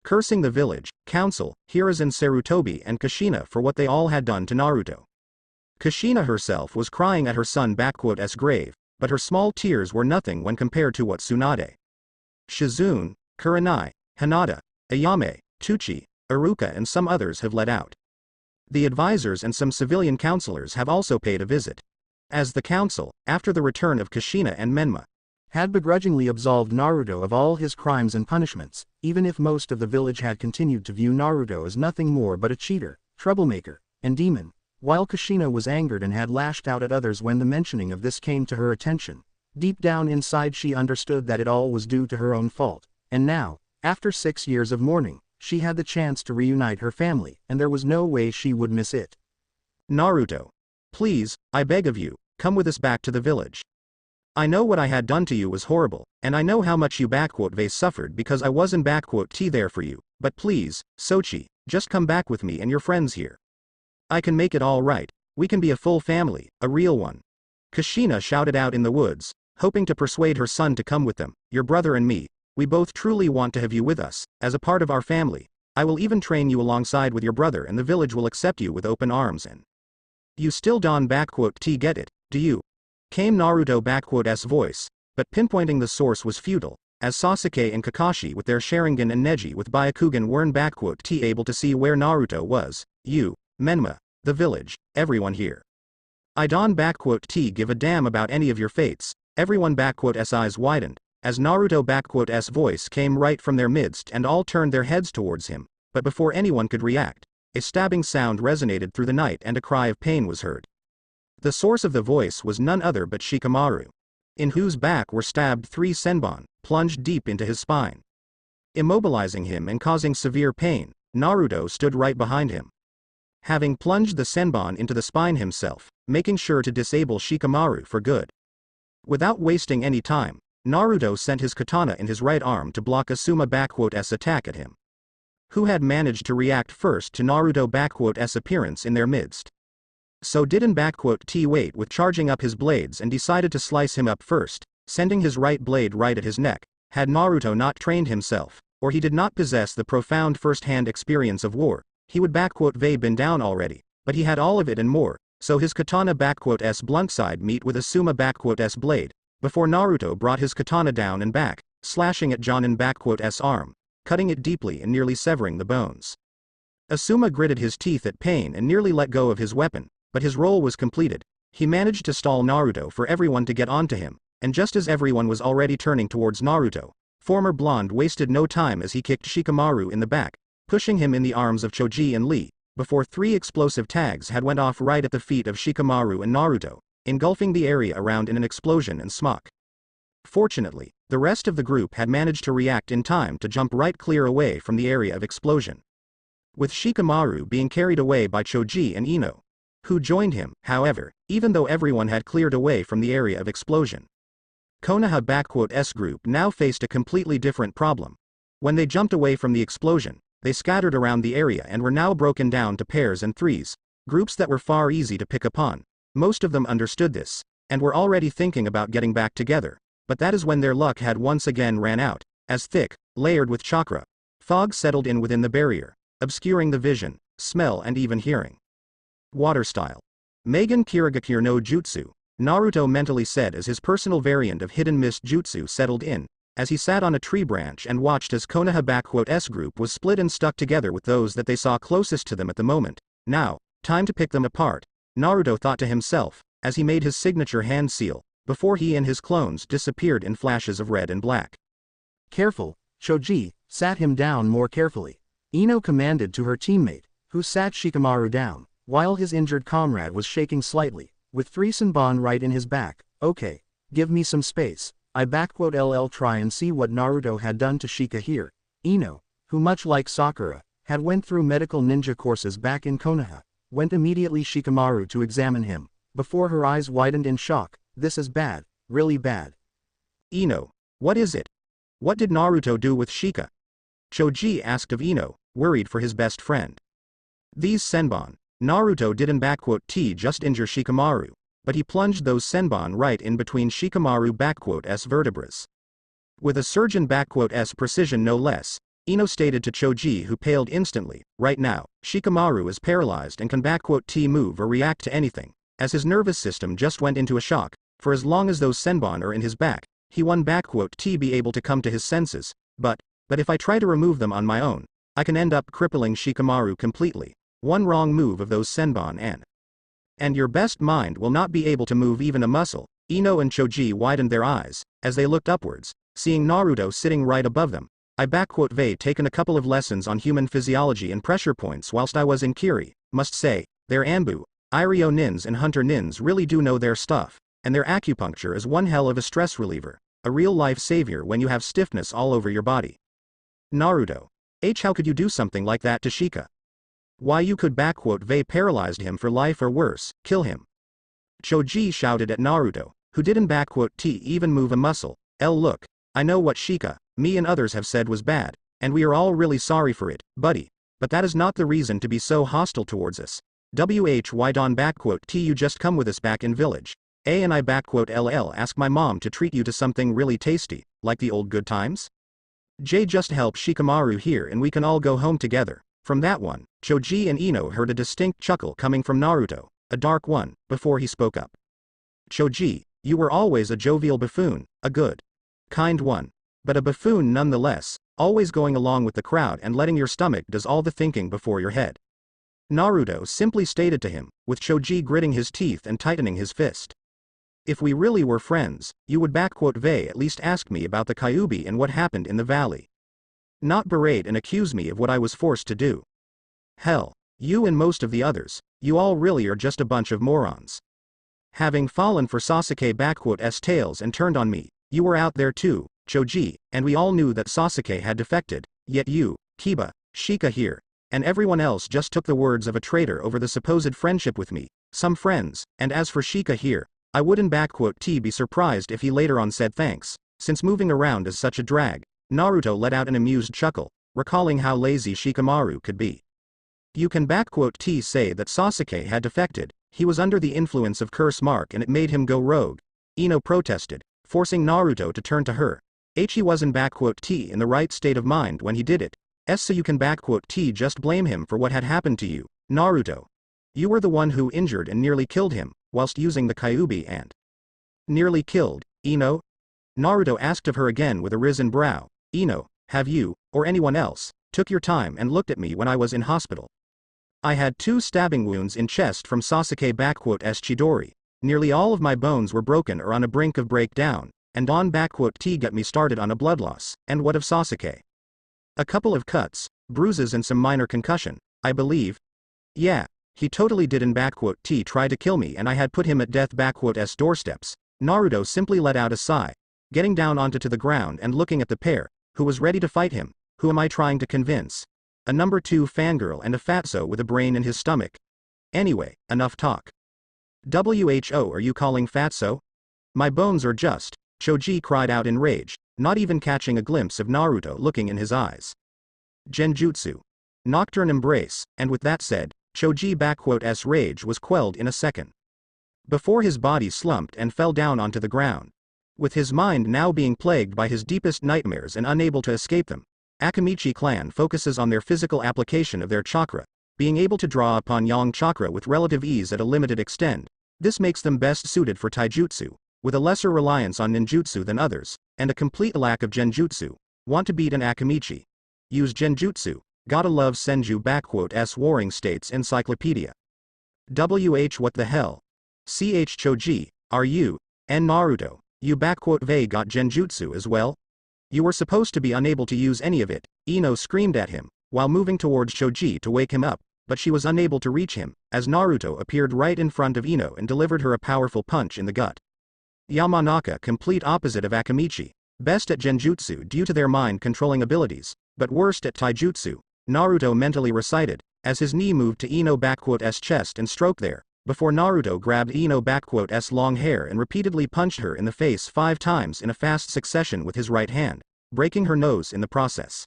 cursing the village, council, Hiruzen Sarutobi and Kushina for what they all had done to Naruto. Kushina herself was crying at her son's grave, but her small tears were nothing when compared to what Tsunade, Shizune, Kurenai, Hinata, Ayame, Tucci, Iruka and some others have let out. The advisors and some civilian counselors have also paid a visit. As the council, after the return of Kushina and Menma, had begrudgingly absolved Naruto of all his crimes and punishments, even if most of the village had continued to view Naruto as nothing more but a cheater, troublemaker, and demon, while Kushina was angered and had lashed out at others when the mentioning of this came to her attention. Deep down inside she understood that it all was due to her own fault, and now, after 6 years of mourning, she had the chance to reunite her family, and there was no way she would miss it. Naruto. Please, I beg of you, come with us back to the village. I know what I had done to you was horrible, and I know how much you *vase suffered because I wasn't *t there for you, but please, Sochi, just come back with me and your friends here. I can make it all right, we can be a full family, a real one. Kushina shouted out in the woods, hoping to persuade her son to come with them. Your brother and me, we both truly want to have you with us, as a part of our family. I will even train you alongside with your brother and the village will accept you with open arms and... You still don't *t get it, do you? Came Naruto*'s voice, but pinpointing the source was futile, as Sasuke and Kakashi with their Sharingan and Neji with Byakugan weren't *t able to see where Naruto was. You, Menma, the village, everyone here. I don't *t give a damn about any of your fates. Everyone *s eyes widened, as Naruto*s voice came right from their midst and all turned their heads towards him, but before anyone could react, a stabbing sound resonated through the night and a cry of pain was heard. The source of the voice was none other but Shikamaru, in whose back were stabbed 3 senbon, plunged deep into his spine. Immobilizing him and causing severe pain, Naruto stood right behind him. Having plunged the senbon into the spine himself, making sure to disable Shikamaru for good. Without wasting any time, Naruto sent his katana in his right arm to block Asuma*s attack at him. Who had managed to react first to Naruto*s appearance in their midst. So didn't *t wait with charging up his blades and decided to slice him up first, sending his right blade right at his neck. Had Naruto not trained himself, or he did not possess the profound first-hand experience of war, he would *v been down already, but he had all of it and more, so his katana *s blunt side meet with Asuma*s blade, before Naruto brought his katana down and back, slashing at Jonin*s arm, cutting it deeply and nearly severing the bones. Asuma gritted his teeth at pain and nearly let go of his weapon, but his role was completed. He managed to stall Naruto for everyone to get onto him, and just as everyone was already turning towards Naruto, former blonde wasted no time as he kicked Shikamaru in the back, pushing him in the arms of Choji and Lee, before 3 explosive tags had went off right at the feet of Shikamaru and Naruto, engulfing the area around in an explosion and smoke. Fortunately, the rest of the group had managed to react in time to jump right clear away from the area of explosion. With Shikamaru being carried away by Choji and Ino, who joined him, however, even though everyone had cleared away from the area of explosion. Konoha*s group now faced a completely different problem. When they jumped away from the explosion, they scattered around the area and were now broken down to pairs and threes, groups that were far easy to pick upon. Most of them understood this, and were already thinking about getting back together, but that is when their luck had once again ran out, as thick, layered with chakra, fog settled in within the barrier, obscuring the vision, smell and even hearing. Water style. Megan Kirigakure no Jutsu, Naruto mentally said as his personal variant of hidden mist jutsu settled in, as he sat on a tree branch and watched as Konoha*s group was split and stuck together with those that they saw closest to them at the moment. Now, time to pick them apart, Naruto thought to himself, as he made his signature hand seal, before he and his clones disappeared in flashes of red and black. Careful, Choji sat him down more carefully. Ino commanded to her teammate, who sat Shikamaru down, while his injured comrade was shaking slightly, with 3 senbon right in his back. Okay, give me some space. I *LL try and see what Naruto had done to Shika here. Ino, who much like Sakura, had went through medical ninja courses back in Konoha, went immediately Shikamaru to examine him, before her eyes widened in shock. This is bad, really bad. Ino, what is it? What did Naruto do with Shika? Choji asked of Ino, worried for his best friend. These senbon, Naruto didn't *t just injure Shikamaru, but he plunged those senbon right in between Shikamaru*s vertebrae. With a surgeon *s precision no less, Ino stated to Choji, who paled instantly, right now, Shikamaru is paralyzed and can *t move or react to anything, as his nervous system just went into a shock, For as long as those senbon are in his back, he won't be able to come to his senses, but if I try to remove them on my own, I can end up crippling Shikamaru completely. One wrong move of those senbon and your best mind will not be able to move even a muscle. Ino and Choji widened their eyes, as they looked upwards, seeing Naruto sitting right above them. Taken a couple of lessons on human physiology and pressure points whilst I was in Kiri, must say, their Anbu, Iryo nins and Hunter nins really do know their stuff, and their acupuncture is one hell of a stress reliever, a real life savior when you have stiffness all over your body. Naruto. How could you do something like that to Shika? Why you could paralyzed him for life or worse, kill him. Choji shouted at Naruto, who didn't even move a muscle. Look, I know what Shika, me and others have said was bad, and we are all really sorry for it, buddy. But that is not the reason to be so hostile towards us. Why don't you just come with us back in village? And I ask my mom to treat you to something really tasty, like the old good times? Just help Shikamaru here and we can all go home together. From that one, Choji and Ino heard a distinct chuckle coming from Naruto, a dark one, before he spoke up. Choji, you were always a jovial buffoon, a good, kind one. But a buffoon nonetheless, always going along with the crowd and letting your stomach does all the thinking before your head. Naruto simply stated to him, with Choji gritting his teeth and tightening his fist. If we really were friends, you would at least ask me about the Kyuubi and what happened in the valley. Not berate and accuse me of what I was forced to do. Hell, you and most of the others, you all really are just a bunch of morons. Having fallen for Sasuke's tails and turned on me, you were out there too, Choji, and we all knew that Sasuke had defected, yet you, Kiba, Shika here, and everyone else just took the words of a traitor over the supposed friendship with me, some friends, and as for Shika here, I wouldn't be surprised if he later on said thanks, since moving around is such a drag. Naruto let out an amused chuckle, recalling how lazy Shikamaru could be. You can say that Sasuke had defected, he was under the influence of Curse Mark and it made him go rogue. Ino protested, forcing Naruto to turn to her. He wasn't in the right state of mind when he did it. So you can just blame him for what had happened to you, Naruto. You were the one who injured and nearly killed him, whilst using the Kyuubi and nearly killed, Ino? Naruto asked of her again with a risen brow. Ino, have you, or anyone else, took your time and looked at me when I was in hospital? I had 2 stabbing wounds in chest from Sasuke Chidori. Nearly all of my bones were broken or on a brink of breakdown, and Don got me started on a blood loss. And what of Sasuke? A couple of cuts, bruises and some minor concussion, I believe. Yeah, he totally didn't try to kill me and I had put him at death's doorsteps. Naruto simply let out a sigh, getting down onto the ground and looking at the pair, who was ready to fight him. Who am I trying to convince? A number 2 fangirl and a fatso with a brain in his stomach. Anyway, enough talk. Who are you calling fatso? My bones are just, Choji cried out in rage, not even catching a glimpse of Naruto looking in his eyes. Genjutsu. Nocturne embrace, and with that said, Choji's rage was quelled in a second. Before his body slumped and fell down onto the ground. With his mind now being plagued by his deepest nightmares and unable to escape them, Akamichi clan focuses on their physical application of their chakra, being able to draw upon yang chakra with relative ease at a limited extent. This makes them best suited for taijutsu, with a lesser reliance on ninjutsu than others, and a complete lack of genjutsu. Want to beat an Akamichi? Use genjutsu. Gotta love Senju Warring States Encyclopedia. What the hell? Choji, are you, and Naruto, you got genjutsu as well? You were supposed to be unable to use any of it, Ino screamed at him, while moving towards Choji to wake him up, but she was unable to reach him, as Naruto appeared right in front of Ino and delivered her a powerful punch in the gut. Yamanaka complete opposite of Akamichi, best at genjutsu due to their mind-controlling abilities, but worst at taijutsu, Naruto mentally recited, as his knee moved to Ino's chest and stroked there, before Naruto grabbed Ino's long hair and repeatedly punched her in the face 5 times in a fast succession with his right hand, breaking her nose in the process.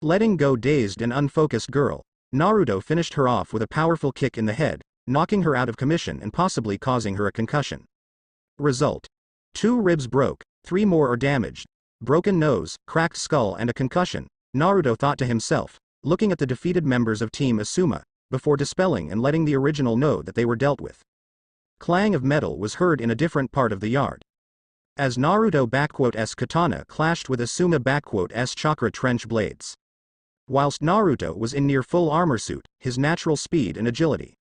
Letting go dazed and unfocused girl, Naruto finished her off with a powerful kick in the head, knocking her out of commission and possibly causing her a concussion. Result: 2 ribs broke, 3 more are damaged, broken nose, cracked skull and a concussion, Naruto thought to himself, looking at the defeated members of Team Asuma, before dispelling and letting the original know that they were dealt with. clang of metal was heard in a different part of the yard. As Naruto-S katana clashed with Asuma-S chakra trench blades. Whilst Naruto was in near full armor suit, his natural speed and agility,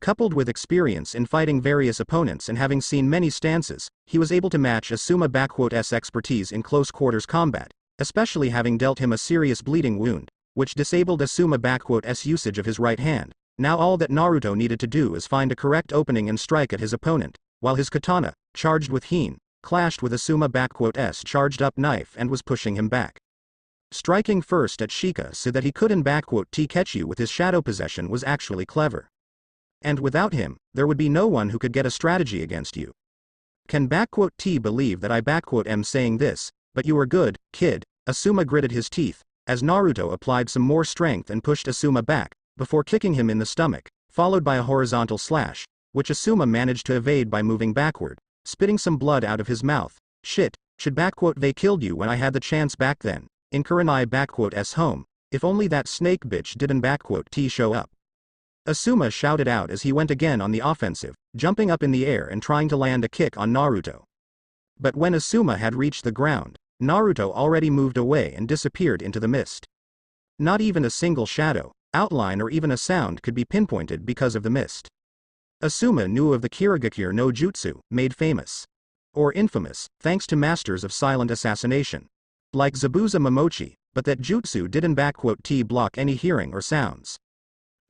coupled with experience in fighting various opponents and having seen many stances, he was able to match Asuma-S expertise in close quarters combat, especially having dealt him a serious bleeding wound, which disabled Asuma-S usage of his right hand. Now all that Naruto needed to do is find a correct opening and strike at his opponent, while his katana, charged with heen, clashed with Asuma-S charged up knife and was pushing him back. Striking first at Shika so that he couldn't catch you with his shadow possession was actually clever. And without him, there would be no one who could get a strategy against you. Can T believe that I am saying this, but you are good, kid, Asuma gritted his teeth, as Naruto applied some more strength and pushed Asuma back, before kicking him in the stomach, followed by a horizontal slash, which Asuma managed to evade by moving backward, spitting some blood out of his mouth. Shit, should they killed you when I had the chance back then, in Kurenai home, if only that snake bitch didn't T show up. Asuma shouted out as he went again on the offensive, jumping up in the air and trying to land a kick on Naruto. But when Asuma had reached the ground, Naruto already moved away and disappeared into the mist. Not even a single shadow, outline or even a sound could be pinpointed because of the mist. Asuma knew of the Kirigakure no Jutsu, made famous, or infamous, thanks to masters of silent assassination, like Zabuza Momochi, but that jutsu didn't block any hearing or sounds.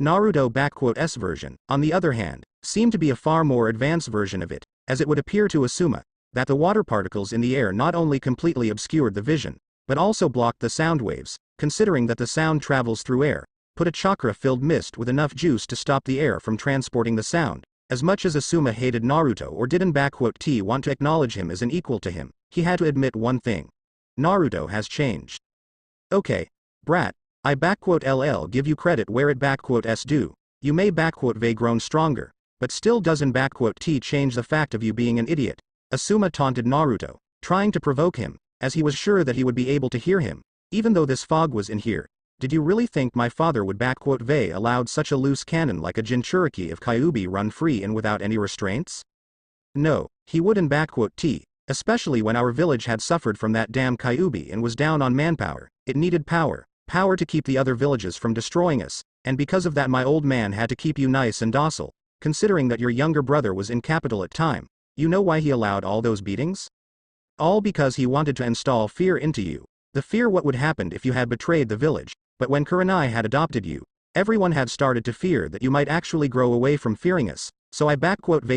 Naruto-S version, on the other hand, seemed to be a far more advanced version of it, as it would appear to Asuma that the water particles in the air not only completely obscured the vision, but also blocked the sound waves, considering that the sound travels through air, put a chakra-filled mist with enough juice to stop the air from transporting the sound. As much as Asuma hated Naruto or didn't want to acknowledge him as an equal to him, he had to admit one thing. Naruto has changed. Okay, brat, I LL give you credit where it S due, you may V grown stronger, but still doesn't T change the fact of you being an idiot. Asuma taunted Naruto, trying to provoke him, as he was sure that he would be able to hear him, even though this fog was in here. Did you really think my father would V allowed such a loose cannon like a Jinchuriki of Kyuubi run free and without any restraints? No, he wouldn't T, especially when our village had suffered from that damn Kyuubi and was down on manpower. It needed power to keep the other villages from destroying us, and because of that my old man had to keep you nice and docile, considering that your younger brother was in capital at time. You know why he allowed all those beatings? All because he wanted to install fear into you. The fear what would happen if you had betrayed the village. But when Kurenai had adopted you, everyone had started to fear that you might actually grow away from fearing us, so I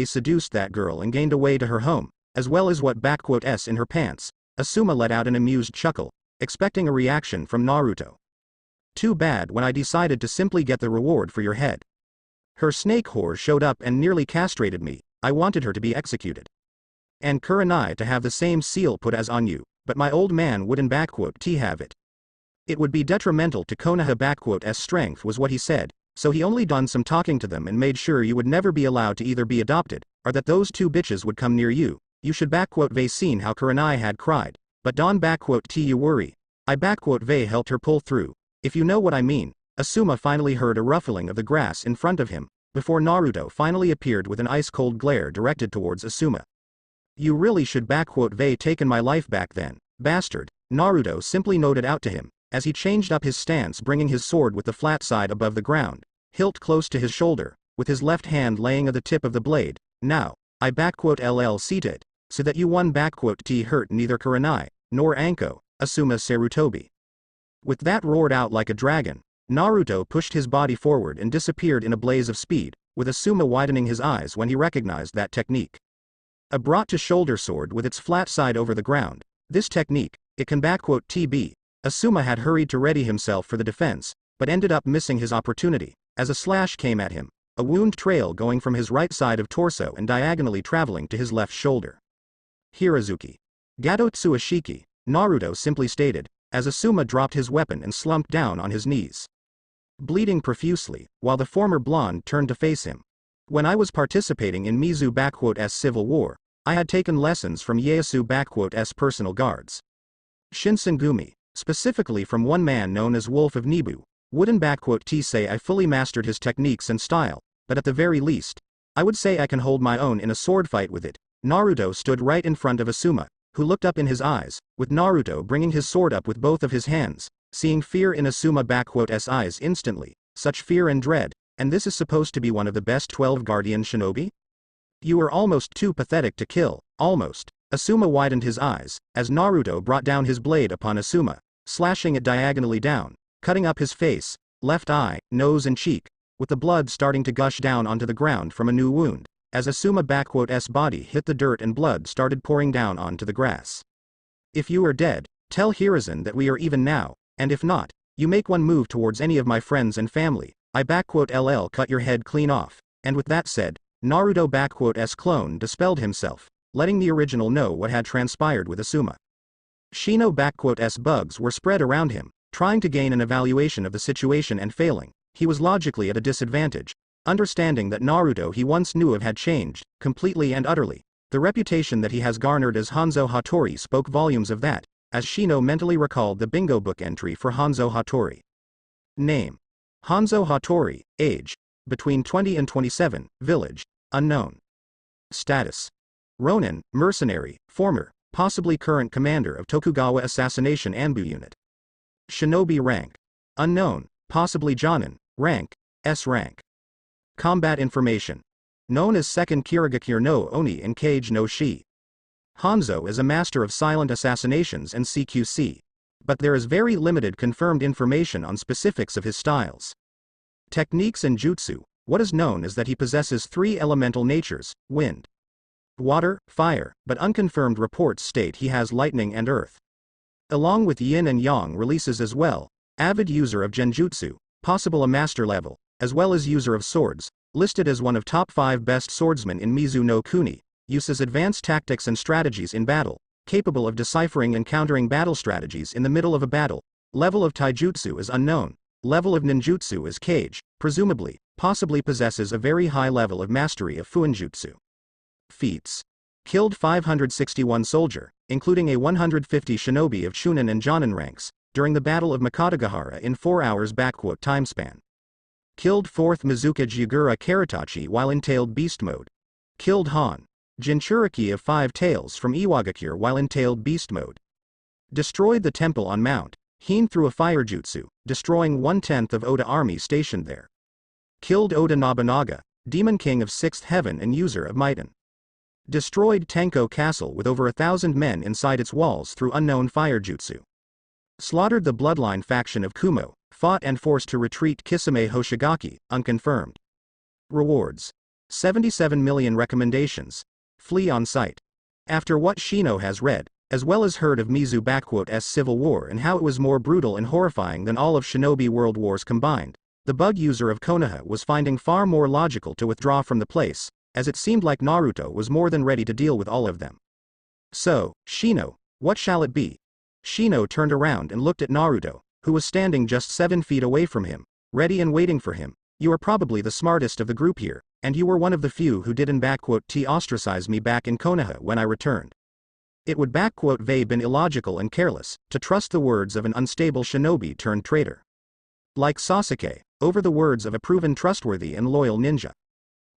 seduced that girl and gained a way to her home, as well as what S in her pants. Asuma let out an amused chuckle, expecting a reaction from Naruto. Too bad when I decided to simply get the reward for your head. Her snake whore showed up and nearly castrated me. I wanted her to be executed. And Kurenai to have the same seal put as on you, but my old man wouldn't have it. It would be detrimental to Konoha strength was what he said, so he only done some talking to them and made sure you would never be allowed to either be adopted, or that those two bitches would come near you. You should seen how Kurenai had cried, but don you worry. I helped her pull through, if you know what I mean. Asuma finally heard a ruffling of the grass in front of him, before Naruto finally appeared with an ice-cold glare directed towards Asuma. You really should taken my life back then, bastard, Naruto simply noted out to him, as he changed up his stance bringing his sword with the flat side above the ground, hilt close to his shoulder, with his left hand laying at the tip of the blade. Now, I LL seated, so that you one T hurt neither Kurenai, nor Anko, Asuma Sarutobi. With that roared out like a dragon, Naruto pushed his body forward and disappeared in a blaze of speed, with Asuma widening his eyes when he recognized that technique. A brought-to-shoulder sword with its flat side over the ground. This technique, it can TB. Asuma had hurried to ready himself for the defense, but ended up missing his opportunity, as a slash came at him, a wound trail going from his right side of torso and diagonally traveling to his left shoulder. Hirazuki. Gato Tsuashiki, Naruto simply stated, as Asuma dropped his weapon and slumped down on his knees, bleeding profusely, while the former blonde turned to face him. When I was participating in Mizu Civil War, I had taken lessons from Ieyasu personal guards. Shinsengumi, specifically from one man known as Wolf of Nibu, wouldn't say I fully mastered his techniques and style, but at the very least, I would say I can hold my own in a sword fight with it. Naruto stood right in front of Asuma, who looked up in his eyes, with Naruto bringing his sword up with both of his hands, seeing fear in Asuma*'s eyes instantly, such fear and dread, and this is supposed to be one of the best 12 guardian shinobi? You are almost too pathetic to kill, almost. Asuma widened his eyes, as Naruto brought down his blade upon Asuma, slashing it diagonally down, cutting up his face, left eye, nose and cheek, with the blood starting to gush down onto the ground from a new wound, as Asuma**'s body hit the dirt and blood started pouring down onto the grass. If you are dead, tell Hiruzen that we are even now, and if not, you make one move towards any of my friends and family, I***ll cut your head clean off, and with that said, Naruto***'s clone dispelled himself, letting the original know what had transpired with Asuma. Shino***'s bugs were spread around him, trying to gain an evaluation of the situation and failing, he was logically at a disadvantage, understanding that Naruto he once knew of had changed, completely and utterly. The reputation that he has garnered as Hanzo Hattori spoke volumes of that, as Shino mentally recalled the bingo book entry for Hanzo Hattori. Name: Hanzo Hattori, age: between 20 and 27, village: unknown. Status: Ronin, mercenary, former, possibly current commander of Tokugawa Assassination Anbu Unit. Shinobi rank: unknown, possibly Jonin, rank: S rank. Combat information: known as second Kirigakure no Oni in Kage no Shi. Hanzo is a master of silent assassinations and CQC. But there is very limited confirmed information on specifics of his styles. Techniques and jutsu: what is known is that he possesses 3 elemental natures, wind, water, fire, but unconfirmed reports state he has lightning and earth. Along with yin and yang releases as well, avid user of genjutsu, possible a master level, as well as user of swords, listed as one of top 5 best swordsmen in Mizu no Kuni, uses advanced tactics and strategies in battle, capable of deciphering and countering battle strategies in the middle of a battle. Level of taijutsu is unknown, level of ninjutsu is kage, presumably, possibly possesses a very high level of mastery of fuinjutsu. Feats: killed 561 soldier, including a 150 shinobi of Chunin and Jonin ranks, during the Battle of Mikatagahara in 4 hours time span. Killed 4th Mizuka Jigura Karatachi while in tailed beast mode. Killed Han Jinchuriki of 5 tails from Iwagakure while in tailed beast mode. Destroyed the temple on Mount Hien through a fire jutsu, destroying 1/10 of Oda army stationed there. Killed Oda Nobunaga, demon king of 6th heaven and user of Miton. Destroyed Tenko Castle with over 1,000 men inside its walls through unknown fire jutsu. Slaughtered the bloodline faction of Kumo, fought and forced to retreat Kisame Hoshigaki, unconfirmed. Rewards: 77 million recommendations. Flee on sight. After what Shino has read, as well as heard of Mizu***'s civil war and how it was more brutal and horrifying than all of Shinobi World Wars combined, the bug user of Konoha was finding far more logical to withdraw from the place, as it seemed like Naruto was more than ready to deal with all of them. So, Shino, what shall it be? Shino turned around and looked at Naruto, who was standing just 7 feet away from him, ready and waiting for him. You are probably the smartest of the group here, and you were one of the few who didn't ostracize me back in Konoha when I returned. It would been illogical and careless to trust the words of an unstable shinobi turned traitor like Sasuke over the words of a proven trustworthy and loyal ninja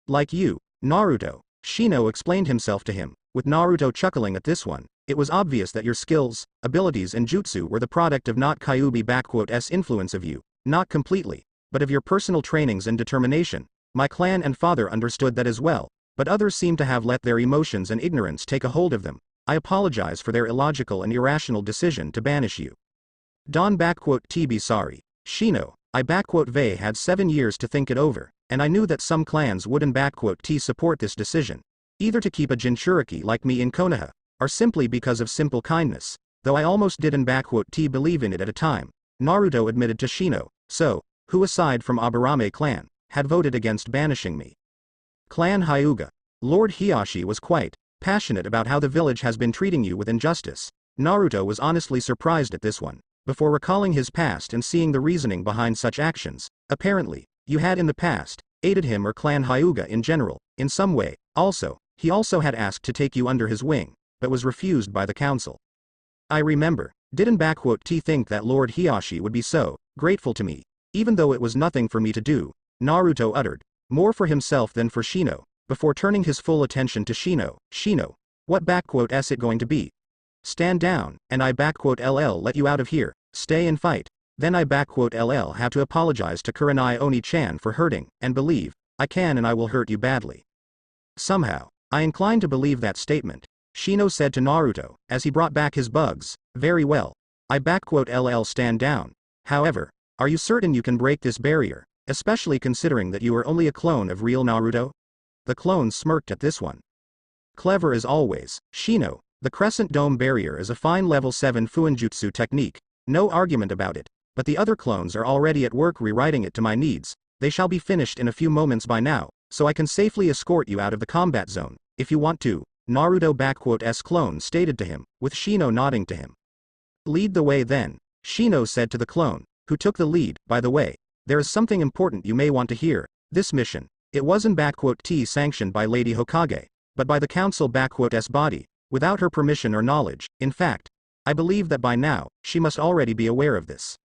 like you, Naruto. Shino explained himself to him, with Naruto chuckling at this one. It was obvious that your skills, abilities and jutsu were the product of not Kyuubi's influence of you, not completely, but of your personal trainings and determination. My clan and father understood that as well, but others seem to have let their emotions and ignorance take a hold of them. I apologize for their illogical and irrational decision to banish you. Don be sorry. Shino, I had 7 years to think it over, and I knew that some clans wouldn't support this decision, either to keep a Jinchuriki like me in Konoha, or simply because of simple kindness, though I almost didn't believe in it at a time, Naruto admitted to Shino, so, who aside from Aburame clan, had voted against banishing me. Clan Hyuga. Lord Hiashi was quite passionate about how the village has been treating you with injustice. Naruto was honestly surprised at this one, before recalling his past and seeing the reasoning behind such actions. Apparently, you had in the past, aided him or Clan Hyuga in general, in some way. Also, he also had asked to take you under his wing, but was refused by the council. I remember, didn't think that Lord Hiashi would be so grateful to me, even though it was nothing for me to do, Naruto uttered, more for himself than for Shino, before turning his full attention to Shino. Shino, what s it going to be? Stand down, and I LL let you out of here, stay and fight. Then I LL have to apologize to Kurenai Oni-chan for hurting, and believe, I can and I will hurt you badly. Somehow, I incline to believe that statement, Shino said to Naruto, as he brought back his bugs. Very well. I LL stand down. However, are you certain you can break this barrier, especially considering that you are only a clone of real Naruto? The clone smirked at this one. Clever as always, Shino, the Crescent Dome barrier is a fine level 7 Fuinjutsu technique, no argument about it, but the other clones are already at work rewriting it to my needs. They shall be finished in a few moments by now, so I can safely escort you out of the combat zone, if you want to, Naruto S clone stated to him, with Shino nodding to him. Lead the way then, Shino said to the clone, who took the lead. By the way, there is something important you may want to hear. This mission, it wasn't T sanctioned by Lady Hokage, but by the council S body, without her permission or knowledge. In fact, I believe that by now, she must already be aware of this.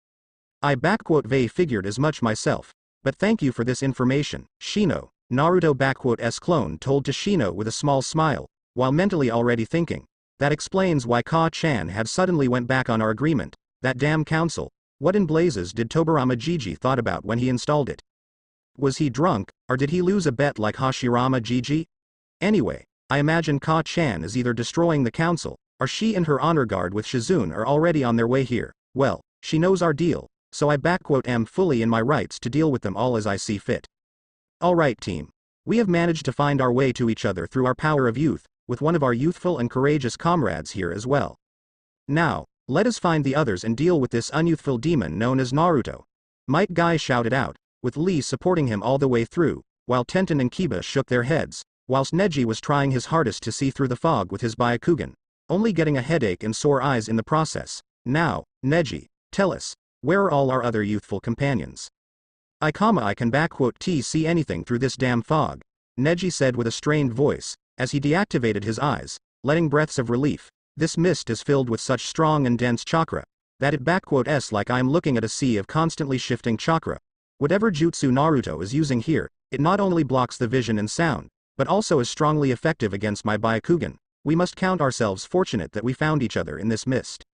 I Vei figured as much myself, but thank you for this information, Shino, Naruto S clone told to Shino with a small smile, while mentally already thinking, that explains why Ka-chan had suddenly went back on our agreement. That damn council, what in blazes did Tobarama Gigi thought about when he installed it? Was he drunk, or did he lose a bet like Hashirama Gigi? Anyway, I imagine Ka-chan is either destroying the council, or she and her honor guard with Shizune are already on their way here. Well, she knows our deal, so I am fully in my rights to deal with them all as I see fit. Alright team. We have managed to find our way to each other through our power of youth, with one of our youthful and courageous comrades here as well. Now, let us find the others and deal with this unyouthful demon known as Naruto. Might Guy shouted out, with Lee supporting him all the way through, while Tenten and Kiba shook their heads, whilst Neji was trying his hardest to see through the fog with his Byakugan, only getting a headache and sore eyes in the process. Now, Neji, tell us, where are all our other youthful companions? I can see anything through this damn fog, Neji said with a strained voice, as he deactivated his eyes, letting breaths of relief. This mist is filled with such strong and dense chakra, that it s like I'm looking at a sea of constantly shifting chakra. Whatever jutsu Naruto is using here, it not only blocks the vision and sound, but also is strongly effective against my Byakugan. We must count ourselves fortunate that we found each other in this mist.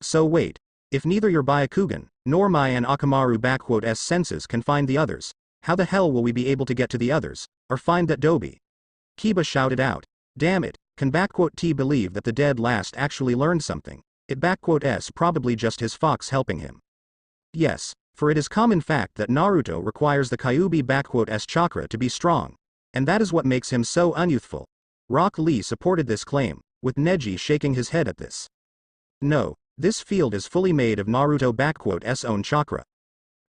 So wait, if neither your Byakugan, nor my and Akamaru s senses can find the others, how the hell will we be able to get to the others, or find that Dobi? Kiba shouted out. Damn it, can T believe that the dead last actually learned something? It s probably just his fox helping him. Yes, for it is common fact that Naruto requires the Kyuubi s chakra to be strong, and that is what makes him so unyouthful. Rock Lee supported this claim, with Neji shaking his head at this. No, this field is fully made of Naruto s own chakra.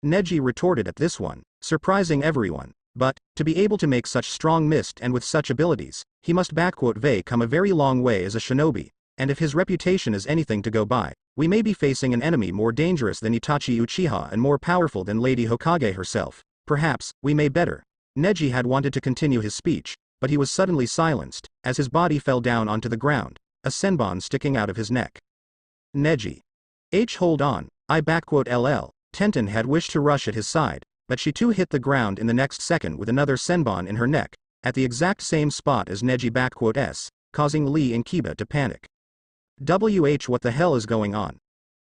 Neji retorted at this one, surprising everyone. But, to be able to make such strong mist and with such abilities, he must come a very long way as a shinobi, and if his reputation is anything to go by, we may be facing an enemy more dangerous than Itachi Uchiha and more powerful than Lady Hokage herself. Perhaps, we may better. Neji had wanted to continue his speech, but he was suddenly silenced, as his body fell down onto the ground, a senbon sticking out of his neck. Neji. Hold on, LL, Tenten had wished to rush at his side, but she too hit the ground in the next second with another senbon in her neck, at the exact same spot as Neji s, causing Lee and Kiba to panic. What the hell is going on?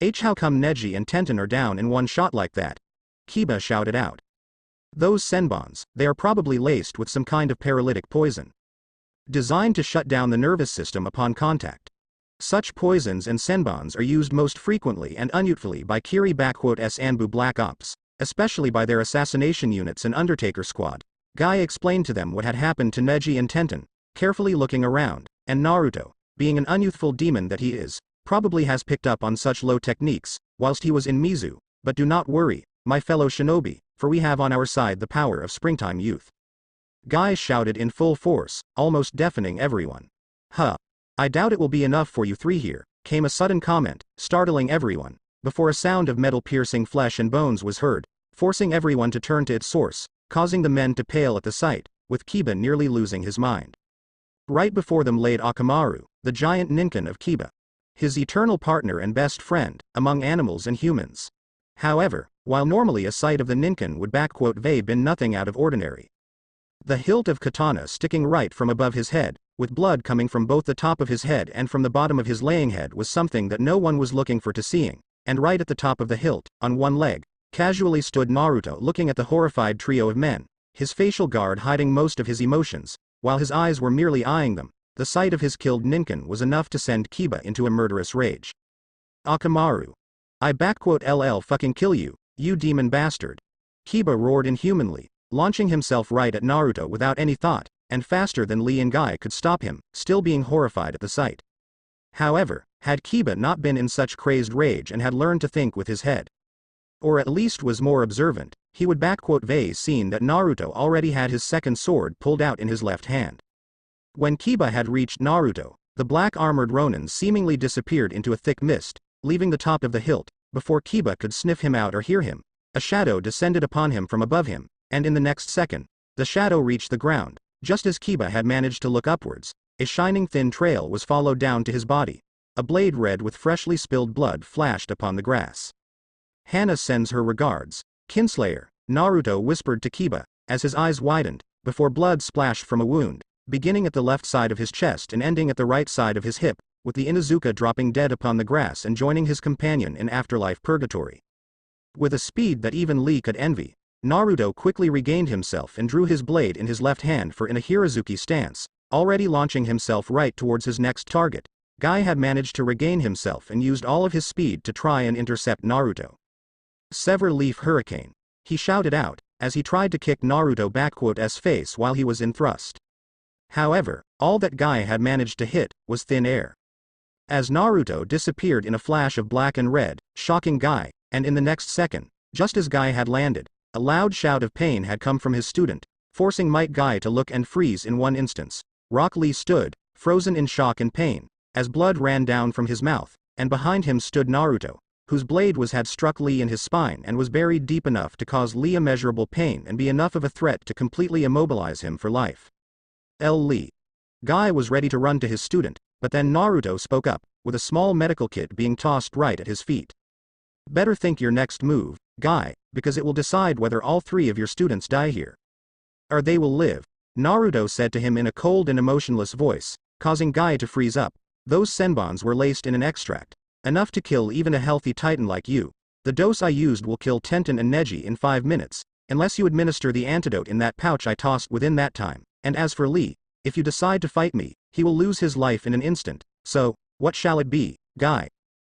How come Neji and Tenten are down in one shot like that? Kiba shouted out. Those senbons, they are probably laced with some kind of paralytic poison, designed to shut down the nervous system upon contact. Such poisons and senbons are used most frequently and unyouthfully by Kiri s Anbu Black Ops, especially by their assassination units and Undertaker squad. Guy explained to them what had happened to Neji and Tenten, carefully looking around, and Naruto, being an unyouthful demon that he is, probably has picked up on such low techniques, whilst he was in Mizu. But do not worry, my fellow shinobi, for we have on our side the power of springtime youth. Guy shouted in full force, almost deafening everyone. Huh. I doubt it will be enough for you three here, came a sudden comment, startling everyone, before a sound of metal piercing flesh and bones was heard, forcing everyone to turn to its source, causing the men to pale at the sight, with Kiba nearly losing his mind. Right before them laid Akamaru, the giant ninken of Kiba, his eternal partner and best friend, among animals and humans. However, while normally a sight of the ninken would been nothing out of ordinary, The hilt of katana sticking right from above his head, with blood coming from both the top of his head and from the bottom of his laying head was something that no one was looking for to seeing, and right at the top of the hilt, on one leg, casually stood Naruto looking at the horrified trio of men, his facial guard hiding most of his emotions, while his eyes were merely eyeing them. The sight of his killed Ninken was enough to send Kiba into a murderous rage. Akamaru. I LL fucking kill you, you demon bastard. Kiba roared inhumanly, launching himself right at Naruto without any thought, and faster than Lee and Guy could stop him, still being horrified at the sight. However, had Kiba not been in such crazed rage and had learned to think with his head, or at least was more observant, he would vey seen that Naruto already had his second sword pulled out in his left hand. When Kiba had reached Naruto, the black-armored Ronin seemingly disappeared into a thick mist, leaving the top of the hilt. Before Kiba could sniff him out or hear him, a shadow descended upon him from above him, and in the next second, the shadow reached the ground. Just as Kiba had managed to look upwards, a shining thin trail was followed down to his body. A blade red with freshly spilled blood flashed upon the grass. Hana sends her regards, Kinslayer, Naruto whispered to Kiba, as his eyes widened, before blood splashed from a wound, beginning at the left side of his chest and ending at the right side of his hip, with the Inuzuka dropping dead upon the grass and joining his companion in afterlife purgatory. With a speed that even Lee could envy, Naruto quickly regained himself and drew his blade in his left hand in a Hirazuki stance, already launching himself right towards his next target. Guy had managed to regain himself and used all of his speed to try and intercept Naruto. Sever Leaf Hurricane, he shouted out, as he tried to kick Naruto's face while he was in thrust. However, all that Guy had managed to hit was thin air. As Naruto disappeared in a flash of black and red, shocking Guy, and in the next second, just as Guy had landed, a loud shout of pain had come from his student, forcing Might Guy to look and freeze in one instance. Rock Lee stood, frozen in shock and pain, as blood ran down from his mouth, and behind him stood Naruto, whose blade had struck Lee in his spine and was buried deep enough to cause Lee immeasurable pain and be enough of a threat to completely immobilize him for life. Lee. Guy was ready to run to his student, but then Naruto spoke up, with a small medical kit being tossed right at his feet. Better think your next move, Guy, because it will decide whether all three of your students die here, or they will live, Naruto said to him in a cold and emotionless voice, causing Guy to freeze up. Those senbons were laced in an extract, enough to kill even a healthy titan like you. The dose I used will kill Tenten and Neji in 5 minutes, unless you administer the antidote in that pouch I tossed within that time, and as for Lee, if you decide to fight me, he will lose his life in an instant, so, what shall it be, Guy?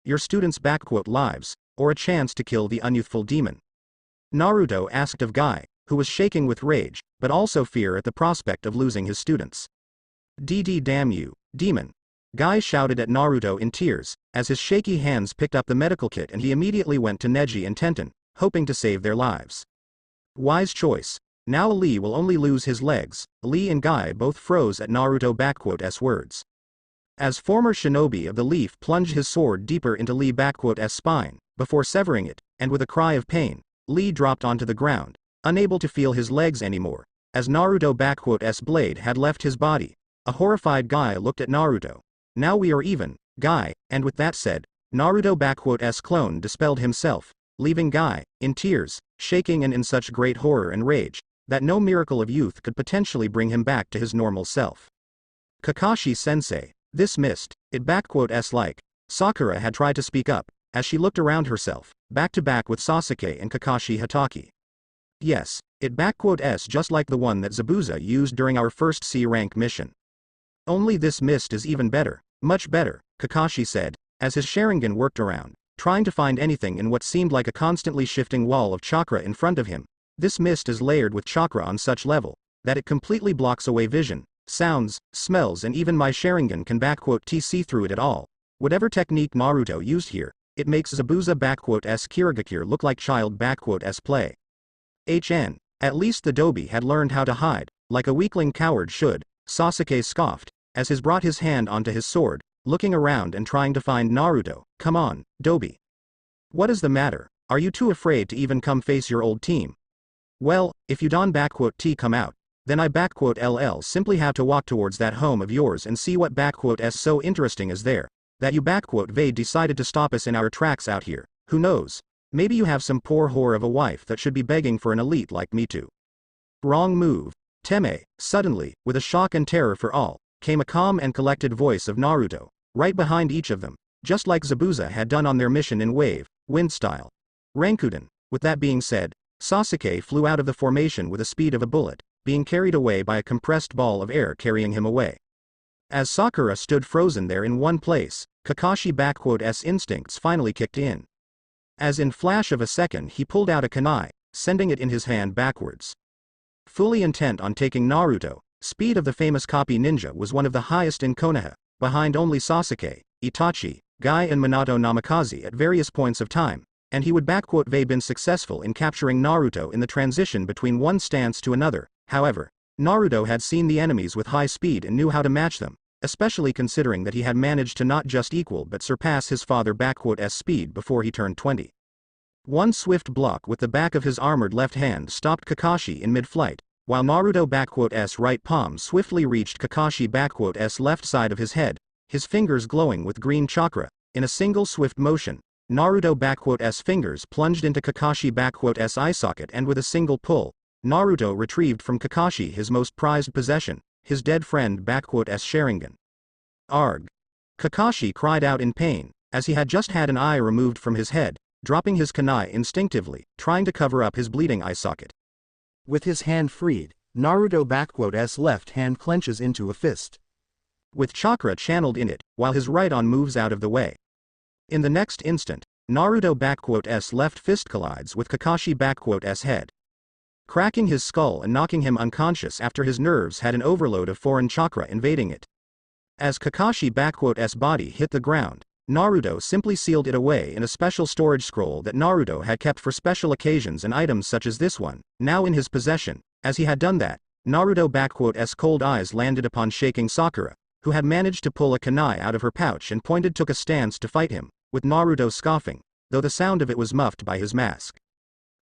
Your students' lives, or a chance to kill the unyouthful demon? Naruto asked of Guy, who was shaking with rage, but also fear at the prospect of losing his students. DD damn you, demon. Guy shouted at Naruto in tears, as his shaky hands picked up the medical kit and he immediately went to Neji and Tenten, hoping to save their lives. Wise choice. Now Lee will only lose his legs. Lee and Guy both froze at Naruto's words. As former shinobi of the leaf plunged his sword deeper into Lee's spine, before severing it, and with a cry of pain, Lee dropped onto the ground, unable to feel his legs anymore, as Naruto's blade had left his body. A horrified Guy looked at Naruto. Now we are even, Guy, and with that said, Naruto's clone dispelled himself, leaving Guy, in tears, shaking and in such great horror and rage, that no miracle of youth could potentially bring him back to his normal self. Kakashi-sensei, this mist, it like. Sakura had tried to speak up, as she looked around herself, back to back with Sasuke and Kakashi Hatake. Yes, it just like the one that Zabuza used during our first C-rank mission. Only this mist is even better, much better, Kakashi said, as his Sharingan worked around, trying to find anything in what seemed like a constantly shifting wall of chakra in front of him. This mist is layered with chakra on such level, that it completely blocks away vision, sounds, smells and even my Sharingan can see through it at all. Whatever technique Naruto used here, it makes Zabuza Kirigakure look like child play. At least the Dobi had learned how to hide, like a weakling coward should, Sasuke scoffed, as he brought his hand onto his sword, looking around and trying to find Naruto. Come on, Dobi. What is the matter? Are you too afraid to even come face your old team? Well, if you don't T come out, then I LL simply have to walk towards that home of yours and see what S so interesting is there, that you Vade decided to stop us in our tracks out here. Who knows? Maybe you have some poor whore of a wife that should be begging for an elite like me to. Wrong move. Teme, suddenly, with a shock and terror for all, came a calm and collected voice of Naruto, right behind each of them, just like Zabuza had done on their mission in wind style. Rankuden. With that being said, Sasuke flew out of the formation with the speed of a bullet, being carried away by a compressed ball of air carrying him away. As Sakura stood frozen there in one place, Kakashi's instincts finally kicked in. As in flash of a second he pulled out a kunai, sending it in his hand backwards. Fully intent on taking Naruto, speed of the famous copy ninja was one of the highest in Konoha, behind only Sasuke, Itachi, Guy and Minato Namikaze at various points of time, and he would been successful in capturing Naruto in the transition between one stance to another. However, Naruto had seen the enemies with high speed and knew how to match them, especially considering that he had managed to not just equal but surpass his father's speed before he turned 20. One swift block with the back of his armored left hand stopped Kakashi in mid-flight, while Naruto's right palm swiftly reached Kakashi's left side of his head, his fingers glowing with green chakra. In a single swift motion, Naruto's fingers plunged into Kakashi's eye socket, and with a single pull, Naruto retrieved from Kakashi his most prized possession, his dead friend's Sharingan. Arg! Kakashi cried out in pain, as he had just had an eye removed from his head, dropping his kunai instinctively, trying to cover up his bleeding eye socket. With his hand freed, Naruto's left hand clenches into a fist, with chakra channeled in it, while his right arm moves out of the way. In the next instant, Naruto's left fist collides with Kakashi's head, cracking his skull and knocking him unconscious after his nerves had an overload of foreign chakra invading it. As Kakashi's body hit the ground, Naruto simply sealed it away in a special storage scroll that Naruto had kept for special occasions and items such as this one, now in his possession. As he had done that, Naruto's cold eyes landed upon shaking Sakura, who had managed to pull a kunai out of her pouch and took a stance to fight him, with Naruto scoffing, though the sound of it was muffled by his mask.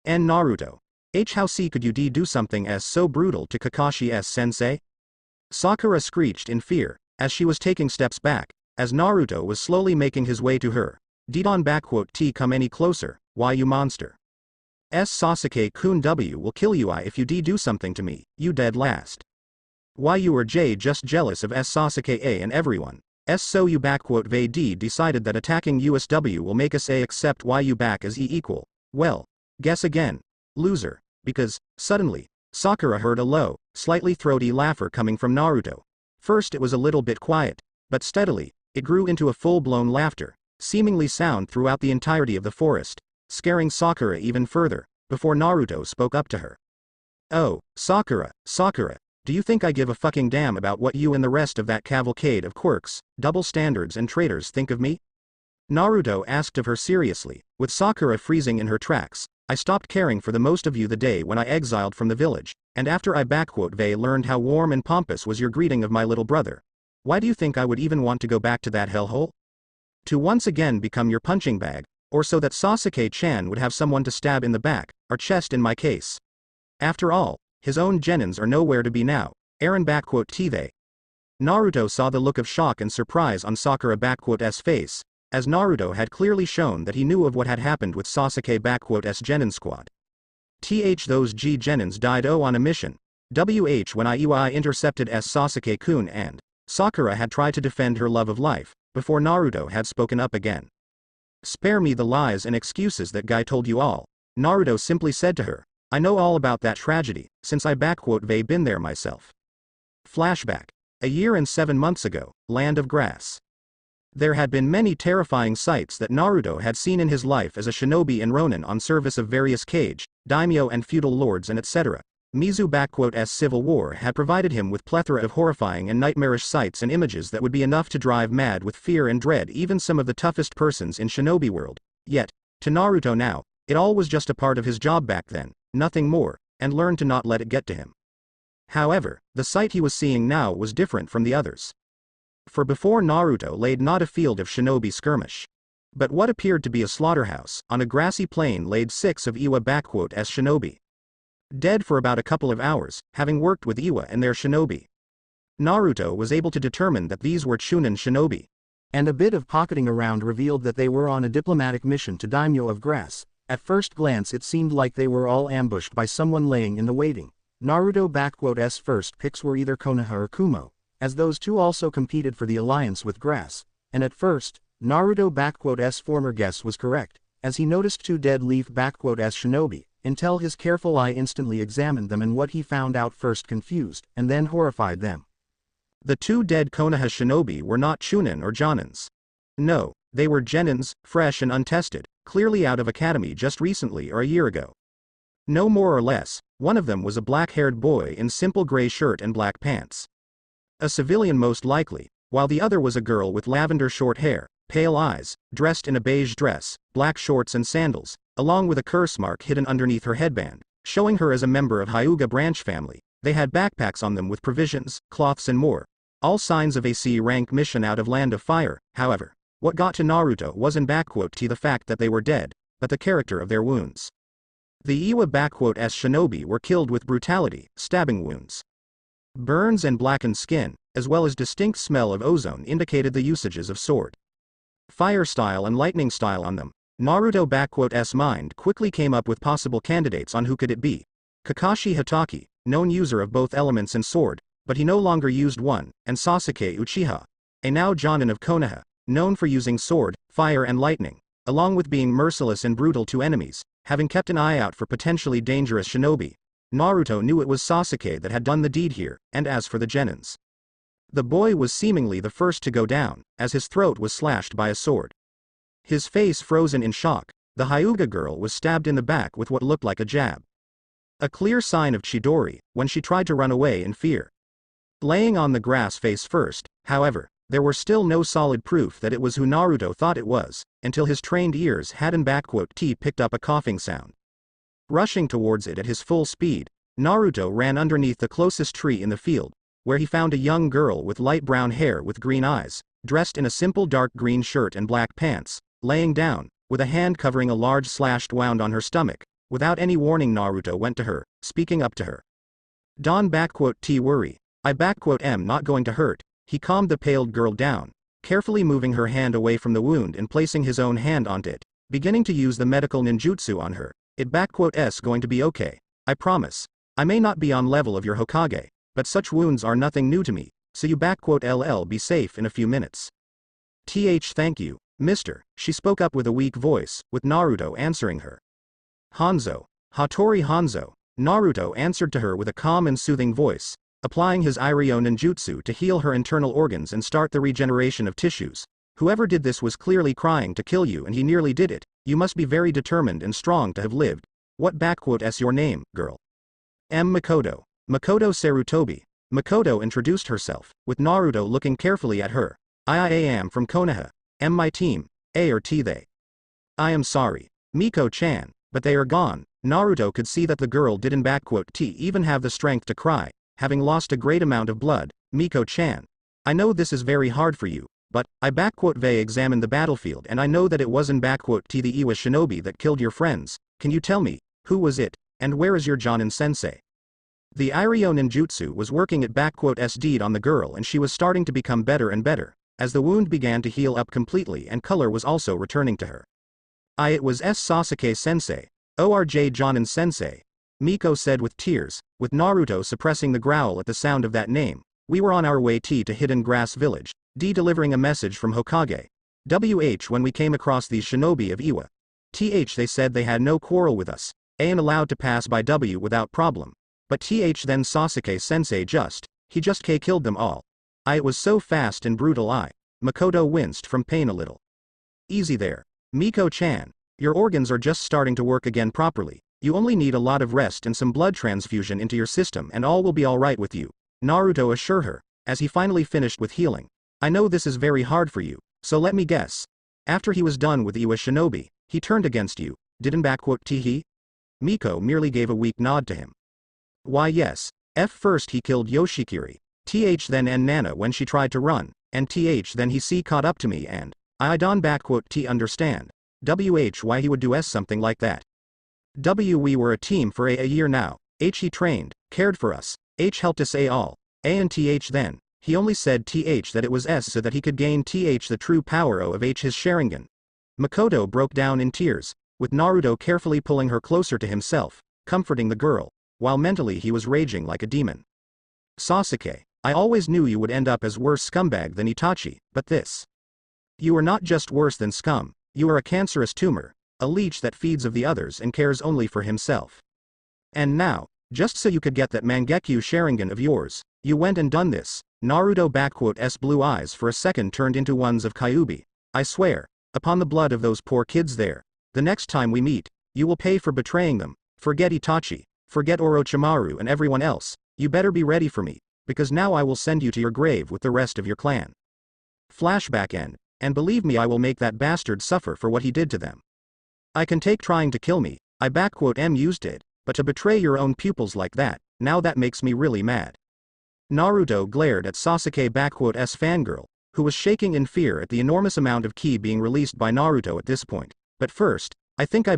"And Naruto, how could you do something as so brutal to Kakashi's sensei?" Sakura screeched in fear, as she was taking steps back, as Naruto was slowly making his way to her. "Don't come any closer, why you monster. Sasuke-kun will kill you if you do something to me, you dead last. Why you are just jealous of Sasuke and everyone, so you decided that attacking USW will make us accept you back as equal. Well, guess again, loser." Because, suddenly, Sakura heard a low, slightly throaty laugher coming from Naruto. First it was a little bit quiet, but steadily, it grew into a full-blown laughter, seemingly sound throughout the entirety of the forest, scaring Sakura even further, before Naruto spoke up to her. "Oh, Sakura, do you think I give a fucking damn about what you and the rest of that cavalcade of quirks, double standards and traitors think of me?" Naruto asked of her seriously, with Sakura freezing in her tracks. "I stopped caring for the most of you the day when I exiled from the village, and after I learned how warm and pompous was your greeting of my little brother. Why do you think I would even want to go back to that hellhole? To once again become your punching bag, or so that Sasuke-chan would have someone to stab in the back, or chest in my case? After all, his own genins are nowhere to be now, Eren they." Naruto saw the look of shock and surprise on Sakura's face, as Naruto had clearly shown that he knew of what had happened with Sasuke's genin squad. Those genins died on a mission. When I intercepted Sasuke-kun and Sakura had tried to defend her love of life, before Naruto had spoken up again. "Spare me the lies and excuses that guy told you all," Naruto simply said to her. "I know all about that tragedy, since I been there myself." Flashback. A year and 7 months ago, Land of Grass. There had been many terrifying sights that Naruto had seen in his life as a shinobi and ronin on service of various kage, daimyo and feudal lords and etc. Mizu's civil war had provided him with plethora of horrifying and nightmarish sights and images that would be enough to drive mad with fear and dread even some of the toughest persons in shinobi world. Yet, to Naruto now, it all was just a part of his job back then, nothing more, and learned to not let it get to him. However, the sight he was seeing now was different from the others. For before Naruto laid not a field of shinobi skirmish, but what appeared to be a slaughterhouse. On a grassy plain laid 6 of Iwa's shinobi, dead for about a couple of hours, having worked with Iwa and their shinobi. Naruto was able to determine that these were Chunin shinobi, and a bit of pocketing around revealed that they were on a diplomatic mission to Daimyo of Grass. At first glance it seemed like they were all ambushed by someone laying in the waiting. Naruto*'s first picks were either Konoha or Kumo, as those two also competed for the alliance with Grass, and at first, Naruto**'s former guess was correct, as he noticed two dead Leaf***'s shinobi, until his careful eye instantly examined them, and what he found out first confused, and then horrified them. The two dead Konoha shinobi were not Chunin or Jonins. No, they were Genins, fresh and untested, clearly out of academy just recently or a year ago. No more or less, one of them was a black-haired boy in simple gray shirt and black pants. A civilian most likely, while the other was a girl with lavender short hair, pale eyes, dressed in a beige dress, black shorts and sandals, along with a curse mark hidden underneath her headband, showing her as a member of Hyuga branch family. They had backpacks on them with provisions, cloths and more. All signs of a C-rank mission out of Land of Fire. However, what got to Naruto wasn't the fact that they were dead, but the character of their wounds. The Iwa***s shinobi were killed with brutality, stabbing wounds. Burns and blackened skin, as well as distinct smell of ozone indicated the usages of sword, fire style and lightning style on them. Naruto***s mind quickly came up with possible candidates on who could it be. Kakashi Hatake, known user of both elements and sword, but he no longer used one, and Sasuke Uchiha, a now Jonin of Konoha, known for using sword, fire and lightning, along with being merciless and brutal to enemies, having kept an eye out for potentially dangerous shinobi. Naruto knew it was Sasuke that had done the deed here, and as for the Genins, the boy was seemingly the first to go down, as his throat was slashed by a sword. His face frozen in shock. The Hyuga girl was stabbed in the back with what looked like a jab. A clear sign of Chidori, when she tried to run away in fear. Laying on the grass face first, however, there were still no solid proof that it was who Naruto thought it was, until his trained ears hadn't picked up a coughing sound. Rushing towards it at his full speed, Naruto ran underneath the closest tree in the field, where he found a young girl with light brown hair with green eyes, dressed in a simple dark green shirt and black pants, laying down, with a hand covering a large slashed wound on her stomach. Without any warning, Naruto went to her, speaking up to her. Don't worry, I'm not going to hurt. He calmed the paled girl down, carefully moving her hand away from the wound and placing his own hand onto it, beginning to use the medical ninjutsu on her. It's going to be okay. I promise. I may not be on level of your Hokage, but such wounds are nothing new to me, so you be safe in a few minutes. Thank you, mister, she spoke up with a weak voice, with Naruto answering her. Hanzo, Hattori Hanzo, Naruto answered to her with a calm and soothing voice, applying his Iryo ninjutsu to heal her internal organs and start the regeneration of tissues. Whoever did this was clearly trying to kill you, and he nearly did it. You must be very determined and strong to have lived. What's your name, girl? Makoto. Makoto Sarutobi. Makoto introduced herself, with Naruto looking carefully at her. I am from Konoha. My team. A or T they. I am sorry, Miko-chan, but they are gone. Naruto could see that the girl didn't even have the strength to cry, having lost a great amount of blood. Miko-chan, I know this is very hard for you, but I examined the battlefield and I know that it wasn't the Iwa shinobi that killed your friends. Can you tell me, who was it, and where is your Jonin sensei? The Iryo ninjutsu was working at deed on the girl, and she was starting to become better and better, as the wound began to heal up completely and color was also returning to her. It was Sasuke sensei. Orj Jonin sensei. Miko said with tears, with Naruto suppressing the growl at the sound of that name. We were on our way to Hidden Grass Village, delivering a message from Hokage. When we came across these shinobi of Iwa. They said they had no quarrel with us, and allowed to pass by without problem. But then Sasuke sensei just killed them all. It was so fast and brutal. Makoto winced from pain a little. Easy there, Miko-chan. Your organs are just starting to work again properly. You only need a lot of rest and some blood transfusion into your system and all will be alright with you, Naruto assured her, as he finally finished with healing. I know this is very hard for you, so let me guess. After he was done with Iwa shinobi, he turned against you, didn't he? Miko merely gave a weak nod to him. Why yes. First he killed Yoshikiri. Then Nana when she tried to run, and then he caught up to me and I don't understand. Why he would do something like that. We were a team for a year now. He trained, cared for us. Helped us all. And then, he only said that it was so that he could gain the true power of his Sharingan. Makoto broke down in tears, with Naruto carefully pulling her closer to himself, comforting the girl. while mentally he was raging like a demon. Sasuke, I always knew you would end up as worse scumbag than Itachi, but this. You are not just worse than scum, you are a cancerous tumor, a leech that feeds of the others and cares only for himself. And now, just so you could get that Mangekyo Sharingan of yours, you went and done this. Naruto's blue eyes for a second turned into ones of Kyuubi. I swear, upon the blood of those poor kids there, the next time we meet, you will pay for betraying them. Forget Itachi, forget Orochimaru and everyone else, you better be ready for me, because now I will send you to your grave with the rest of your clan. Flashback end, and believe me, I will make that bastard suffer for what he did to them. I can take trying to kill me, used it, but to betray your own pupils like that, now that makes me really mad. Naruto glared at Sasuke's fangirl, who was shaking in fear at the enormous amount of ki being released by Naruto at this point. But first, I think I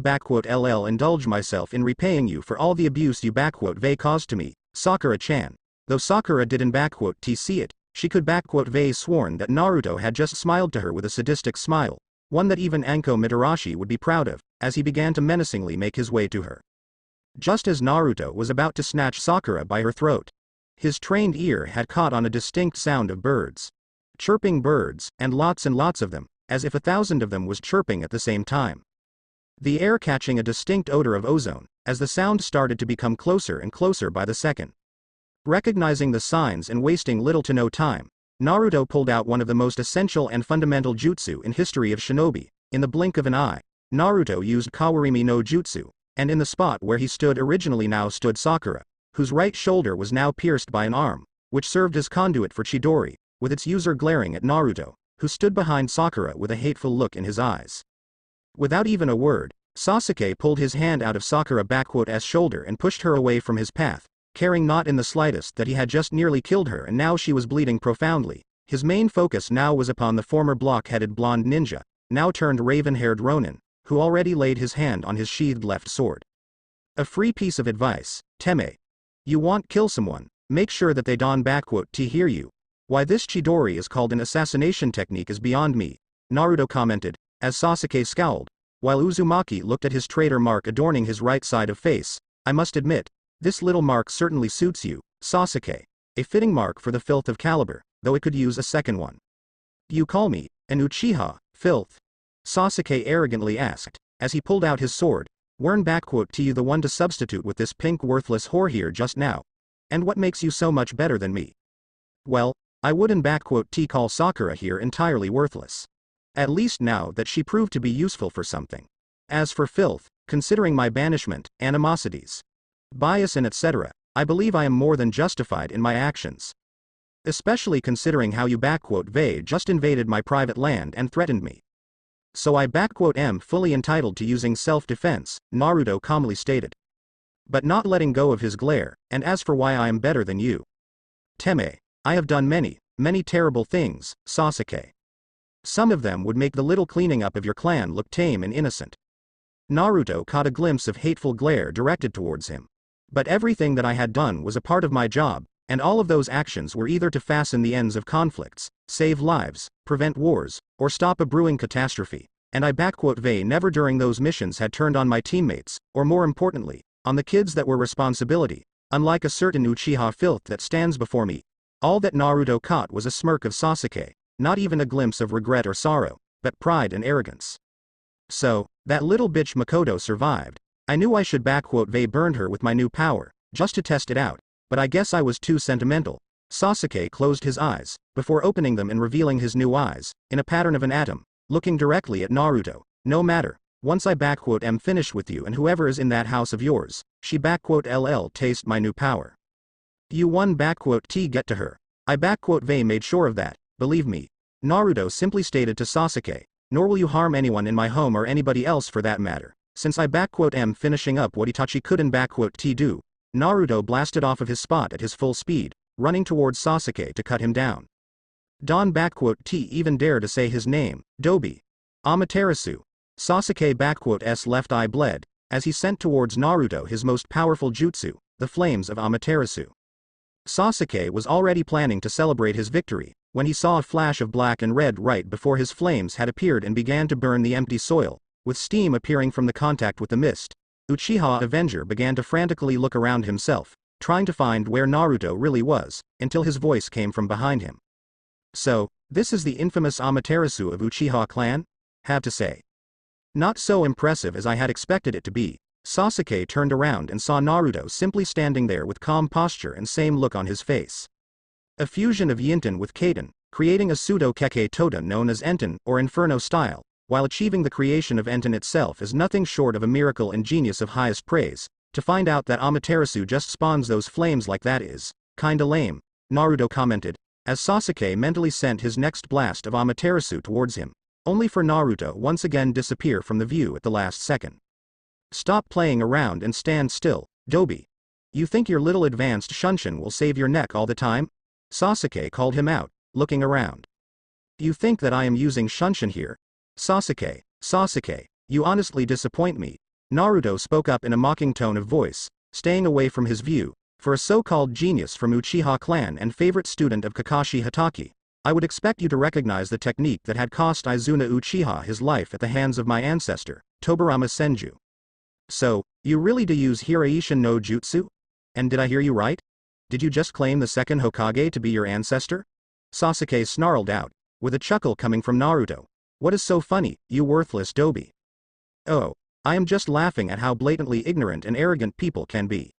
indulge myself in repaying you for all the abuse you Vei caused to me, Sakura-chan. Though Sakura didn't see it, she could Vei sworn that Naruto had just smiled to her with a sadistic smile, one that even Anko Mitarashi would be proud of, as he began to menacingly make his way to her. Just as Naruto was about to snatch Sakura by her throat, his trained ear had caught on a distinct sound of birds. Chirping birds, and lots of them, as if 1,000 of them was chirping at the same time. The air catching a distinct odor of ozone, as the sound started to become closer and closer by the second. Recognizing the signs and wasting little to no time, Naruto pulled out one of the most essential and fundamental jutsu in history of shinobi. In the blink of an eye, Naruto used Kawarimi no Jutsu, and in the spot where he stood originally now stood Sakura, whose right shoulder was now pierced by an arm, which served as conduit for Chidori, with its user glaring at Naruto, who stood behind Sakura with a hateful look in his eyes. Without even a word, Sasuke pulled his hand out of Sakura's shoulder and pushed her away from his path, caring not in the slightest that he had just nearly killed her and now she was bleeding profoundly. His main focus now was upon the former block-headed blonde ninja, now turned raven-haired Ronin, who already laid his hand on his sheathed left sword. A free piece of advice, Teme. You want kill someone, make sure that they don to hear you. Why this Chidori is called an assassination technique is beyond me, Naruto commented, as Sasuke scowled, while Uzumaki looked at his traitor mark adorning his right side of face. I must admit, this little mark certainly suits you, Sasuke. A fitting mark for the filth of caliber, though it could use a second one. You call me an Uchiha, filth? Sasuke arrogantly asked, as he pulled out his sword. Weren't to you the one to substitute with this pink worthless whore here just now? And what makes you so much better than me? Well, I wouldn't call Sakura here entirely worthless. At least now that she proved to be useful for something. As for filth, considering my banishment, animosities, bias and etc., I believe I am more than justified in my actions. Especially considering how you Vei just invaded my private land and threatened me. So I am fully entitled to using self-defense, Naruto calmly stated. But not letting go of his glare, and as for why I am better than you. Teme, I have done many terrible things, Sasuke. Some of them would make the little cleaning up of your clan look tame and innocent. Naruto caught a glimpse of hateful glare directed towards him. But everything that I had done was a part of my job, and all of those actions were either to fasten the ends of conflicts, save lives, prevent wars, or stop a brewing catastrophe, and I Vei never during those missions had turned on my teammates, or more importantly, on the kids that were responsibility, unlike a certain Uchiha filth that stands before me. All that Naruto caught was a smirk of Sasuke, not even a glimpse of regret or sorrow, but pride and arrogance. So, that little bitch Makoto survived. I knew I should Vei burned her with my new power, just to test it out, but I guess I was too sentimental. Sasuke closed his eyes, before opening them and revealing his new eyes, in a pattern of an atom, looking directly at Naruto. No matter, once I am finished with you and whoever is in that house of yours, she taste my new power. You won get to her. I Vei made sure of that, believe me. Naruto simply stated to Sasuke, nor will you harm anyone in my home or anybody else for that matter. Since I am finishing up what Itachi couldn't do, Naruto blasted off of his spot at his full speed, running towards Sasuke to cut him down. Don even dare to say his name, Dobi. Amaterasu. Sasuke's left eye bled, as he sent towards Naruto his most powerful jutsu, the flames of Amaterasu. Sasuke was already planning to celebrate his victory, when he saw a flash of black and red right before his flames had appeared and began to burn the empty soil, with steam appearing from the contact with the mist. Uchiha Avenger began to frantically look around himself, trying to find where Naruto really was, until his voice came from behind him. So, this is the infamous Amaterasu of Uchiha clan? Have to say. Not so impressive as I had expected it to be. Sasuke turned around and saw Naruto simply standing there with calm posture and same look on his face. A fusion of Yinten with Kaiten, creating a pseudo-Kekkei Toda known as Enten or Inferno style, while achieving the creation of Enten itself is nothing short of a miracle and genius of highest praise. To find out that Amaterasu just spawns those flames like that is kinda lame, Naruto commented, as Sasuke mentally sent his next blast of Amaterasu towards him, only for Naruto once again disappear from the view at the last second. Stop playing around and stand still, Dobi. You think your little advanced Shunshin will save your neck all the time? Sasuke called him out, looking around. You think that I am using Shunshin here? Sasuke, you honestly disappoint me. Naruto spoke up in a mocking tone of voice, staying away from his view. For a so-called genius from Uchiha clan and favorite student of Kakashi Hatake, I would expect you to recognize the technique that had cost Izuna Uchiha his life at the hands of my ancestor, Tobirama Senju. So, you really do use Hiraishin no Jutsu? And did I hear you right? Did you just claim the second Hokage to be your ancestor? Sasuke snarled out, with a chuckle coming from Naruto. What is so funny, you worthless Dobi? Oh, I am just laughing at how blatantly ignorant and arrogant people can be.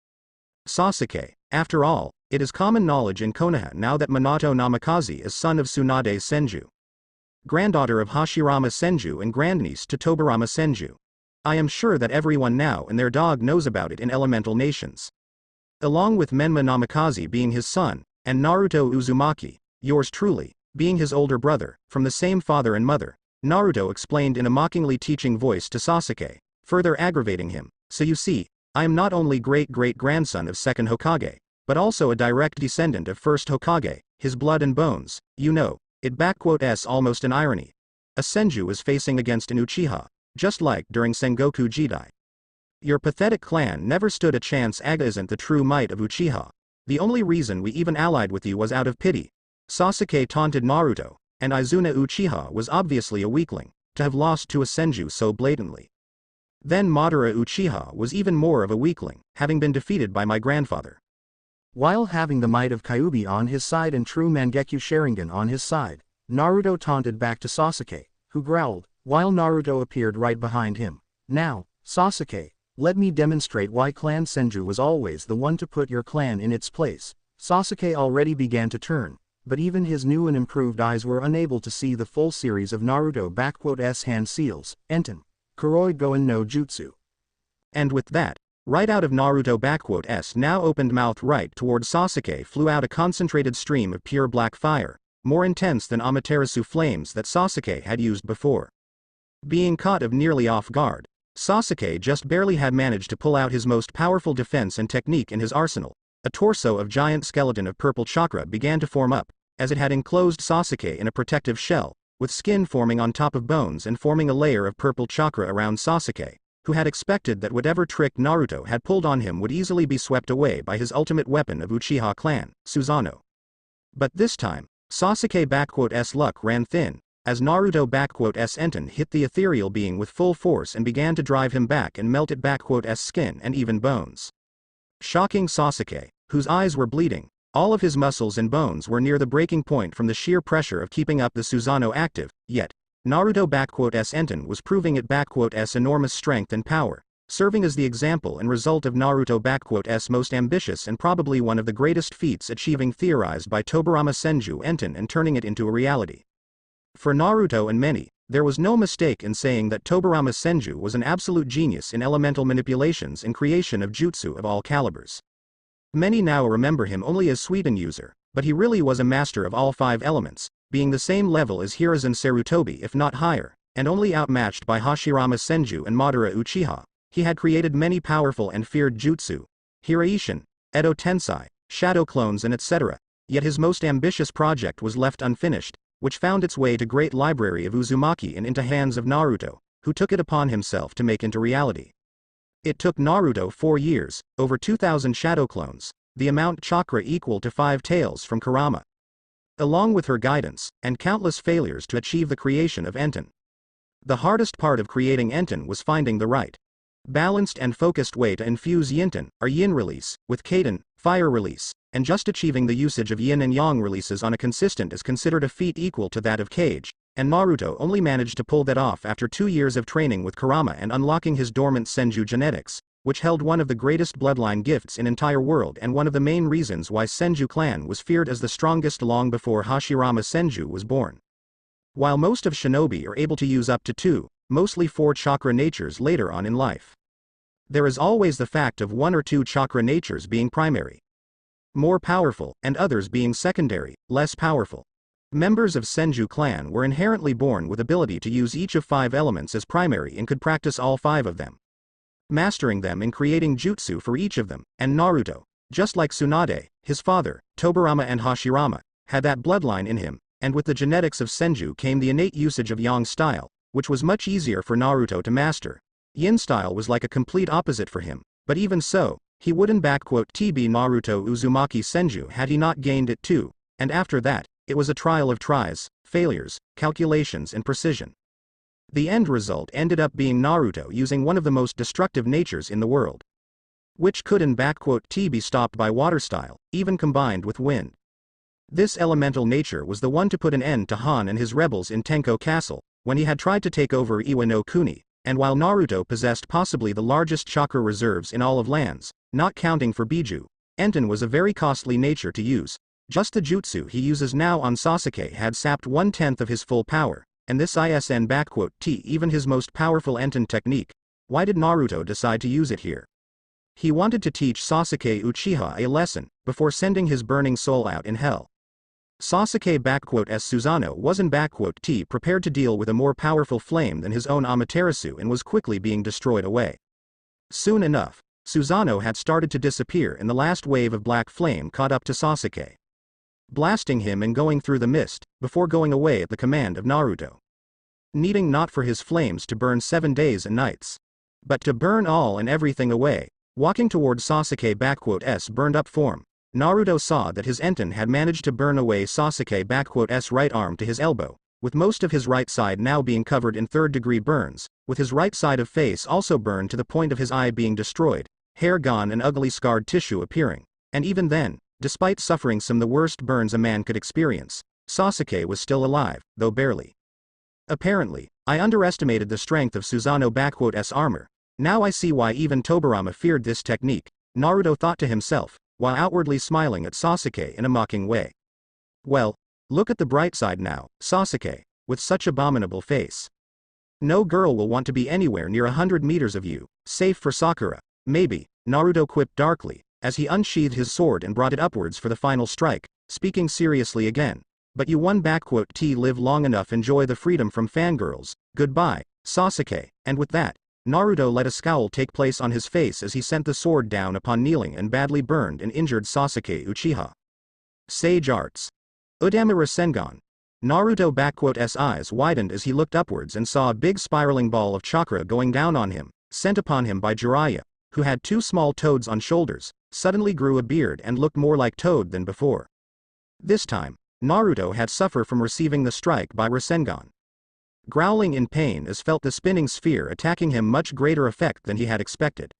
Sasuke, after all, it is common knowledge in Konoha now that Minato Namikaze is son of Tsunade Senju, granddaughter of Hashirama Senju and grandniece to Tobirama Senju. I am sure that everyone now and their dog knows about it in elemental nations. Along with Menma Namikaze being his son, and Naruto Uzumaki, yours truly, being his older brother, from the same father and mother, Naruto explained in a mockingly teaching voice to Sasuke, further aggravating him. So you see, I am not only great-great-grandson of second Hokage, but also a direct descendant of first Hokage, his blood and bones, you know, it s almost an irony. A Senju is facing against an Uchiha, just like during Sengoku Jidai. Your pathetic clan never stood a chance. Aga isn't the true might of Uchiha. The only reason we even allied with you was out of pity. Sasuke taunted Naruto, and Izuna Uchiha was obviously a weakling, to have lost to a Senju so blatantly. Then Madara Uchiha was even more of a weakling, having been defeated by my grandfather. While having the might of Kyuubi on his side and true Mangekyo Sharingan on his side, Naruto taunted back to Sasuke, who growled, while Naruto appeared right behind him. Now, Sasuke, let me demonstrate why Clan Senju was always the one to put your clan in its place. Sasuke already began to turn, but even his new and improved eyes were unable to see the full series of Naruto hand seals, Enten, Kuroi Goen no Jutsu. And with that, right out of Naruto now opened mouth right toward Sasuke flew out a concentrated stream of pure black fire, more intense than Amaterasu flames that Sasuke had used before. Being caught nearly off guard, Sasuke just barely had managed to pull out his most powerful defense and technique in his arsenal. A torso of giant skeleton of purple chakra began to form up, as it had enclosed Sasuke in a protective shell, with skin forming on top of bones and forming a layer of purple chakra around Sasuke, who had expected that whatever trick Naruto had pulled on him would easily be swept away by his ultimate weapon of Uchiha clan, Susanoo. But this time, Sasuke luck ran thin, as Naruto Enten hit the ethereal being with full force and began to drive him back and melt it skin and even bones. Shocking Sasuke, whose eyes were bleeding, all of his muscles and bones were near the breaking point from the sheer pressure of keeping up the Susanoo active, yet, Naruto Enten was proving it enormous strength and power, serving as the example and result of Naruto most ambitious and probably one of the greatest feats achieving theorized by Tobirama Senju Enten and turning it into a reality. For Naruto and many, there was no mistake in saying that Tobirama Senju was an absolute genius in elemental manipulations and creation of jutsu of all calibers. Many now remember him only as Suiten user, but he really was a master of all 5 elements, being the same level as Hiruzen Sarutobi if not higher, and only outmatched by Hashirama Senju and Madara Uchiha. He had created many powerful and feared jutsu, Hiraishin, Edo Tensei, shadow clones and etc., yet his most ambitious project was left unfinished, which found its way to great library of Uzumaki and into hands of Naruto, who took it upon himself to make into reality. It took Naruto 4 years, over 2,000 shadow clones, the amount chakra equal to 5 tails from Kurama, along with her guidance, and countless failures to achieve the creation of Enten. The hardest part of creating Enten was finding the right Balanced and focused way to infuse Yinten, or Yin release, with Kaden, fire release, and just achieving the usage of Yin and Yang releases on a consistent is considered a feat equal to that of Kage, and Naruto only managed to pull that off after 2 years of training with Kurama and unlocking his dormant Senju genetics, which held one of the greatest bloodline gifts in entire world and one of the main reasons why Senju clan was feared as the strongest long before Hashirama Senju was born. While most of shinobi are able to use up to 2, mostly 4 chakra natures later on in life, there is always the fact of 1 or 2 chakra natures being primary, more powerful, and others being secondary, less powerful. Members of Senju clan were inherently born with ability to use each of 5 elements as primary and could practice all 5 of them, mastering them and creating jutsu for each of them, and Naruto, just like Tsunade, his father, Tobirama and Hashirama, had that bloodline in him, and with the genetics of Senju came the innate usage of Yang style, which was much easier for Naruto to master. Yin style was like a complete opposite for him, but even so, he wouldn't "TB Naruto Uzumaki Senju" had he not gained it too, and after that, it was a trial of tries, failures, calculations and precision. The end result ended up being Naruto using one of the most destructive natures in the world, which couldn't "be stopped by water style, even combined with wind." This elemental nature was the one to put an end to Han and his rebels in Tenko Castle, when he had tried to take over Iwa no Kuni, and while Naruto possessed possibly the largest chakra reserves in all of lands, not counting for Biju, Enten was a very costly nature to use. Just the jutsu he uses now on Sasuke had sapped 1/10 of his full power, and this even his most powerful Enten technique. Why did Naruto decide to use it here? He wanted to teach Sasuke Uchiha a lesson, before sending his burning soul out in hell. Sasuke Susanoo wasn't prepared to deal with a more powerful flame than his own Amaterasu and was quickly being destroyed away. Soon enough, Susanoo had started to disappear and the last wave of black flame caught up to Sasuke, blasting him and going through the mist, before going away at the command of Naruto. Needing not for his flames to burn 7 days and nights, but to burn all and everything away, walking toward Sasuke's burned up form, Naruto saw that his Enten had managed to burn away Sasuke's right arm to his elbow, with most of his right side now being covered in 3rd-degree burns, with his right side of face also burned to the point of his eye being destroyed, hair gone and ugly scarred tissue appearing, and even then, despite suffering some of the worst burns a man could experience, Sasuke was still alive, though barely. Apparently, I underestimated the strength of Susanoo's armor. Now I see why even Tobirama feared this technique, Naruto thought to himself, while outwardly smiling at Sasuke in a mocking way. Well, look at the bright side now, Sasuke, with such abominable face. No girl will want to be anywhere near 100 meters of you, safe for Sakura, maybe, Naruto quipped darkly, as he unsheathed his sword and brought it upwards for the final strike, speaking seriously again. But you won live long enough enjoy the freedom from fangirls, goodbye, Sasuke, and with that, Naruto let a scowl take place on his face as he sent the sword down upon kneeling and badly burned and injured Sasuke Uchiha. Sage Arts. Udama Rasengan. Naruto's eyes widened as he looked upwards and saw a big spiraling ball of chakra going down on him, sent upon him by Jiraiya, who had 2 small toads on shoulders, suddenly grew a beard and looked more like Toad than before. This time, Naruto had suffered from receiving the strike by Rasengan. Growling in pain as felt the spinning sphere attacking him much greater effect than he had expected.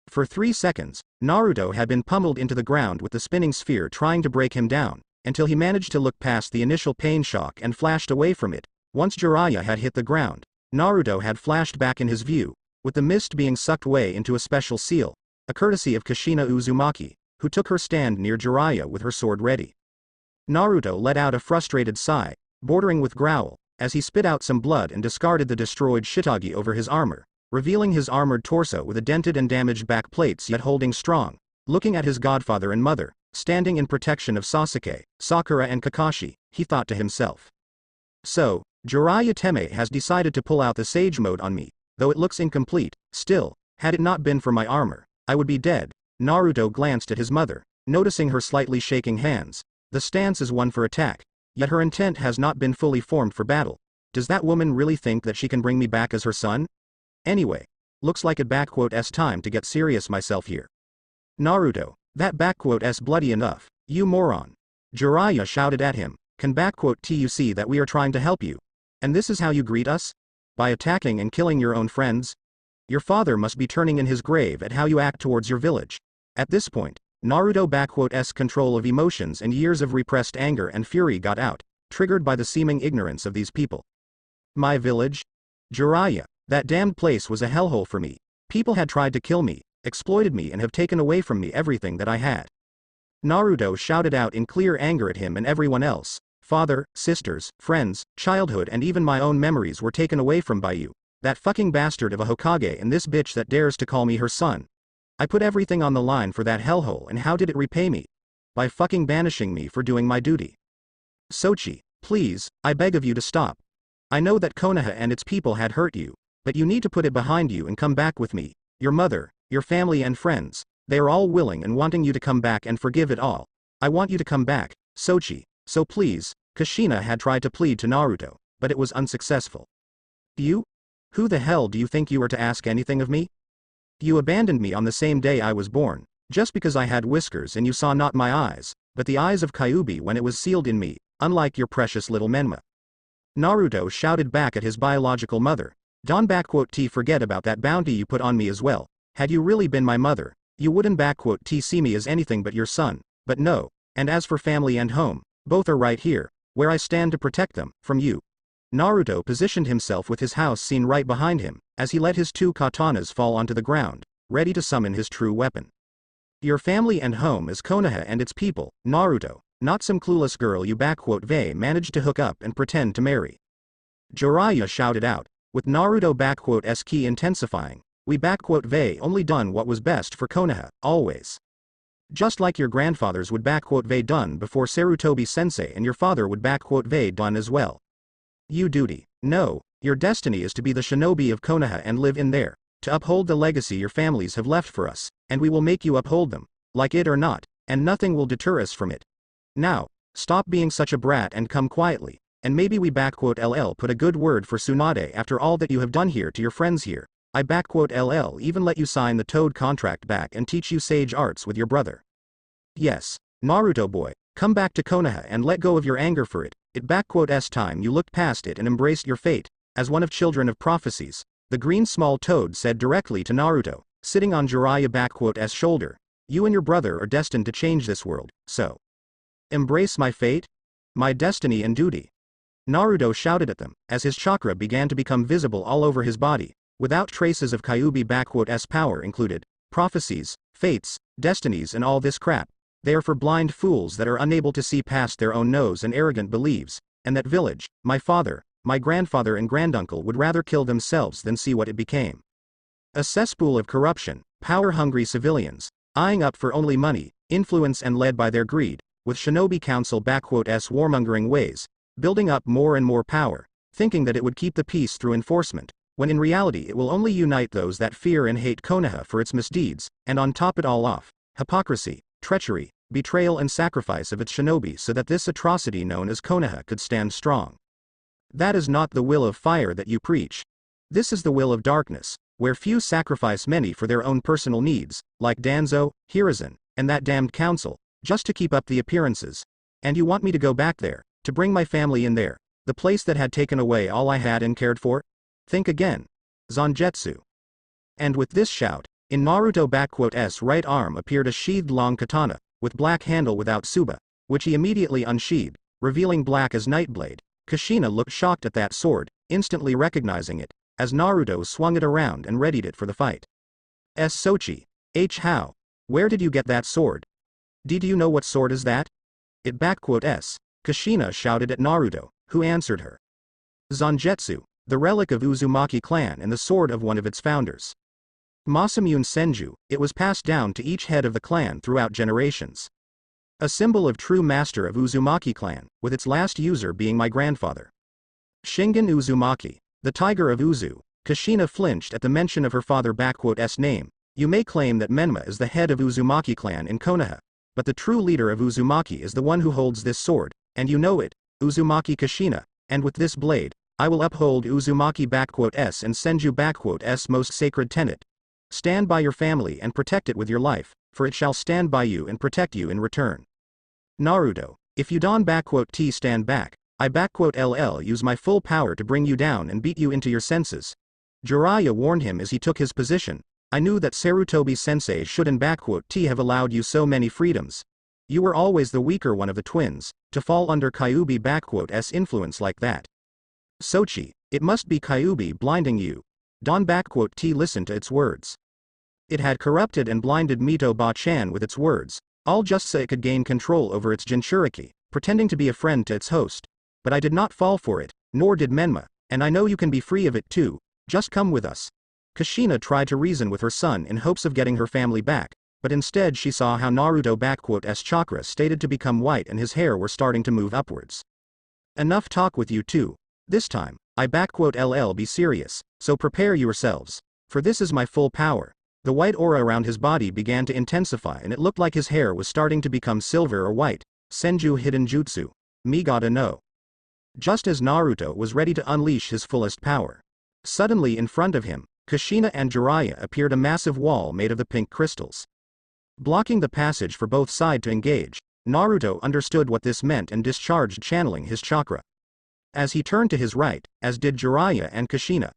For 3 seconds, Naruto had been pummeled into the ground with the spinning sphere trying to break him down, until he managed to look past the initial pain shock and flashed away from it. Once Jiraiya had hit the ground, Naruto had flashed back in his view, with the mist being sucked away into a special seal, a courtesy of Kushina Uzumaki, who took her stand near Jiraiya with her sword ready. Naruto let out a frustrated sigh, bordering with growl, as he spit out some blood and discarded the destroyed shitage over his armor, revealing his armored torso with a dented and damaged back plates yet holding strong, looking at his godfather and mother, standing in protection of Sasuke, Sakura and Kakashi, he thought to himself. So, Jiraiya Teme has decided to pull out the Sage Mode on me, though it looks incomplete. Still, had it not been for my armor, I would be dead. Naruto glanced at his mother, noticing her slightly shaking hands. The stance is one for attack, yet her intent has not been fully formed for battle. Does that woman really think that she can bring me back as her son? Anyway, looks like it's time to get serious myself here. Naruto, that bloody enough, you moron. Jiraiya shouted at him, can you see that we are trying to help you? And this is how you greet us? By attacking and killing your own friends? Your father must be turning in his grave at how you act towards your village. At this point, Naruto's control of emotions and years of repressed anger and fury got out, triggered by the seeming ignorance of these people. My village? Jiraiya, that damned place was a hellhole for me. People had tried to kill me, exploited me and have taken away from me everything that I had. Naruto shouted out in clear anger at him and everyone else. Father, sisters, friends, childhood and even my own memories were taken away from by you. That fucking bastard of a Hokage and this bitch that dares to call me her son. I put everything on the line for that hellhole and how did it repay me? By fucking banishing me for doing my duty. Sochi, please, I beg of you to stop. I know that Konoha and its people had hurt you, but you need to put it behind you and come back with me, your mother, your family and friends. They are all willing and wanting you to come back and forgive it all. I want you to come back, Sochi, so please. Kushina had tried to plead to Naruto, but it was unsuccessful. You? Who the hell do you think you are to ask anything of me? You abandoned me on the same day I was born, just because I had whiskers and you saw not my eyes, but the eyes of Kyuubi when it was sealed in me, unlike your precious little Menma. Naruto shouted back at his biological mother. Don't forget about that bounty you put on me as well. Had you really been my mother, you wouldn't see me as anything but your son, but no, and as for family and home, both are right here, where I stand to protect them, from you. Naruto positioned himself with his house scene right behind him, as he let his two katanas fall onto the ground, ready to summon his true weapon. Your family and home is Konoha and its people, Naruto, not some clueless girl you managed to hook up and pretend to marry. Jiraiya shouted out, with Naruto's ki intensifying, we only done what was best for Konoha, always. Just like your grandfathers would done before Sarutobi sensei and your father would done as well. You duty, no, your destiny is to be the shinobi of Konoha and live in there, to uphold the legacy your families have left for us, and we will make you uphold them, like it or not, and nothing will deter us from it. Now, stop being such a brat and come quietly, and maybe we LL put a good word for Tsunade after all that you have done here to your friends here. I LL even let you sign the Toad contract back and teach you sage arts with your brother. Yes, Naruto boy, come back to Konoha and let go of your anger for it. S time you looked past it and embraced your fate, as one of children of prophecies, the green small toad said directly to Naruto, sitting on Jiraiya's shoulder. You and your brother are destined to change this world, so. Embrace my fate? My destiny and duty. Naruto shouted at them, as his chakra began to become visible all over his body, without traces of Kyuubi's power included, prophecies, fates, destinies and all this crap. They are for blind fools that are unable to see past their own nose and arrogant beliefs, and that village, my father, my grandfather and granduncle would rather kill themselves than see what it became. A cesspool of corruption, power-hungry civilians, eyeing up for only money, influence and led by their greed, with shinobi council warmongering ways, building up more and more power, thinking that it would keep the peace through enforcement, when in reality it will only unite those that fear and hate Konoha for its misdeeds, and on top it all off, hypocrisy, treachery, betrayal and sacrifice of its shinobi so that this atrocity known as Konoha could stand strong. That is not the will of fire that you preach. This is the will of darkness, where few sacrifice many for their own personal needs, like Danzo, Hiruzen, and that damned council, just to keep up the appearances. And you want me to go back there, to bring my family in there, the place that had taken away all I had and cared for? Think again. Zangetsu. And with this shout, in Naruto's right arm appeared a sheathed long katana, with black handle without tsuba, which he immediately unsheathed, revealing black as Nightblade. Kushina looked shocked at that sword, instantly recognizing it, as Naruto swung it around and readied it for the fight. Sochi. How? Where did you get that sword? Do you know what sword is that? Kushina shouted at Naruto, who answered her. Zangetsu, the relic of Uzumaki clan and the sword of one of its founders. Masamune Senju, it was passed down to each head of the clan throughout generations. A symbol of true master of Uzumaki clan, with its last user being my grandfather. Shingen Uzumaki, the tiger of Uzu. Kushina flinched at the mention of her father's name. You may claim that Menma is the head of Uzumaki clan in Konoha, but the true leader of Uzumaki is the one who holds this sword, and you know it, Uzumaki Kushina, and with this blade, I will uphold Uzumaki and Senju most sacred tenet. Stand by your family and protect it with your life, for it shall stand by you and protect you in return. Naruto, if you don't stand back, I LL use my full power to bring you down and beat you into your senses. Jiraiya warned him as he took his position. I knew that Sarutobi-sensei shouldn't have allowed you so many freedoms. You were always the weaker one of the twins, to fall under Kyuubi's influence like that. Sochi, it must be Kyuubi blinding you. Don listened to its words. It had corrupted and blinded Mito Ba-chan with its words, all just so it could gain control over its Jinchuriki, pretending to be a friend to its host. But I did not fall for it, nor did Menma, and I know you can be free of it too, just come with us. Kushina tried to reason with her son in hopes of getting her family back, but instead she saw how Naruto's chakra stated to become white and his hair were starting to move upwards. Enough talk with you two. This time, I be serious, so prepare yourselves, for this is my full power. The white aura around his body began to intensify and it looked like his hair was starting to become silver or white. Senju Hidden Jutsu. Migata no. Just as Naruto was ready to unleash his fullest power. Suddenly in front of him, Kushina and Jiraiya appeared a massive wall made of the pink crystals. Blocking the passage for both sides to engage, Naruto understood what this meant and discharged channeling his chakra. As he turned to his right, as did Jiraiya and Kushina.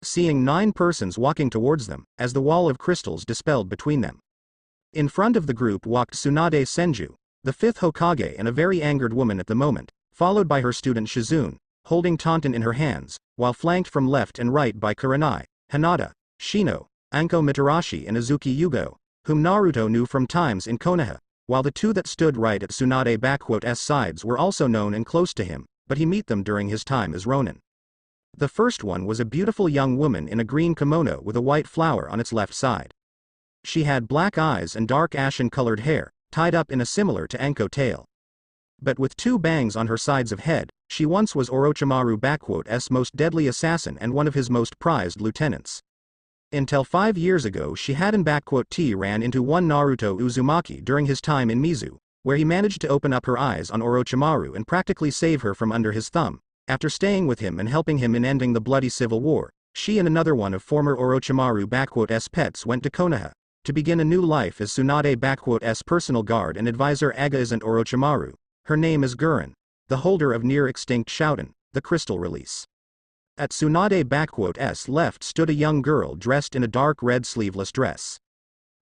Seeing 9 persons walking towards them, as the wall of crystals dispelled between them. In front of the group walked Tsunade Senju, the 5th Hokage and a very angered woman at the moment, followed by her student Shizune, holding Taunton in her hands, while flanked from left and right by Kurenai, Hinata, Shino, Anko Mitarashi and Azuki Yugo, whom Naruto knew from times in Konoha, while the 2 that stood right at Tsunade's sides were also known and close to him, but he met them during his time as Ronin. The first one was a beautiful young woman in a green kimono with a white flower on its left side. She had black eyes and dark ashen-colored hair, tied up in a similar to Anko tail. But with 2 bangs on her sides of head, she once was Orochimaru's most deadly assassin and one of his most prized lieutenants. Until 5 years ago she hadn't ran into one Naruto Uzumaki during his time in Mizu, where he managed to open up her eyes on Orochimaru and practically save her from under his thumb. After staying with him and helping him in ending the bloody civil war, she and another one of former Orochimaru's pets went to Konoha, to begin a new life as Tsunade's personal guard and advisor. Aga isn't Orochimaru, her name is Gurren, the holder of near-extinct Shouten, the crystal release. At Tsunade's left stood a young girl dressed in a dark red sleeveless dress,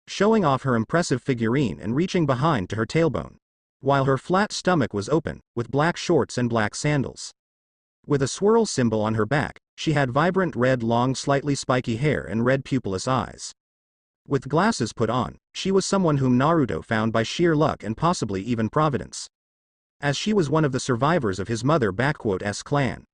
showing off her impressive figurine and reaching behind to her tailbone, while her flat stomach was open, with black shorts and black sandals. With a swirl symbol on her back, she had vibrant red long slightly spiky hair and red pupilless eyes. With glasses put on, she was someone whom Naruto found by sheer luck and possibly even providence, as she was one of the survivors of his mother's clan,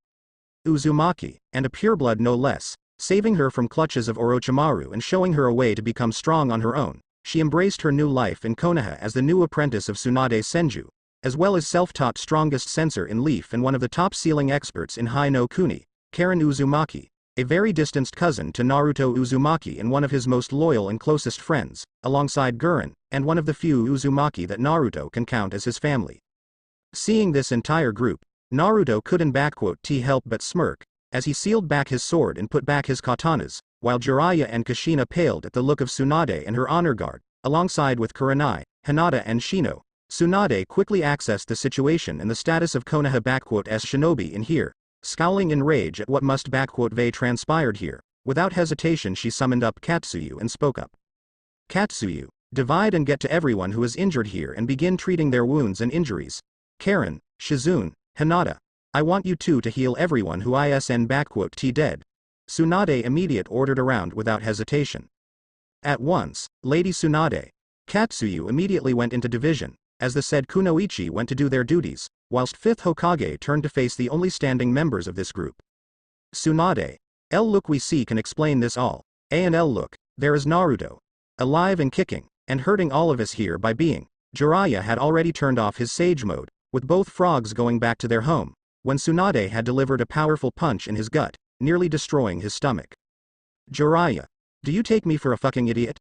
Uzumaki, and a pureblood no less, saving her from clutches of Orochimaru and showing her a way to become strong on her own. She embraced her new life in Konoha as the new apprentice of Tsunade Senju, as well as self-taught strongest sensor in Leaf and one of the top sealing experts in Hai no Kuni, Karen Uzumaki, a very distant cousin to Naruto Uzumaki and one of his most loyal and closest friends, alongside Gurren, and one of the few Uzumaki that Naruto can count as his family. Seeing this entire group, Naruto couldn't help but smirk, as he sealed back his sword and put back his katanas, while Jiraiya and Kushina paled at the look of Tsunade and her honor guard, alongside with Kurenai, Hinata and Shino. Tsunade quickly accessed the situation and the status of Konoha shinobi in here, scowling in rage at what must transpired here. Without hesitation she summoned up Katsuyu and spoke up. Katsuyu, divide and get to everyone who is injured here and begin treating their wounds and injuries. Karen, Shizune, Hinata, I want you two to heal everyone who isn't dead. Tsunade immediate ordered around without hesitation. At once, Lady Tsunade. Katsuyu immediately went into division, as the said Kunoichi went to do their duties, whilst 5th Hokage turned to face the only standing members of this group. Tsunade. Look, we see can explain this all. Look, there is Naruto. Alive and kicking, and hurting all of us here by being. Jiraiya had already turned off his sage mode, with both frogs going back to their home, when Tsunade had delivered a powerful punch in his gut, nearly destroying his stomach. Jiraiya. Do you take me for a fucking idiot?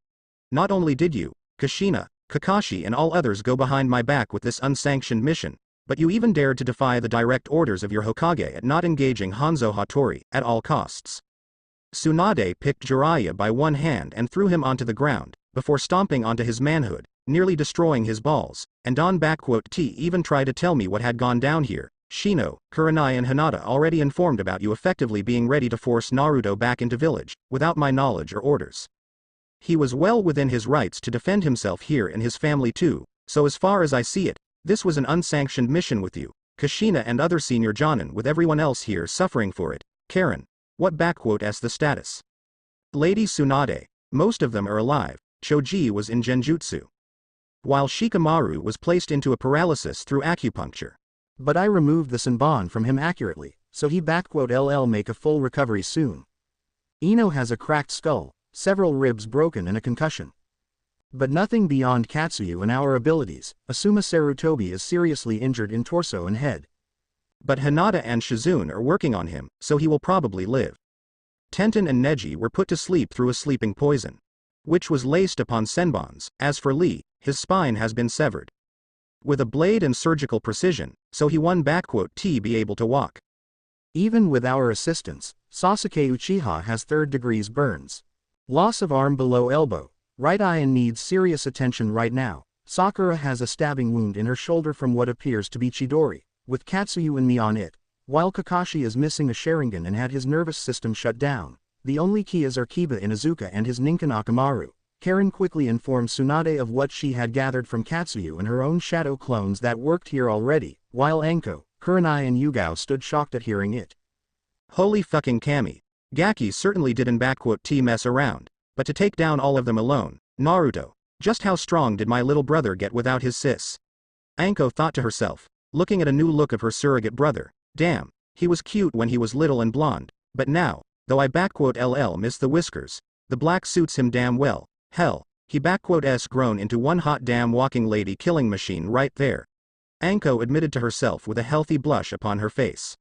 Not only did you, Kushina, Kakashi and all others go behind my back with this unsanctioned mission, but you even dared to defy the direct orders of your Hokage at not engaging Hanzo Hattori at all costs. Tsunade picked Jiraiya by one hand and threw him onto the ground, before stomping onto his manhood, nearly destroying his balls, and Don even tried to tell me what had gone down here. Shino, Kurenai and Hinata already informed about you effectively being ready to force Naruto back into village, without my knowledge or orders. He was well within his rights to defend himself here and his family too, so as far as I see it, this was an unsanctioned mission with you, Kushina and other senior Jonin with everyone else here suffering for it. Karen, what *s the status? Lady Tsunade, most of them are alive. Choji was in genjutsu, while Shikamaru was placed into a paralysis through acupuncture. But I removed the Senbon from him accurately, so he *LL make a full recovery soon. Ino has a cracked skull, several ribs broken and a concussion. But nothing beyond Katsuyu and our abilities. Asuma Sarutobi is seriously injured in torso and head. But Hinata and Shizune are working on him, so he will probably live. Tenten and Neji were put to sleep through a sleeping poison, which was laced upon Senbons. As for Lee, his spine has been severed with a blade and surgical precision, so he won be able to walk. Even with our assistance, Sasuke Uchiha has third-degree burns. Loss of arm below elbow, right eye and needs serious attention right now. Sakura has a stabbing wound in her shoulder from what appears to be Chidori, with Katsuyu and me on it, while Kakashi is missing a Sharingan and had his nervous system shut down. The only Kiyas are Kiba Inuzuka and his Ninken Akamaru. Karen quickly informed Tsunade of what she had gathered from Katsuyu and her own shadow clones that worked here already, while Anko, Kurenai and Yugao stood shocked at hearing it. Holy fucking Kami. Gaki certainly didn't mess around, but to take down all of them alone, Naruto, just how strong did my little brother get without his sis? Anko thought to herself, looking at a new look of her surrogate brother. Damn, he was cute when he was little and blonde, but now, though I *LL miss the whiskers, the black suits him damn well. Hell, he *s grown into one hot damn walking lady killing machine right there. Anko admitted to herself with a healthy blush upon her face.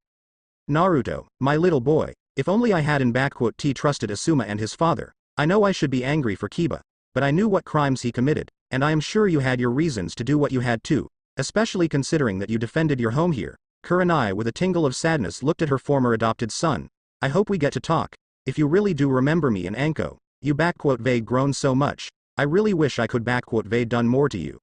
Naruto, my little boy, if only I hadn't trusted Asuma and his father. I know I should be angry for Kiba, but I knew what crimes he committed, and I am sure you had your reasons to do what you had too, especially considering that you defended your home here. Kurenai with a tingle of sadness looked at her former adopted son. I hope we get to talk. If you really do remember me and Anko, you *ve grown so much, I really wish I could *ve done more to you.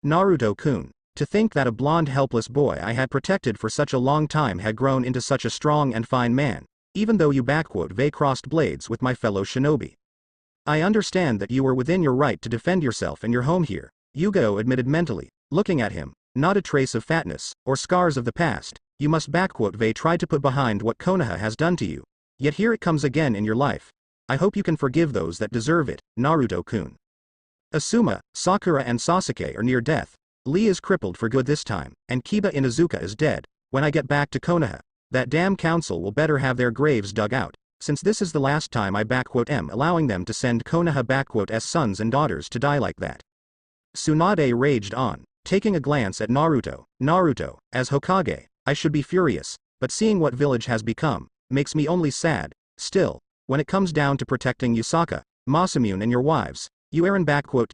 Naruto-kun, to think that a blonde helpless boy I had protected for such a long time had grown into such a strong and fine man, even though you *ve crossed blades with my fellow shinobi. I understand that you were within your right to defend yourself and your home here, Yugao admitted mentally, looking at him, not a trace of fatness, or scars of the past, you must *ve try to put behind what Konoha has done to you, yet here it comes again in your life. I hope you can forgive those that deserve it, Naruto-kun. Asuma, Sakura and Sasuke are near death. Lee is crippled for good this time, and Kiba Inuzuka is dead. When I get back to Konoha, that damn council will better have their graves dug out, since this is the last time I am allowing them to send Konoha sons and daughters to die like that. Tsunade raged on, taking a glance at Naruto. Naruto, as Hokage, I should be furious, but seeing what village has become, makes me only sad. Still, when it comes down to protecting Yusaka, Masamune and your wives, you aren't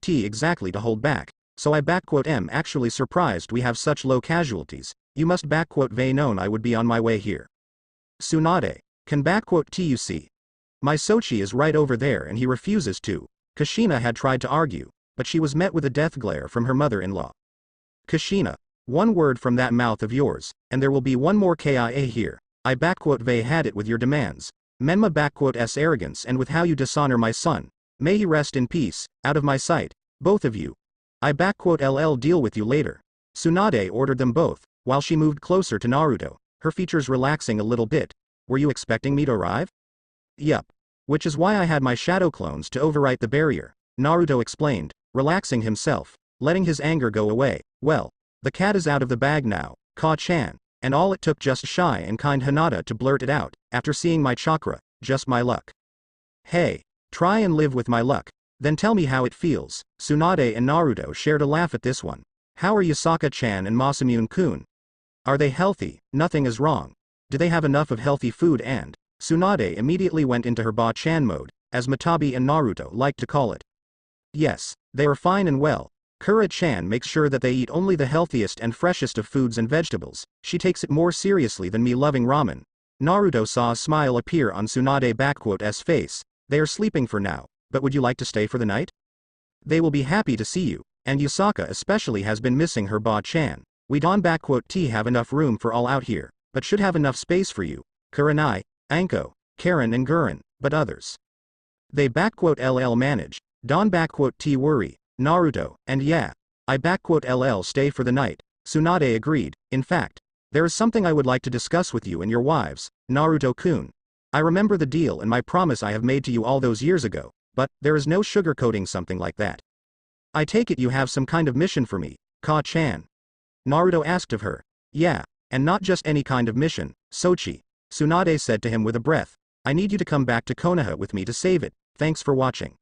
exactly to hold back, so I am actually surprised we have such low casualties. You must *ve known I would be on my way here. Tsunade, can you see? My Sochi is right over there and he refuses to. Kushina had tried to argue, but she was met with a death glare from her mother-in-law. Kushina, one word from that mouth of yours, and there will be one more KIA here. I *ve had it with your demands. Menma *s arrogance and with how you dishonor my son. May he rest in peace, out of my sight, both of you. I *LL deal with you later. Tsunade ordered them both, while she moved closer to Naruto, her features relaxing a little bit. Were you expecting me to arrive? Yup. Which is why I had my shadow clones to overwrite the barrier, Naruto explained, relaxing himself, letting his anger go away. Well, the cat is out of the bag now, Ka-chan, and all it took just shy and kind Hinata to blurt it out, after seeing my chakra, just my luck. Hey, try and live with my luck, then tell me how it feels. Tsunade and Naruto shared a laugh at this one. How are Yusaka-chan and Masamune-kun? Are they healthy? Nothing is wrong. Do they have enough of healthy food and? Tsunade immediately went into her Ba-chan mode, as Matabi and Naruto liked to call it. Yes, they are fine and well. Kura-chan makes sure that they eat only the healthiest and freshest of foods and vegetables. She takes it more seriously than me loving ramen. Naruto saw a smile appear on Tsunade face. They are sleeping for now, but would you like to stay for the night? They will be happy to see you, and Yusaka especially has been missing her Ba-chan. We don't T have enough room for all out here, but should have enough space for you, Kurenai, Anko, Karen and Gurren, but others. They LL manage, Don T worry, Naruto, and yeah, I LL stay for the night, Tsunade agreed. In fact, there is something I would like to discuss with you and your wives, Naruto-kun. I remember the deal and my promise I have made to you all those years ago, but there is no sugarcoating something like that. I take it you have some kind of mission for me, Ka-chan. Naruto asked of her. Yeah, and not just any kind of mission, Sochi. Tsunade said to him with a breath. I need you to come back to Konoha with me to save it. Thanks for watching.